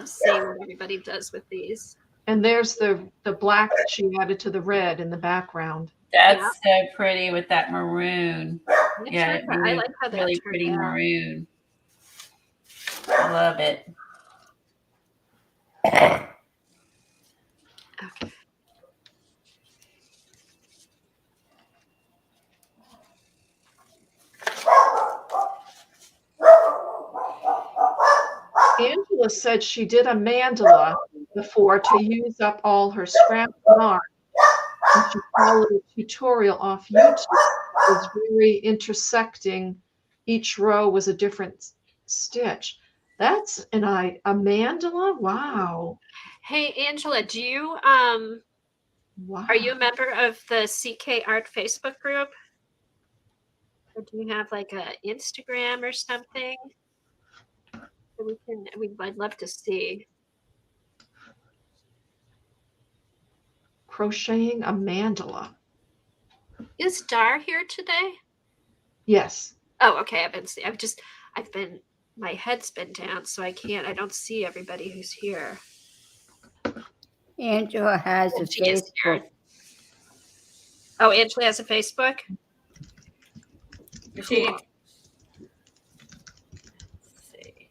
seeing what everybody does with these. And there's the black that she added to the red in the background. That's so pretty with that maroon. Yeah, I like how that really turned pretty out. maroon. I love it. Okay. Angela said she did a mandala before to use up all her scrap yarn. And she followed a tutorial off YouTube. It was very intersecting. Each row was a different stitch. That's a mandala? Wow. Hey Angela, do you Wow. are you a member of the CK Art Facebook group? Or do you have like a Instagram or something? I'd love to see. Crocheting a mandala. Is Dar here today? Yes. Oh, okay. My head's been down, so I don't see everybody who's here. Angela has a She is here. Facebook. Oh, Angela has a Facebook? She, Cool. let's see.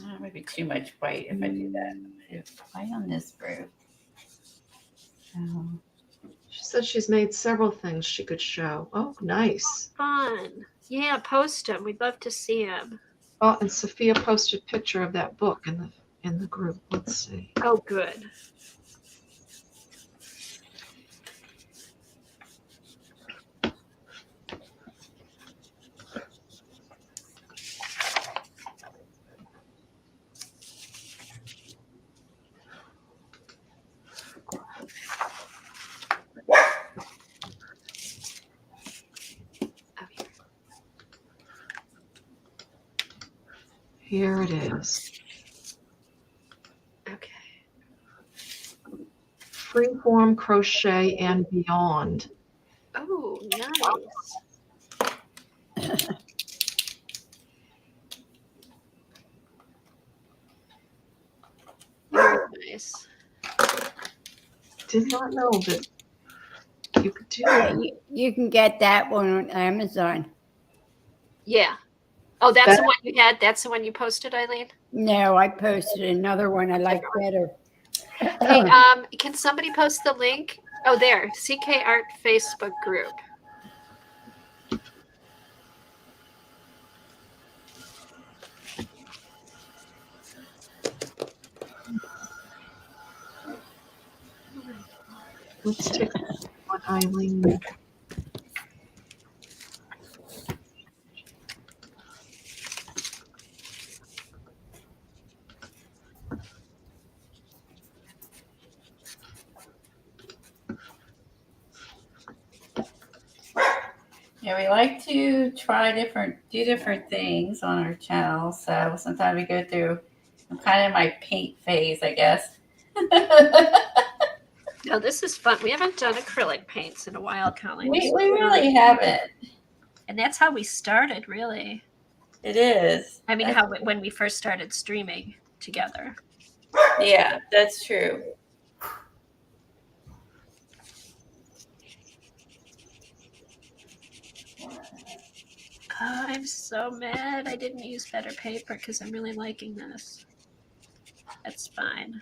That might be too much white if I do that. White on this group. She said she's made several things she could show. Oh, nice. Fun. Yeah, post them. We'd love to see them. Oh, and Sophia posted a picture of that book in the group. Let's see. Oh, good. Here it is. Okay. Freeform crochet and beyond. Oh, nice. Very nice. Did not know that you could do Yeah, that. you can get that one on Amazon. Yeah. Oh, that's That- the one you had. That's the one you posted, Eileen. No, I posted another one I like better. Hey, can somebody post the link? Oh, there, CK Art Facebook group. Let's take one, Eileen. Yeah, we like to try do different things on our channel. So sometimes we go through, I'm kind of in my paint phase, I guess. No, this is fun. We haven't done acrylic paints in a while, Colleen. we really haven't. And that's how we started, really. It is. I mean, when we first started streaming together. Yeah, that's true. Oh, I'm so mad I didn't use better paper because I'm really liking this. That's fine.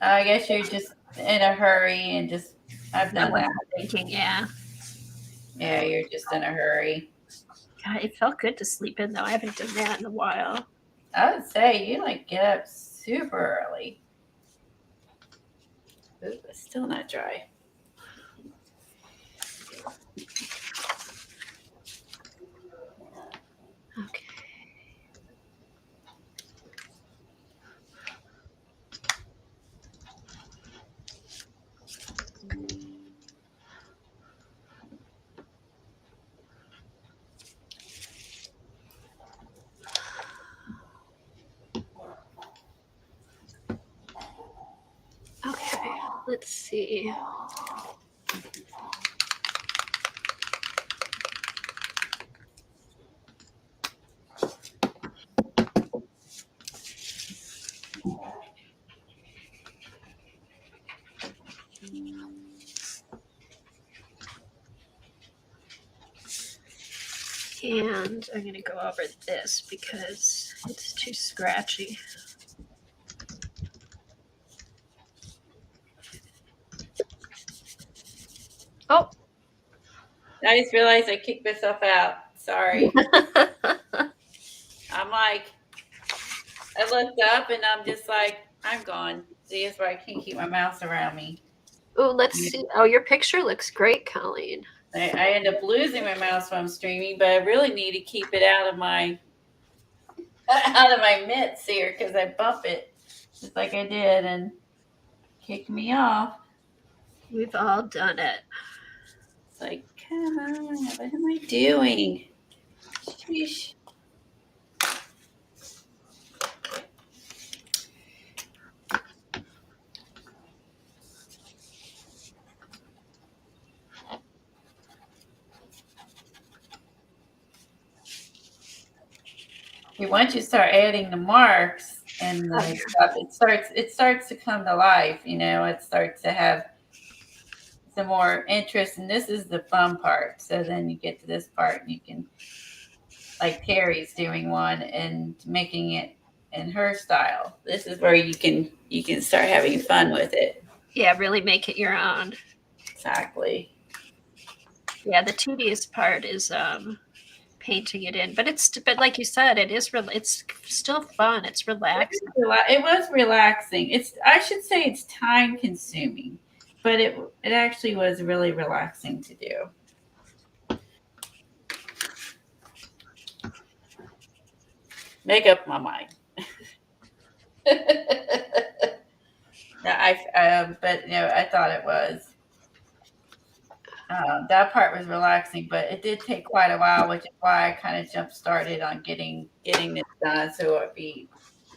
I guess you're just in a hurry and just, I've That done was that. thinking, yeah. Yeah, you're just in a hurry. God, it felt good to sleep in though. I haven't done that in a while. I would say you like get up super early. Ooh, it's still not dry. Okay. Okay, let's see. And I'm going to go over this because it's too scratchy. Oh, I just realized I kicked myself out. Sorry. I'm like, I looked up and I'm just like, I'm gone. See, that's why I can't keep my mouse around me. oh, let's see. Oh, your picture looks great, Colleen. I end up losing my mouse when I'm streaming, but I really need to keep it out of my mitts here because I bump it just like I did and kicked me off. We've all done it. It's like, come on, what am I doing? Sheesh. Once you start adding the marks and the stuff, it starts to come to life. You know, it starts to have some more interest, and this is the fun part. So then you get to this part, and you can, like Terry's doing one and making it in her style. This is where you can start having fun with it. Yeah, really make it your own. Exactly. Yeah, the tedious part is painting it in, but like you said, it's still fun. It's relaxing. It was relaxing. I should say it's time consuming, but it actually was really relaxing to do. Make up my mind. No, but I thought it was. that part was relaxing, but it did take quite a while, which is why I kind of jump started on getting this done, so it would be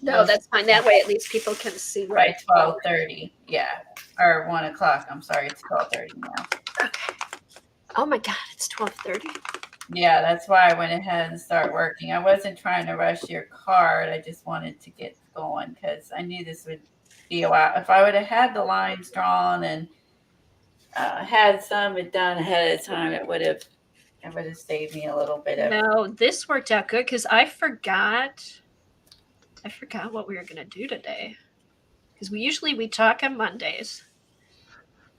No, that's fine. That way, at least people can see by right. 12:30. Yeah, or 1 o'clock. I'm sorry, it's 12:30 now. Okay. Oh my God, it's 12:30. Yeah, that's why I went ahead and started working. I wasn't trying to rush your card. I just wanted to get going because I knew this would be a while. If I would have had the lines drawn and had some it done ahead of time, it would have saved me a little bit of. No, this worked out good because I forgot what we were gonna do today. Because we talk on Mondays,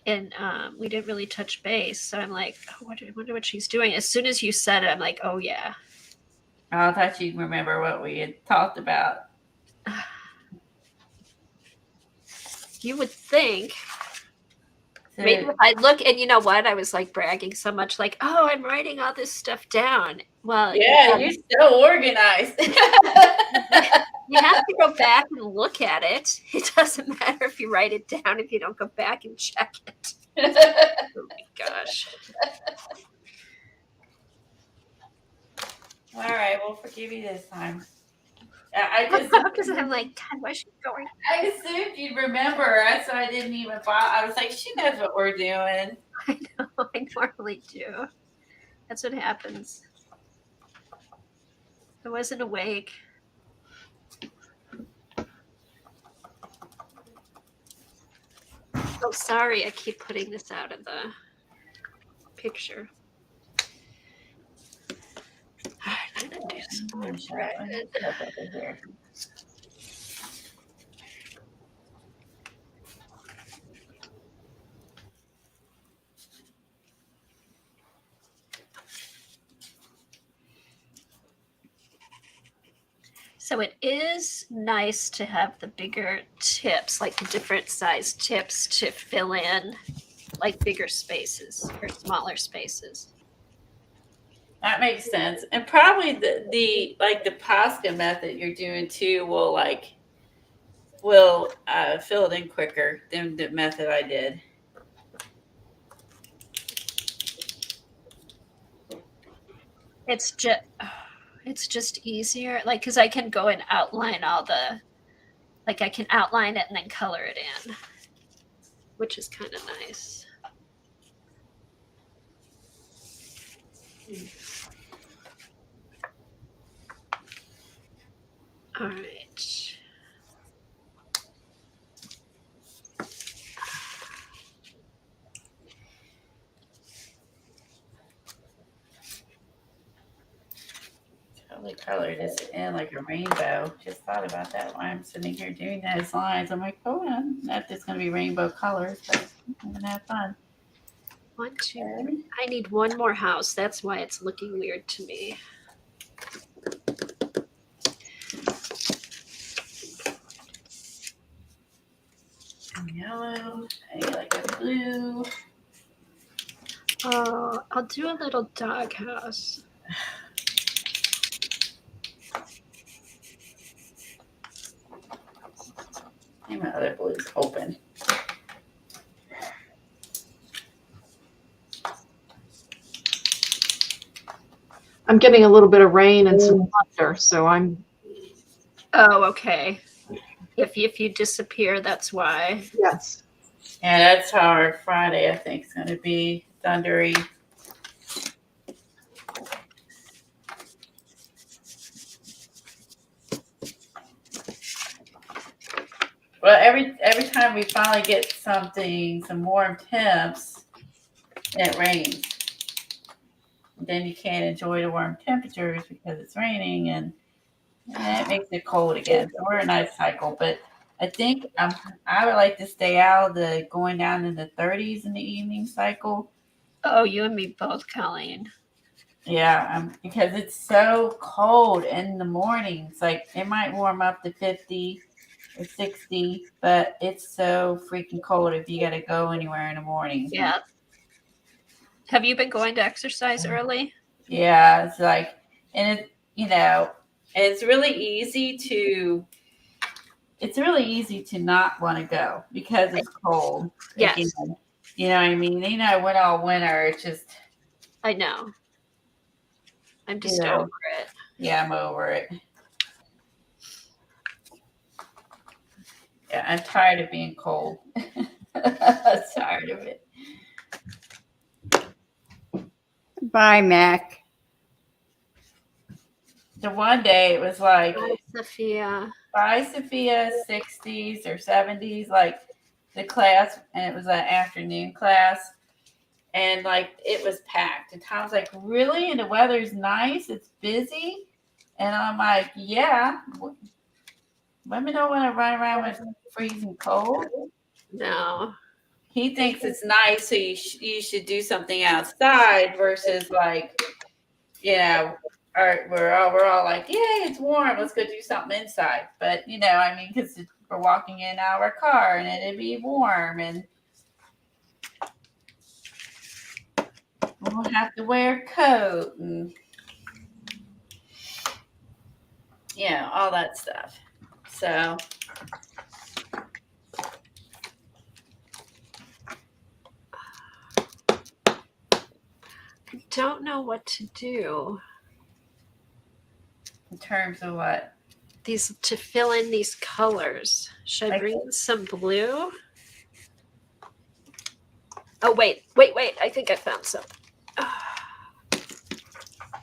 and we didn't really touch base. So I'm like, oh, I wonder what she's doing. As soon as you said it, I'm like, oh yeah. I thought you'd remember what we had talked about. You would think. So, Maybe if I look, and you know what? I was like bragging so much, like, oh, I'm writing all this stuff down. Well, yeah, you're so organized. you have to go back and look at it. It doesn't matter if you write it down if you don't go back and check it. Oh my gosh. All right, we'll forgive you this time. I Because I'm like, God, why is she going? I assumed you'd remember, so I didn't even bother. I was like, she knows what we're doing. I know, I normally do. That's what happens. I wasn't awake. Oh, sorry, I keep putting this out of the picture. I'm gonna do some more red. So it is nice to have the bigger tips, like the different size tips to fill in like bigger spaces or smaller spaces. That makes sense. And probably the Posca method you're doing too will fill it in quicker than the method I did. It's just easier, like, because I can go and outline I can outline it and then color it in, which is kind of nice. All right. Totally colored this in like a rainbow. Just thought about that while I'm sitting here doing those lines. I'm like, oh, not just going to be rainbow colors, but I'm going to have fun. 1, 2. I need one more house. That's why it's looking weird to me. Yellow, I like a blue. Oh, I'll do a little doghouse. And my other blue's open. I'm getting a little bit of rain and some thunder, so I'm. Oh, okay. If you disappear, that's why. Yes. And that's how our Friday, I think, is going to be thundery. Well, every time we finally get some warm temps, it rains. Then you can't enjoy the warm temperatures because it's raining, and it makes it cold again. So we're in a nice cycle. But I think I would like to stay out of the going down in the 30s in the evening cycle. Oh, you and me both, Colleen. Yeah, because it's so cold in the mornings. Like it might warm up to 50 or 60, but it's so freaking cold if you got to go anywhere in the morning. Yeah. Have you been going to exercise early? Yeah, it's like, and it's really easy to not want to go because it's cold. Yes. Again. You know what I mean? You know, I went all winter. It's just, I know. I'm just know. over it. yeah, I'm over it. Yeah, I'm tired of being cold. I'm tired of it. Bye, Mac. So one day it was like, Hi, Sophia. bye, Sophia, 60s or 70s, like the class, and it was an afternoon class. And like it was packed. And Tom's like, really? And the weather's nice? It's busy? And I'm like, yeah. Women don't want to run around with freezing cold. No. He thinks it's nice, so you should do something outside versus like, you know, we're all like, yay, it's warm. Let's go do something inside. But you know, I mean, because we're walking in our car and it'd be warm and we'll have to wear a coat and you know, all that stuff. So I don't know what to do. in terms of what? These to fill in these colors. Should I bring in some blue? Oh, wait. I think I found some.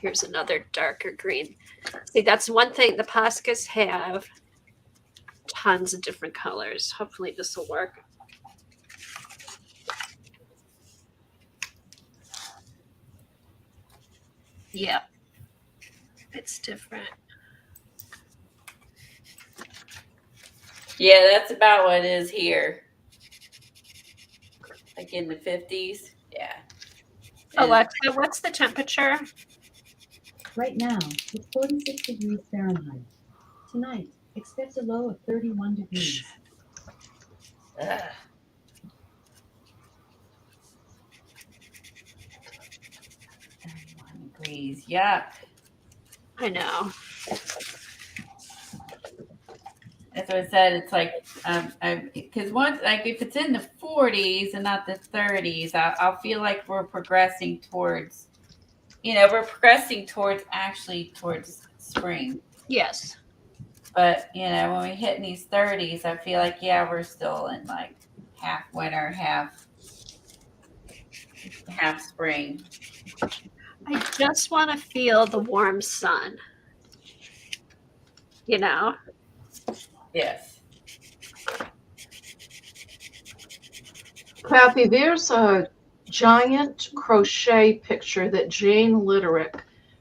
Here's another darker green. See, that's one thing. The Poscas have tons of different colors. Hopefully this will work. Yeah. It's different. Yeah, that's about what it is here. Like in the 50s. Yeah. Alexa, what's the temperature? Right now, it's 46 degrees Fahrenheit. Tonight, expect a low of 31 degrees. Ugh. 31 degrees. Yuck. I know. That's what I said. It's like, because once, like, if it's in the 40s and not the 30s, I'll feel like we're progressing towards, actually towards spring. Yes. But, you know, when we hit in these 30s, I feel like, yeah, we're still in like half winter, half spring. I just want to feel the warm sun. You know? Yes. Kathy, there's a giant crochet picture that Jane Litterick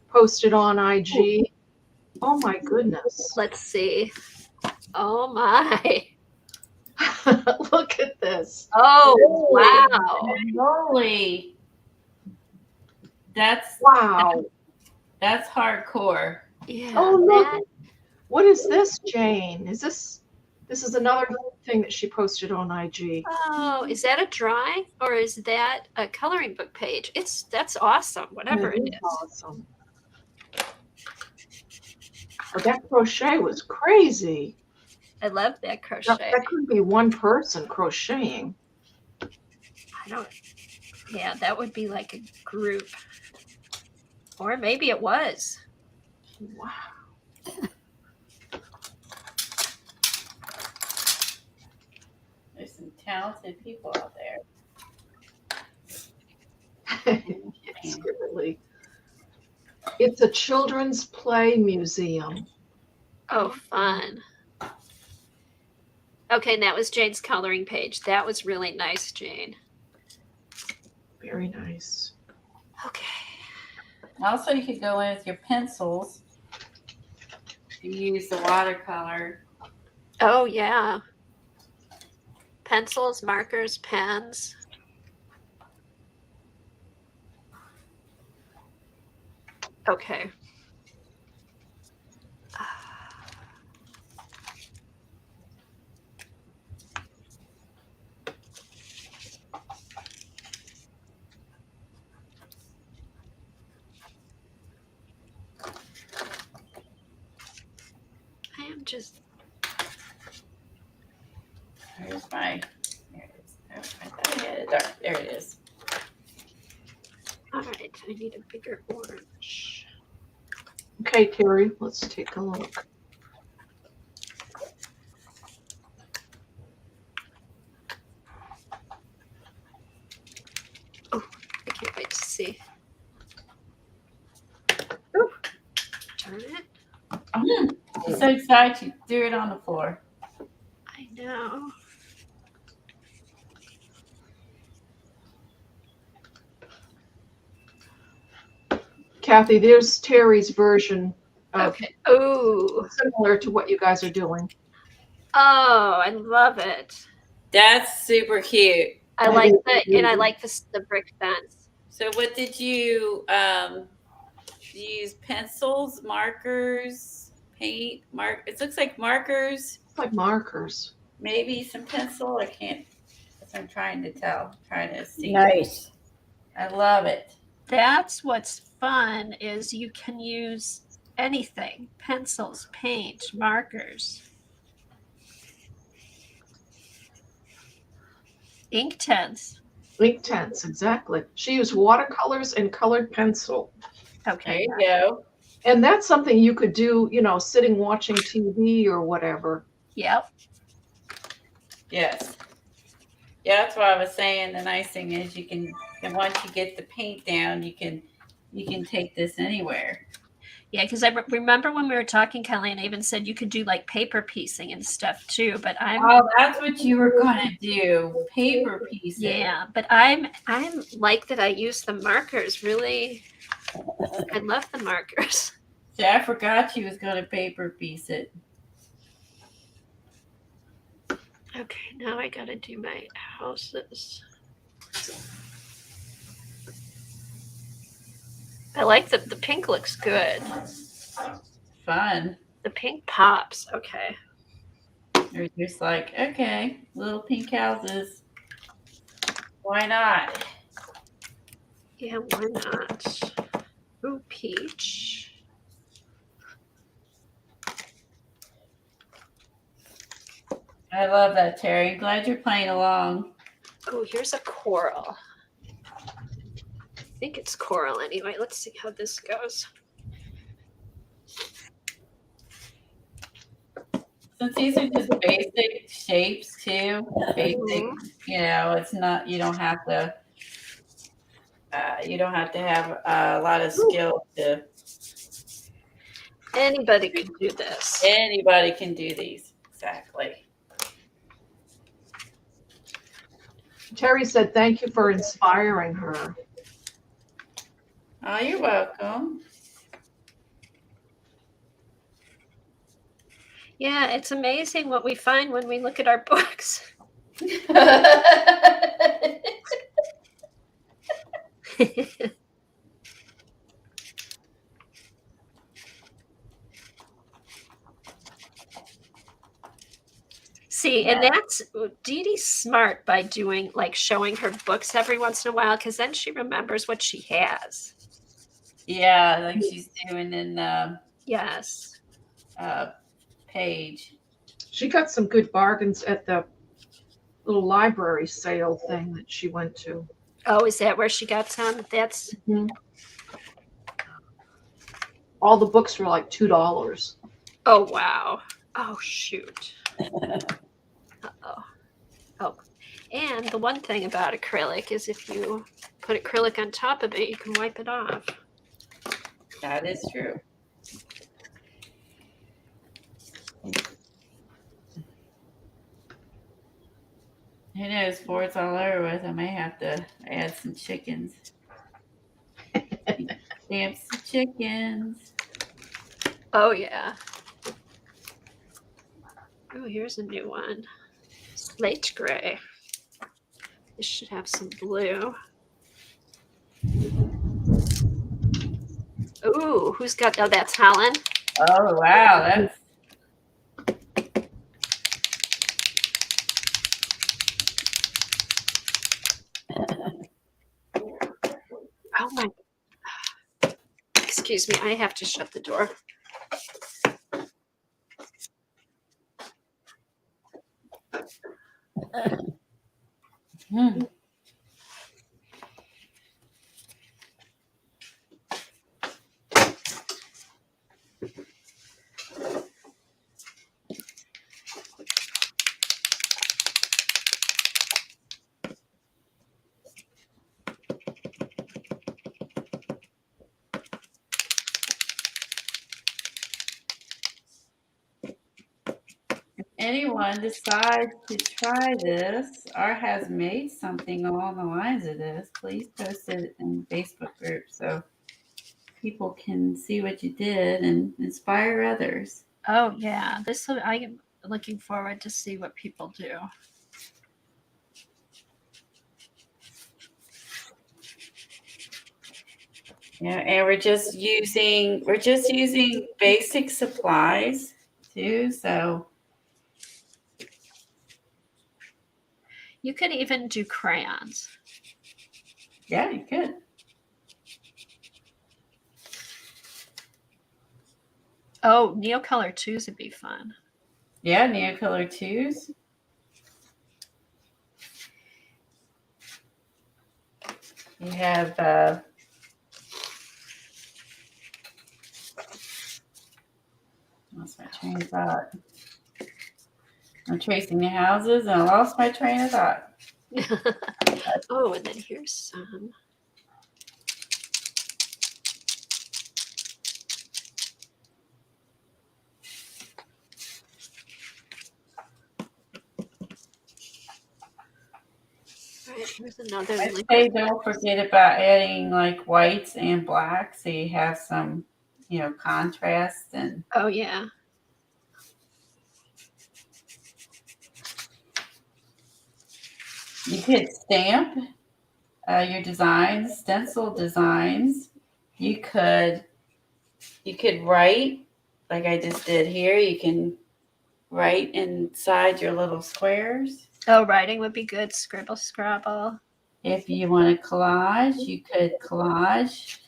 posted on IG. Oh my goodness. Let's see. Oh my. Look at this. Oh, wow. Holy. Wow. That's hardcore. Yeah. Oh, look. that- What is this, Jane? This is another thing that she posted on IG. Oh, is that a drawing or is that a coloring book page? That's awesome. Whatever it is. Awesome. Oh, that crochet was crazy. I love that crochet. That couldn't be one person crocheting. Yeah, that would be like a group. Or maybe it was. Wow. There's some talented people out there. It's really. It's a children's play museum. Oh, fun. Okay, and that was Jane's coloring page. That was really nice, Jane. Very nice. Okay. Also, you could go in with your pencils. You use the watercolor. Oh, yeah. Pencils, markers, pens. Okay. I am just Here's my. Here it is. I thought I had it dark. There it is. All right, I need a bigger orange. Okay, Terry, let's take a look. I can't wait to see. Ooh, darn it. I'm so excited you threw it on the floor. I know. Kathy, there's Terry's version of Okay. Oh, similar to what you guys are doing. oh, I love it. That's super cute. I like that, and I like the brick fence. So what did you use? Pencils, markers, paint, it looks like markers, It's like markers. maybe some pencil. I can't. I'm trying to tell. Trying to see. Nice. I love it. That's what's fun is you can use anything: pencils, paint, markers, ink tents. Ink tents, exactly. She used watercolors and colored pencil. There Okay. you go. And that's something you could do, you know, sitting watching TV or whatever. Yep. Yes. Yeah, that's what I was saying. The nice thing is you can, and once you get the paint down, you can take this anywhere. Yeah, because I remember when we were talking, Kelly, and I even said you could do like paper piecing and stuff too. But Oh, that's what you were gonna do. Paper pieces. yeah, but I'm like that. I use the markers really. I love the markers. See, I forgot she was gonna paper piece it. Okay, now I gotta do my houses. I like the pink looks good. Fun. The pink pops. Okay. You're just like, okay, little pink houses. Why not? Yeah, why not? Ooh, peach. I love that, Terry. Glad you're playing along. Oh, here's a coral. I think it's coral anyway. Let's see how this goes. Since these are just basic shapes too, basic, you know, it's not, you don't have to have a lot of skill to. Anybody could do this. Anybody can do these. Exactly. Terry said, thank you for inspiring her. Oh, you're welcome. Yeah, it's amazing what we find when we look at our books. See, and that's Dee Dee's smart by doing like showing her books every once in a while because then she remembers what she has. Yeah, like she's doing in Yes. Page. She got some good bargains at the little library sale thing that she went to. Oh, is that where she got some? That's all the books were like $2. oh wow. Oh shoot. Uh-oh. Oh. And the one thing about acrylic is if you put acrylic on top of it, you can wipe it off. That is true. Who knows? Before it's all over with, I may have to add some chickens. Stamp some chickens. Oh yeah. Oh, here's a new one. Slate gray. This should have some blue. Ooh, who's got? Oh, that's Helen. Oh wow, that's. Oh my. Excuse me, I have to shut the door. Hmm. Anyone decides to try this or has made something along the lines of this, please post it in the Facebook group so people can see what you did and inspire others. Oh yeah, I am looking forward to see what people do. Yeah, and we're just using basic supplies too. So You could even do crayons. yeah, you could. Oh, Neocolor 2s would be fun. Yeah, Neocolor 2s. You have lost my train of thought. I'm tracing the houses and I lost my train of thought. Oh, and then here's some. All right, here's another I'd liquid. say don't forget about adding like whites and blacks so you have some, contrast and Oh yeah. you could stamp your designs, stencil designs. You could write like I just did here. You can write inside your little squares. Oh, writing would be good. Scribble, scrabble. If you want to collage, you could collage.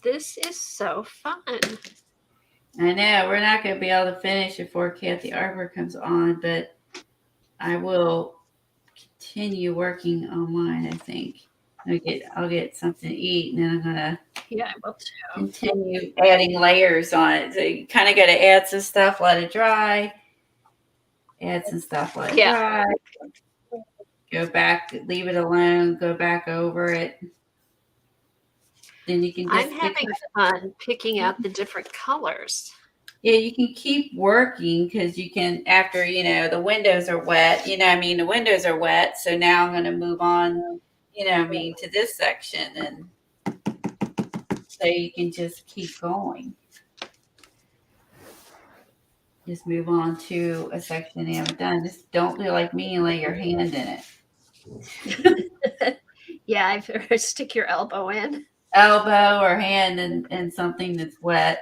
This is so fun. I know we're not going to be able to finish before Kathy Arbor comes on, but I will continue working on mine. I think I'll get something to eat, and then I'm gonna Yeah, I will too. continue adding layers on it. So you kind of got to add some stuff, let it dry. Add some stuff, let it dry. Go back, leave it alone. Go back over it. Then you can just I'm having fun picking out the different colors. Yeah, you can keep working because you can, after, the windows are wet, the windows are wet. So now I'm going to move on, to this section. And so you can just keep going. Just move on to a section you haven't done. Just don't do like me and lay your hand in it. Yeah, I better stick your elbow in. Elbow or hand in something that's wet.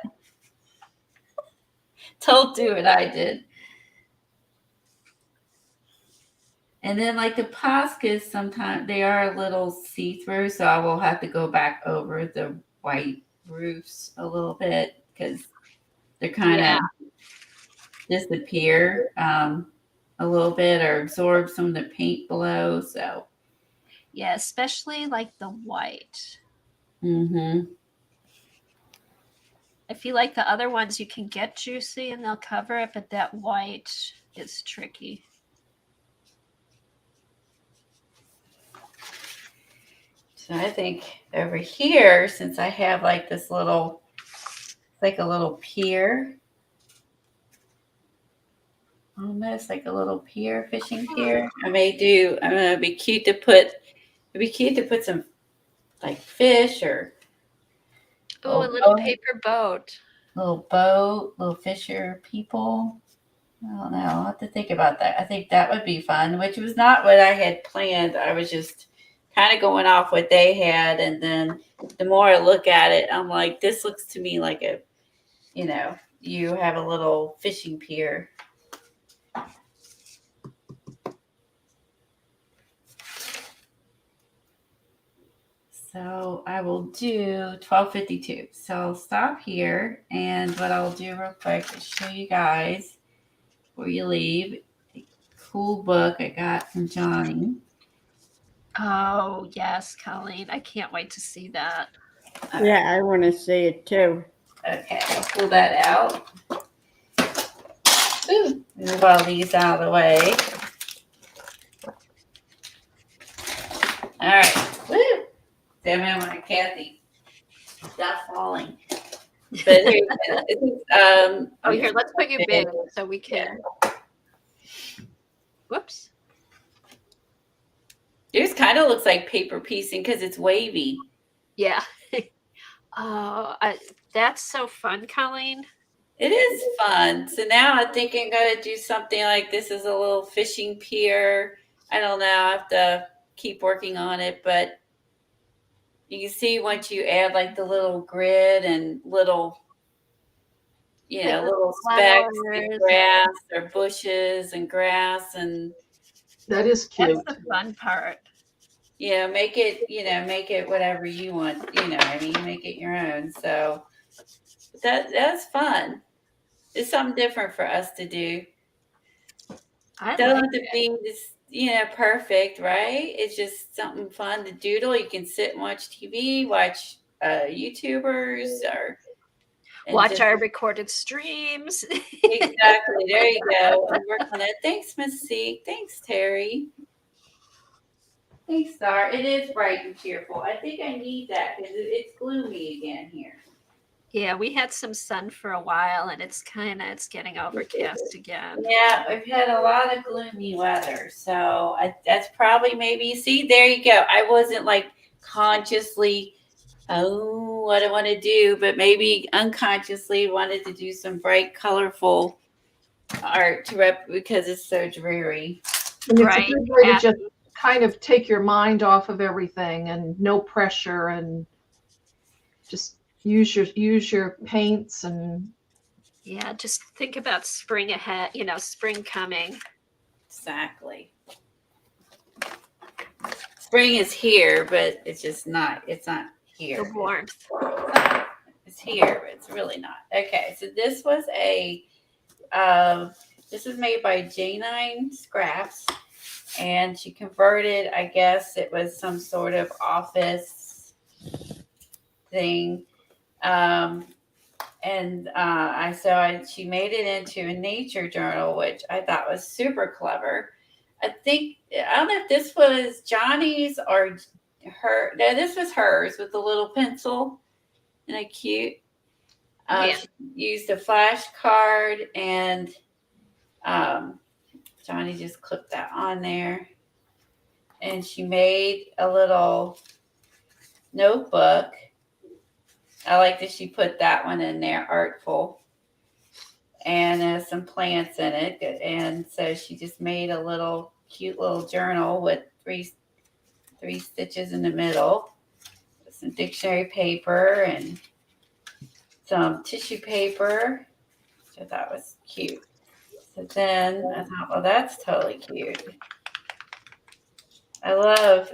Don't do what I did. And then like the Poscas, sometimes they are a little see-through, so I will have to go back over the white roofs a little bit because they're kind of disappear a little bit or absorb some of the paint below. So yeah, especially like the white. I feel like the other ones you can get juicy and they'll cover it, but that white is tricky. So I think over here, since I have like this little, it's like a little pier, almost like a little pier, fishing pier. I'm gonna be cute to put. It'd be cute to put some like fish or Oh, a little paper boat. Little boat, little fisher people. I don't know. I'll have to think about that. I think that would be fun, which was not what I had planned. I was just kind of going off what they had. And then the more I look at it, I'm like, this looks to me like you have a little fishing pier. So I will do 12:52. So I'll stop here, and what I'll do real quick is show you guys before you leave the cool book I got from Johnny. Oh, yes, Colleen. I can't wait to see that. Yeah, I want to see it too. Okay, I'll pull that out. Ooh, move all these out of the way. All right. Woo! Damn it, my Kathy. Stop falling. But here, this is, Oh, here, let's put you big so we can. Whoops. Yours kind of looks like paper piecing because it's wavy. Yeah. Oh, that's so fun, Colleen. It is fun. So now I think I'm going to do something like this is a little fishing pier. I don't know. I have to keep working on it, but you can see once you add like the little grid and little, you know, little specks and grass or bushes and grass, and That is cute. That's the fun part. you know, make it whatever you want. You know, I mean, make it your own. So that's fun. It's something different for us to do. I Don't like have to be this, you know, perfect, right? It's just something fun to doodle. You can sit and watch TV, watch YouTubers, or watch our recorded streams. Exactly. There you go. And work on it. Thanks, Miss C. Thanks, Terry. Thanks, Star. It is bright and cheerful. I think I need that because it's gloomy again here. Yeah, we had some sun for a while, and it's getting overcast again. Yeah, we've had a lot of gloomy weather, so that's probably maybe. See, there you go. I wasn't like consciously, oh, what I want to do, but maybe unconsciously wanted to do some bright, colorful art because it's so dreary. And it's Right. a good way to just kind of take your mind off of everything and no pressure and just use your paints and Yeah, just think about spring ahead, spring coming. Exactly. Spring is here, but it's not here. The warmth. It's here, but it's really not. Okay, so this was this was made by J9 Scraps, and she converted, I guess it was some sort of office thing. She made it into a nature journal, which I thought was super clever. I don't know if this was Johnny's or her. No, this was hers with the little pencil and a cute. Yeah. She used a flashcard, and Johnny just clipped that on there. And she made a little notebook. I like that she put that one in there, artful. And there's some plants in it. And so she just made a cute little journal with three stitches in the middle. With some dictionary paper and some tissue paper, which I thought was cute. So then I thought, well, that's totally cute. I love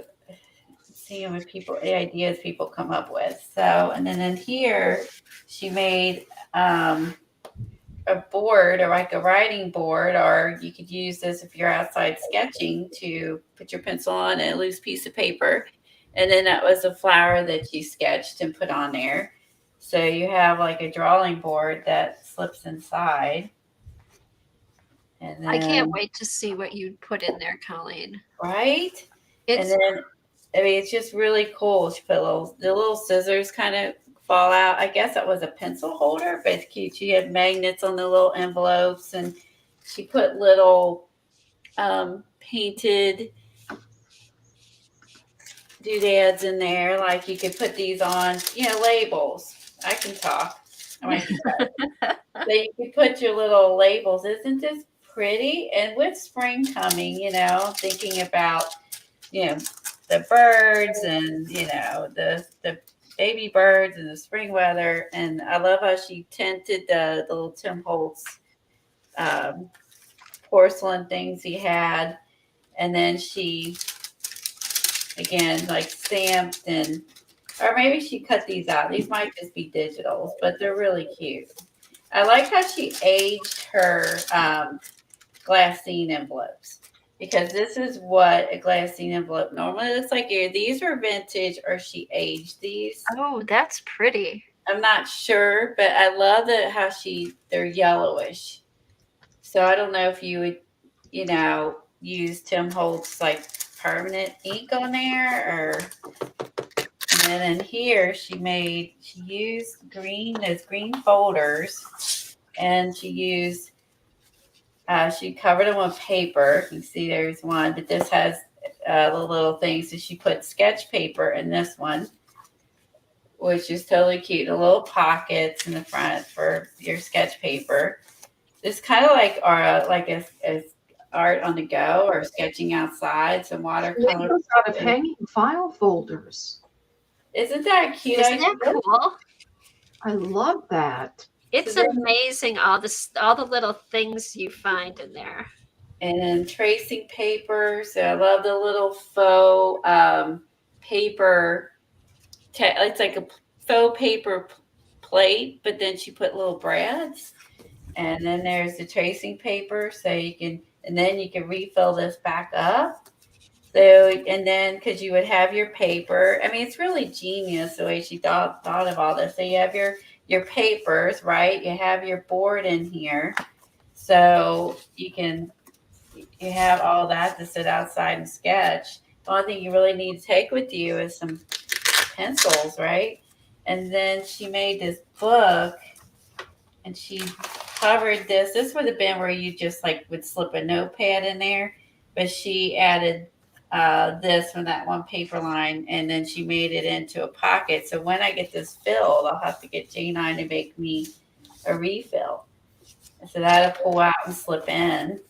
seeing what ideas people come up with. So, and then in here, she made a board, or like a writing board, or you could use this if you're outside sketching to put your pencil on a loose piece of paper. And then that was a flower that you sketched and put on there. So you have like a drawing board that slips inside. And then, I can't wait to see what you put in there, Colleen. Right? It's And then, I mean, it's just really cool. She put the little scissors kind of fall out. I guess that was a pencil holder, but it's cute. She had magnets on the little envelopes, and she put little painted doodads in there. Like you could put these on, labels. I can talk. So you could put your little labels. Isn't this pretty? And with spring coming, thinking about, the birds and, the baby birds and the spring weather. And I love how she tinted the little Tim Holtz porcelain things he had. And then she, again, like stamped and Or maybe she cut these out. These might just be digitals, but they're really cute. I like how she aged her glassine envelopes, because this is what a glassine envelope normally looks like. Either these are vintage or she aged these. Oh, that's pretty. I'm not sure, but I love how they're yellowish. So I don't know if you would, use Tim Holtz like permanent ink on there, or. And then in here, she used those green folders, and she covered them with paper. You can see there's one, but this has the little things. So she put sketch paper in this one, which is totally cute. The little pockets in the front for your sketch paper. It's kind of like art on the go or sketching outside, some watercolor. Those out of hanging file folders. Isn't that cute? Isn't that cool? I love that. It's amazing all the little things you find in there. And then tracing paper. So I love the little faux paper. It's like a faux paper plate, but then she put little brads. And then there's the tracing paper, so then you can refill this back up. So, and then because you would have your paper. I mean, it's really genius the way she thought of all this. So you have your papers, right? You have your board in here, so you have all that to sit outside and sketch. The only thing you really need to take with you is some pencils, right? And then she made this book, and she covered this. This would have been where you just would slip a notepad in there, but she added this from that one paper line, and then she made it into a pocket. So when I get this filled, I'll have to get J9 to make me a refill. So that'll pull out and slip in.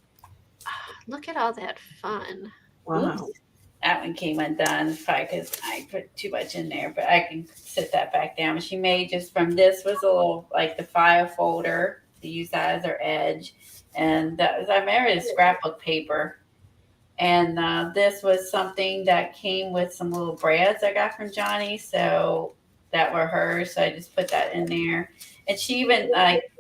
Look at all that fun. Wow. Oops. That one came undone probably because I put too much in there, but I can sit that back down. She made just from this was a little the file folder to use that as her edge. And I married a scrapbook paper. And this was something that came with some little brads I got from Johnny. So that were hers. So I just put that in there. And she even,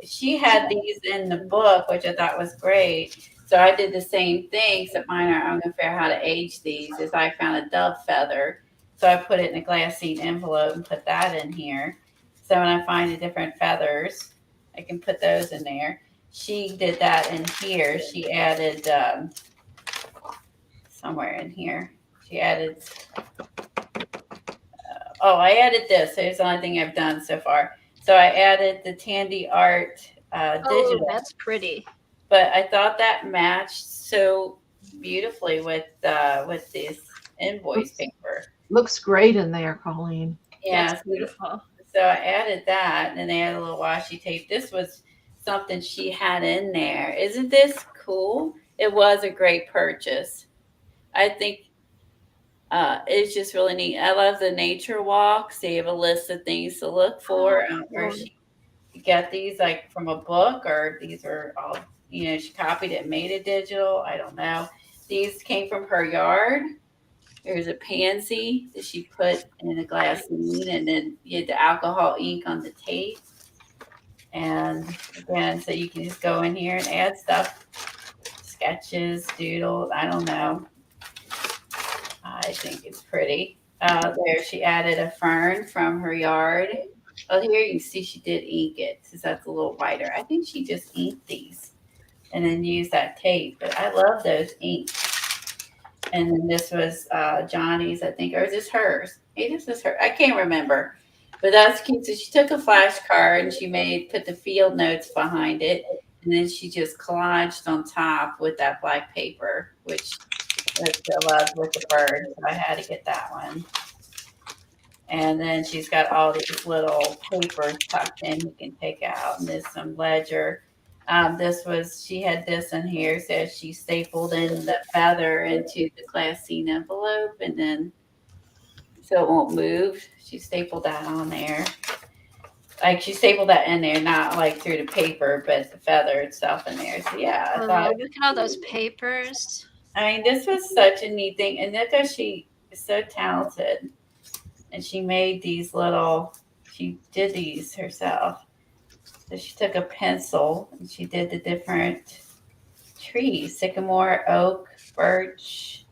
she had these in the book, which I thought was great. So I did the same thing, except mine are unfair how to age these, is I found a dove feather. So I put it in a glassine envelope and put that in here. So when I find the different feathers, I can put those in there. She did that in here. She added... somewhere in here. She added, I added this. It's the only thing I've done so far. So I added the Tandy Art digital. Oh, that's pretty. But I thought that matched so beautifully with this invoice paper. Looks great in there, Colleen. Yeah, That's beautiful. So I added that, and then they added a little washi tape. This was something she had in there. Isn't this cool? It was a great purchase. I think it's just really neat. I love the nature walks. They have a list of things to look for. Where she got these from a book, or these are all, she copied it and made it digital. I don't know. These came from her yard. There's a pansy that she put in a glassine, and then you had the alcohol ink on the tape. And again, so you can just go in here and add stuff, sketches, doodles, I don't know. I think it's pretty. There, she added a fern from her yard. Oh, here you can see she did ink it, because that's a little whiter. I think she just inked these and then used that tape. But I love those inks. And then this was Johnny's, I think, or is this hers? Maybe this is her. I can't remember. But that's cute. So she took a flashcard and she put the field notes behind it. And then she just collaged on top with that black paper, which I love with the bird. So I had to get that one. And then she's got all these little papers tucked in you can take out. And there's some ledger. She had this in here. So she stapled in the feather into the glassine envelope. And then, so it won't move. She stapled that on there. She stapled that in there, not through the paper, but the feather itself in there. So yeah, I thought. Look at all those papers. I mean, this was such a neat thing. And look how she is so talented. and she made these she did these herself. So she took a pencil and she did the different trees: sycamore, oak, birch,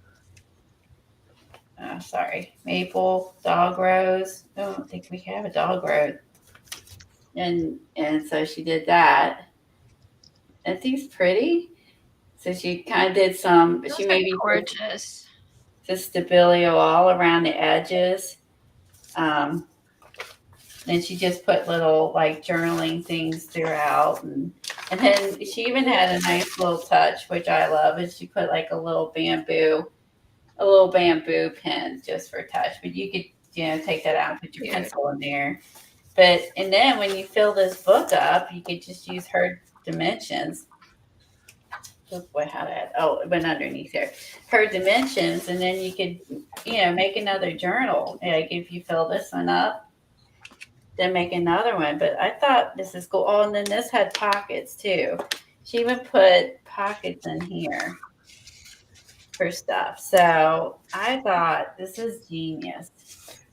maple, dog rose. I don't think we have a dog rose. And so she did that. Aren't these pretty? So she kind of did some, but Those she are maybe gorgeous. the stabilio all around the edges. Then she just put little like journaling things throughout, and then she even had a nice little touch, which I love, is she put like a little bamboo pen just for touch. But you could take that out and put your pencil in there. And then when you fill this book up, you could just use her dimensions. What? How that? Oh, it went underneath there. Her dimensions, and then you could, make another journal. Like if you fill this one up, then make another one. But I thought this is cool. Oh, and then this had pockets too. She even put pockets in here for stuff. So I thought this is genius.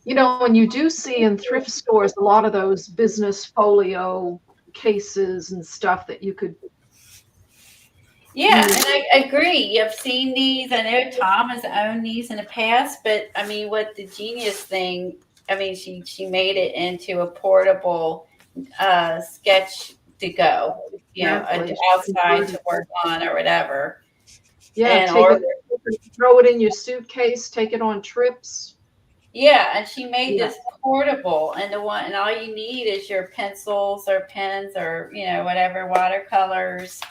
When you do see in thrift stores a lot of those business folio cases and stuff that you could. Yeah, and I agree. I've seen these. I know Tom has owned these in the past, but I mean, what the genius thing, I mean, she made it into a portable sketch to go, outside to work on or whatever. Yeah, throw it in your suitcase, take it on trips. Yeah, and she made this portable, and all you need is your pencils or pens or whatever, watercolors,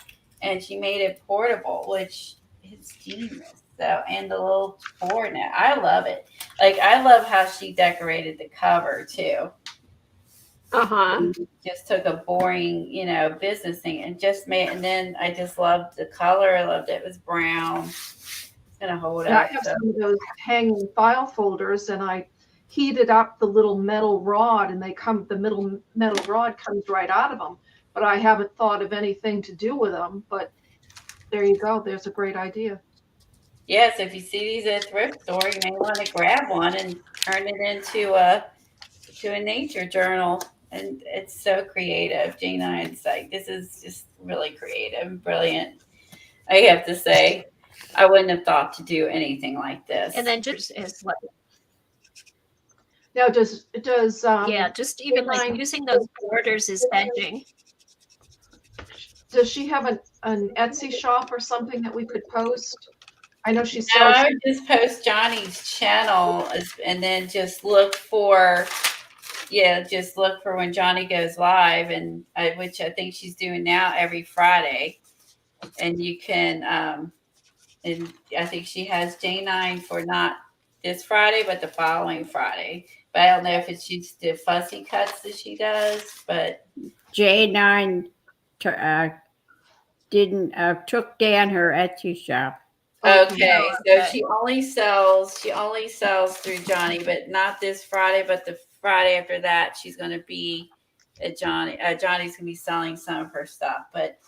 and she made it portable, which is genius. So, and the little board now, I love it. Like I love how she decorated the cover too. Just took a boring, business thing and just made, and then I just loved the color. I loved it. It was brown. Gonna hold up. I have some of those hanging file folders, and I heated up the little metal rod, and the middle metal rod comes right out of them. But I haven't thought of anything to do with them. But there you go. There's a great idea. Yes, if you see these at a thrift store, you may want to grab one and turn it into a nature journal. And it's so creative. J9's like, this is just really creative and brilliant. I have to say, I wouldn't have thought to do anything like this. And then just is like, now does just even like using those borders as edging. Does she have an Etsy shop or something that we could post? I know she sells. No, I would just post Johnny's channel and then just look for when Johnny goes live, and which I think she's doing now every Friday. And you can, and I think she has J9 for not this Friday, but the following Friday. But I don't know if it's just the fussy cuts that she does, but J9 took down her Etsy shop. Okay, so she only sells through Johnny, but not this Friday, but the Friday after that, she's going to be at Johnny. Johnny's going to be selling some of her stuff, but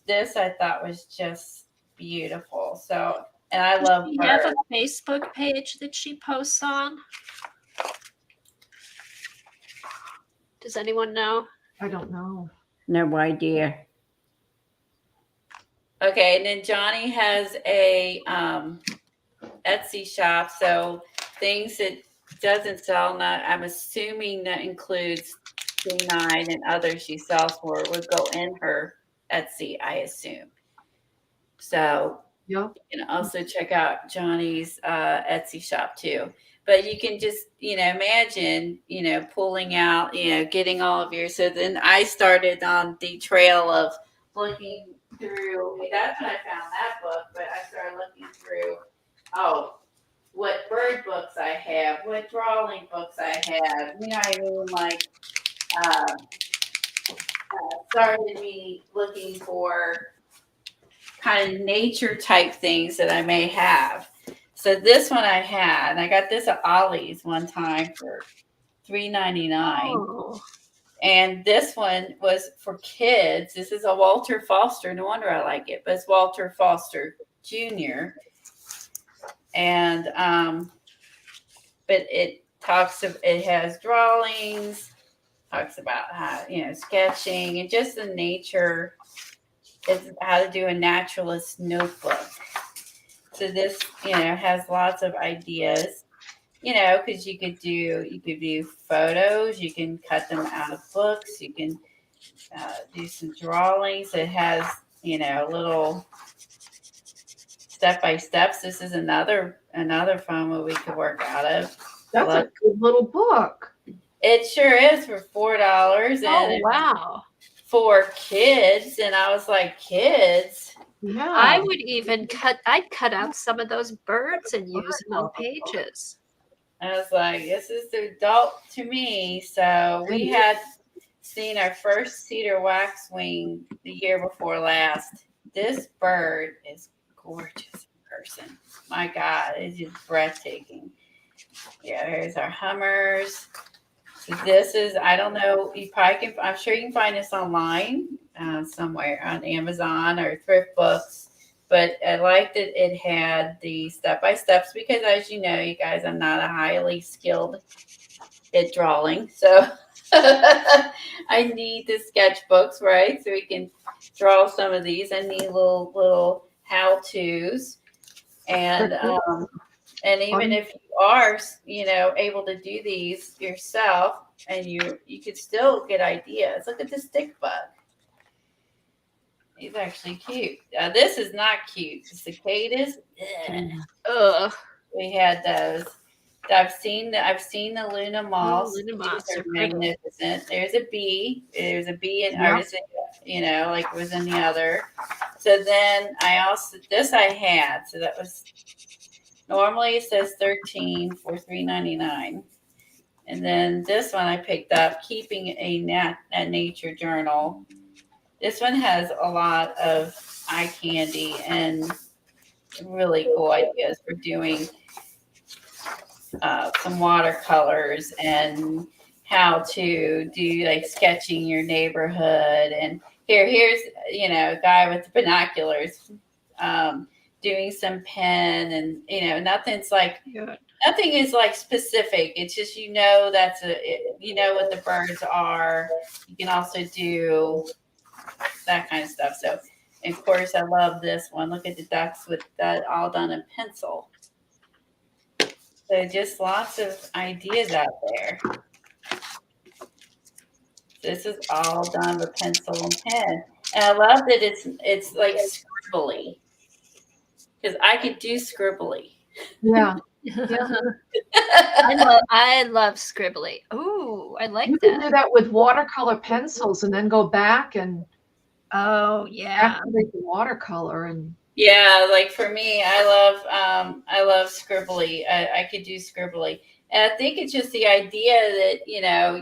this I thought was just beautiful. So, and I love her. Does she have a Facebook page that she posts on? Does anyone know? I don't know. No idea. Okay, and then Johnny has a Etsy shop, so things that doesn't sell, I'm assuming that includes J9 and others she sells for would go in her Etsy, I assume. So yeah, you can also check out Johnny's Etsy shop too. But you can just, imagine, pulling out, getting all of your. So then I started on the trail of looking through. That's when I found that book, but I started looking through, what bird books I have, what drawing books I have. You know what I mean? Like, started me looking for kind of nature type things that I may have. So this one I had, and I got this at Ollie's one time for $3.99. Oh. And this one was for kids. This is a Walter Foster. No wonder I like it, but it's Walter Foster Jr. And but it it has drawings, talks about how, sketching and just the nature. It's how to do a naturalist notebook. So this, has lots of ideas, because you could do photos, you can cut them out of books, you can do some drawings. It has, little step-by-steps. This is another fun one we could work out of. That's a good little book. It sure is for $4. Oh, wow. For kids. And I was like, kids? Yeah. I'd cut out some of those birds and use them on pages. I was like, this is the adult to me. So we had seen our first cedar waxwing the year before last. This bird is gorgeous in person. My God, it's just breathtaking. Yeah, here's our hummers. So this is, I don't know, you probably can, I'm sure you can find this online somewhere on Amazon or thrift books. But I liked that it had the step-by-steps because, as you know, you guys, I'm not a highly skilled at drawing. So I need the sketchbooks, right? So we can draw some of these. I need little how-tos. And even if you are, able to do these yourself and you could still get ideas. Look at the stick bug. He's actually cute. This is not cute. The cicadas. Ugh. We had those. I've seen the Luna moths. Luna moths These are pretty. magnificent. There's a bee. There's a bee in Yeah. ours, like it was in the other. So then I had. So that was normally it says 13 for $3.99. And then this one I picked up, keeping a nature journal. This one has a lot of eye candy and really cool ideas for doing some watercolors and how to do like sketching your neighborhood. And here's a guy with binoculars doing some pen, and nothing is like specific. It's just that's what the birds are. You can also do that kind of stuff. So, and of course, I love this one. Look at the ducks with that all done in pencil. So just lots of ideas out there. This is all done with pencil and pen. And I love that it's like scribbly. Because I could do scribbly. Yeah. I love scribbly. Ooh, I like You that. can do that with watercolor pencils and then go back and activate the watercolor. And Yeah, like for me, I love scribbly. I could do scribbly. And I think it's just the idea that,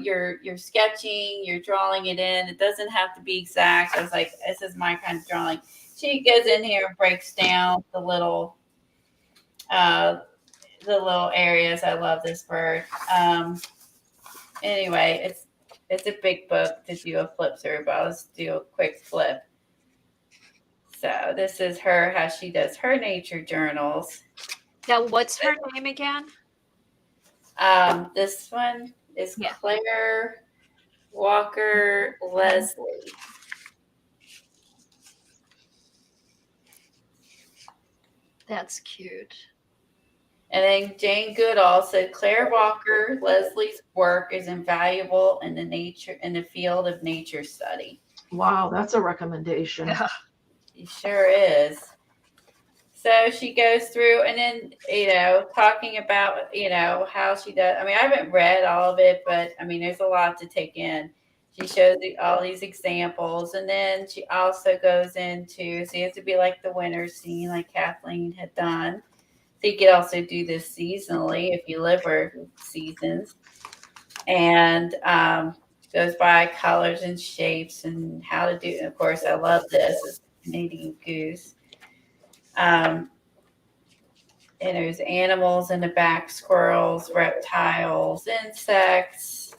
you're sketching, you're drawing it in. It doesn't have to be exact. I was like, this is my kind of drawing. She goes in here and breaks down the little areas. I love this bird. Anyway, it's a big book to do a flip through, but let's do a quick flip. So this is how she does her nature journals. Now, what's her name again? This one is Claire Walker Leslie. That's cute. And then Jane Goodall said Claire Walker Leslie's work is invaluable in the field of nature study. wow, that's a recommendation. Yeah. It sure is. So she goes through and then, talking about, how she does. I mean, I haven't read all of it, but I mean, there's a lot to take in. She shows all these examples, and then she also goes into, so you have to be like the winter scene, like Kathleen had done. So you could also do this seasonally if you live where seasons. And goes by colors and shapes and how to do it. And of course, I love this. It's Canadian goose. And there's animals in the back, squirrels, reptiles, insects.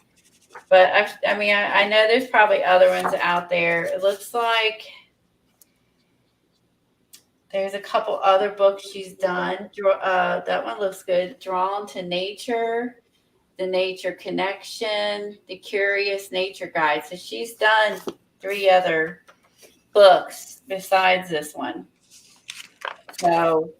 But I know there's probably other ones out there. It looks like there's a couple other books she's done. That one looks good. Drawn to Nature. The Nature Connection, The Curious Nature Guide. So she's done 3 other books besides this one. So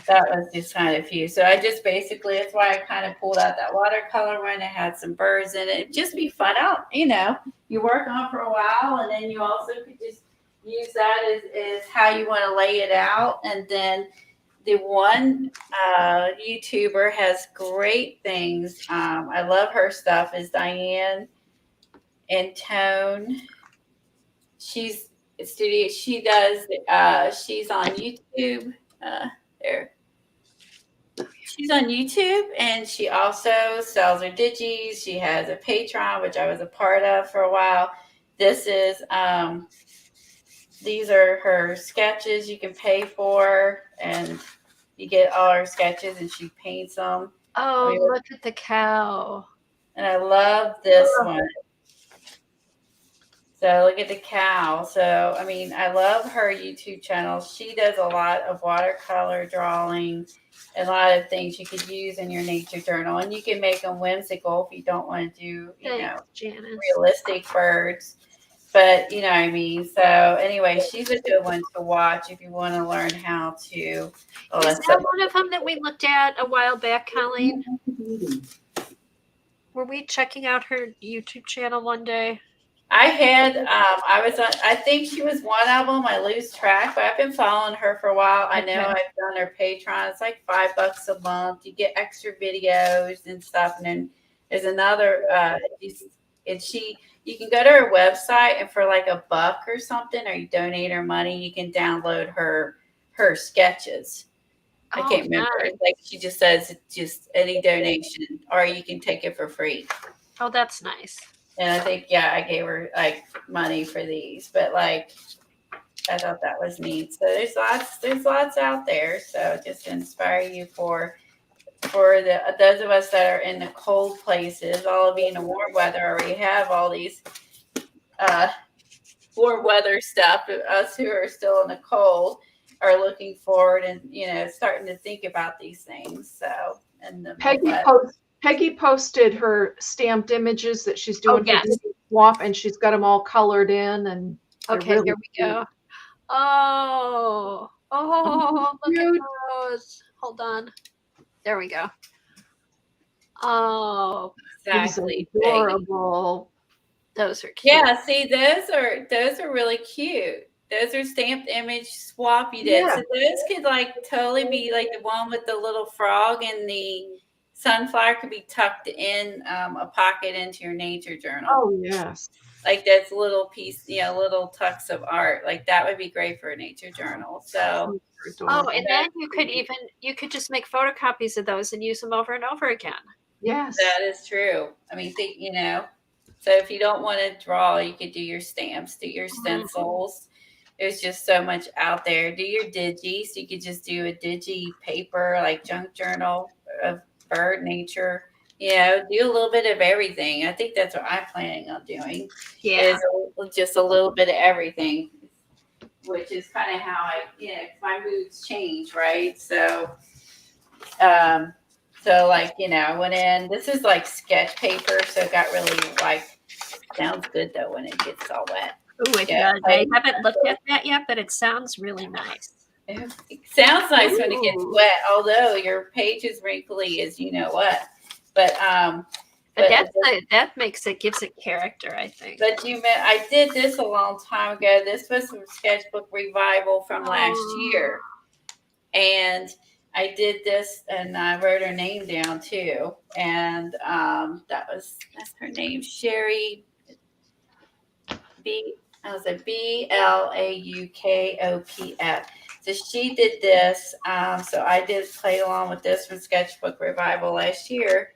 that was just kind of a few. So I just basically, that's why I kind of pulled out that watercolor one. It had some birds in it. It'd just be fun out, you know. You work on for a while, and then you also could just use that as how you want to lay it out. And then the one YouTuber has great things. I love her stuff. Is Diane and Tone. She's a studio. She does. She's on YouTube. There. She's on YouTube, and she also sells her digis. She has a Patreon, which I was a part of for a while. This is these are her sketches you can pay for, and you get all her sketches, and she paints them. Oh, look at the cow. And I love this one. So look at the cow. So, I mean, I love her YouTube channel. She does a lot of watercolor drawing, a lot of things you could use in your nature journal. And you can make them whimsical if you don't want to do, Janice. realistic birds. But, you know what I mean? So, anyway, she's a good one to watch if you want to learn how to. Oh, Is that one of them that we looked at a while back, Colleen? Were we checking out her YouTube channel one day? I had, I was on, I think she was one of them. I lose track, but I've been following her for a while. I know I've done her Patreon. It's like $5 a month. You get extra videos and stuff. And then there's another, you can go to her website, and for like $1 or something, or you donate her money, you can download her sketches. I can't remember. Nice. It's like she just says it's just any donation, or you can take it for free. Oh, that's nice. And I think, I gave her like money for these, but like, I thought that was neat. So there's lots out there. So just to inspire you for those of us that are in the cold places. All of you in the warm weather already have all these warm weather stuff. Us who are still in the cold are looking forward and starting to think about these things. So and the Peggy posted her stamped images that she's doing for yes. the swap, and she's got them all colored in. And Okay, really here we go. Oh, look at those. Hold on. There we go. Oh, exactly adorable. Those are cute. Yeah, see, those are really cute. Those are stamped image swap you did. Yeah. So those could like totally be like the one with the little frog and the sunflower could be tucked in a pocket into your nature journal. Oh yes. Like that's little piece, little tucks of art. Like that would be great for a nature journl. So and then you could just make photocopies of those and use them over and over again. Yes. That is true. I mean, so if you don't want to draw, you could do your stamps, do your stencils. There's just so much out there. Do your digi. So you could just do a digi paper, like junk journal of bird nature. Do a little bit of everything. I think that's what I'm planning on doing. Yeah. Is just a little bit of everything, which is kind of how my moods change, right? So, like, I went in, this is like sketch paper. So it got really sounds good though when it gets all wet. Oh, it does. I haven't looked at that yet, but it sounds really nice. It sounds nice when it gets wet, although your page is wrinkly as you know what. But that gives it character, I think. But I did this a long time ago. This was some Sketchbook revival from last year. And I did this and I wrote her name down too. And that's her name, Sherry Blaukopf. So she did this. So I played along with this from Sketchbook Revival last year.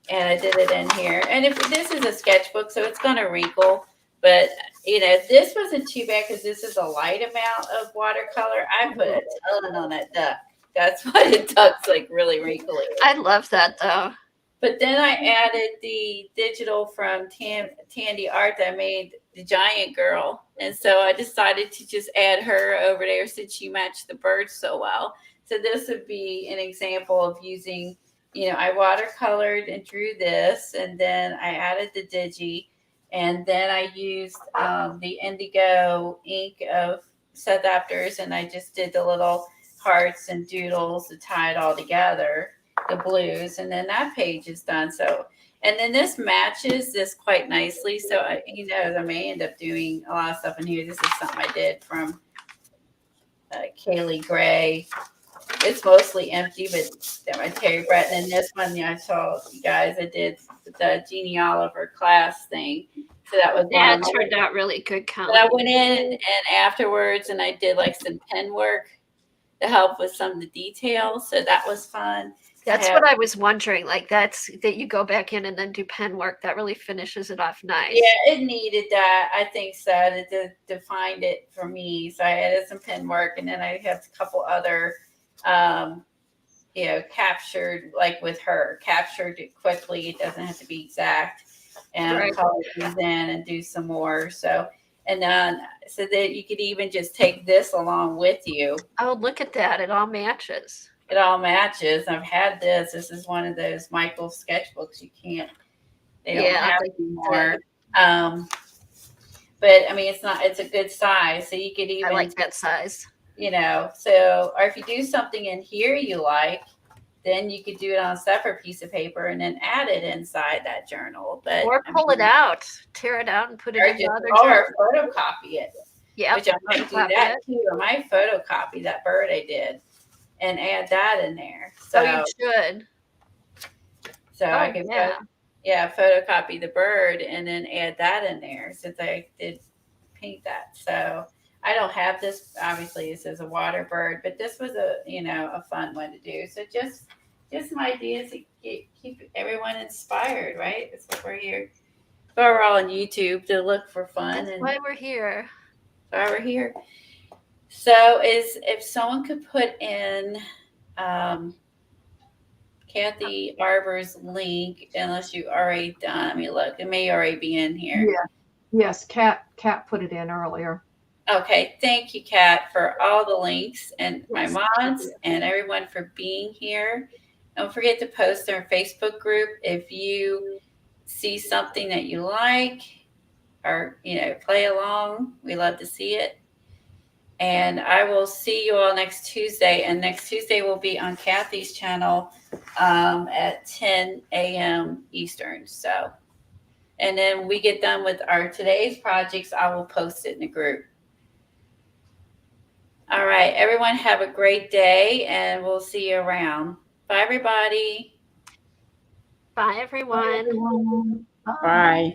And I did it in here. And if this is a sketchbook, so it's going to wrinkle. But, this wasn't too bad because this is a light amount of watercolor. I put a ton on that duck. That's why the duck's like really wrinkly. I love that though. But then I added the digital from Tandy Art that made the giant girl. And so I decided to just add her over there since she matched the birds so well. So this would be an example of using I watercolored and drew this, and then I added the digi, and then I used the indigo ink of adapters, and I just did the little hearts and doodles to tie it all together, the blues, and then that page is done. So, and then this matches this quite nicely. So, I may end up doing a lot of stuff in here. This is something I did from Kaylee Gray. It's mostly empty, but my Terry Brett. And then this one, I saw you guys, I did the Jeannie Oliver class thing. So that was Yeah, one. it turned out really good, But Colin. I went in and afterwards, and I did like some pen work to help with some of the details. So that was fun. That's what I was wondering. Like that you go back in and then do pen work. That really finishes it off nice. Yeah, it needed that. I think so to define it for me. So I added some pen work, and then I have a couple other, captured, like with her, captured it quickly. It doesn't have to be exact, and Right. color these in and do some more. So, and then so that you could even just take this along with you. Oh, look at that. It all matches. It all matches. I've had this. This is one of those Michael sketchbooks you can't. They don't have anymore. But I mean, it's a good size. So you could even. I like that size. So, or if you do something in here you like, then you could do it on a separate piece of paper and then add it inside that journal. But Or pull it out, tear it out, and put it in the other journal. Or photocopy it. Yeah, Which I might do that too. I might photocopy that bird I did and add that in there. So you should. So I could photocopy the bird and then add that in there since I did paint that. So I don't have this. Obviously, this is a water bird, but this was a fun one to do. So just some ideas to keep everyone inspired, right? That's what we're here. So we're all on YouTube to look for fun. That's why we're here. That's why we're here. So if someone could put in Kathy Arbor's link, unless you already done. Let me look. It may already be in here. Yeah. Yes, Kat put it in earlier. Okay. Thank you, Kat, for all the links and my mods and everyone for being here. Don't forget to post in our Facebook group if you see something that you like or, play along. We love to see it. And I will see you all next Tuesday. And next Tuesday will be on Kathy's channel at 10 a.m. Eastern. So, and then we get done with our today's projects, I will post it in the group. All right, everyone have a great day, and we'll see you around. Bye, everybody. Bye, everyone. Bye, everyone. Bye.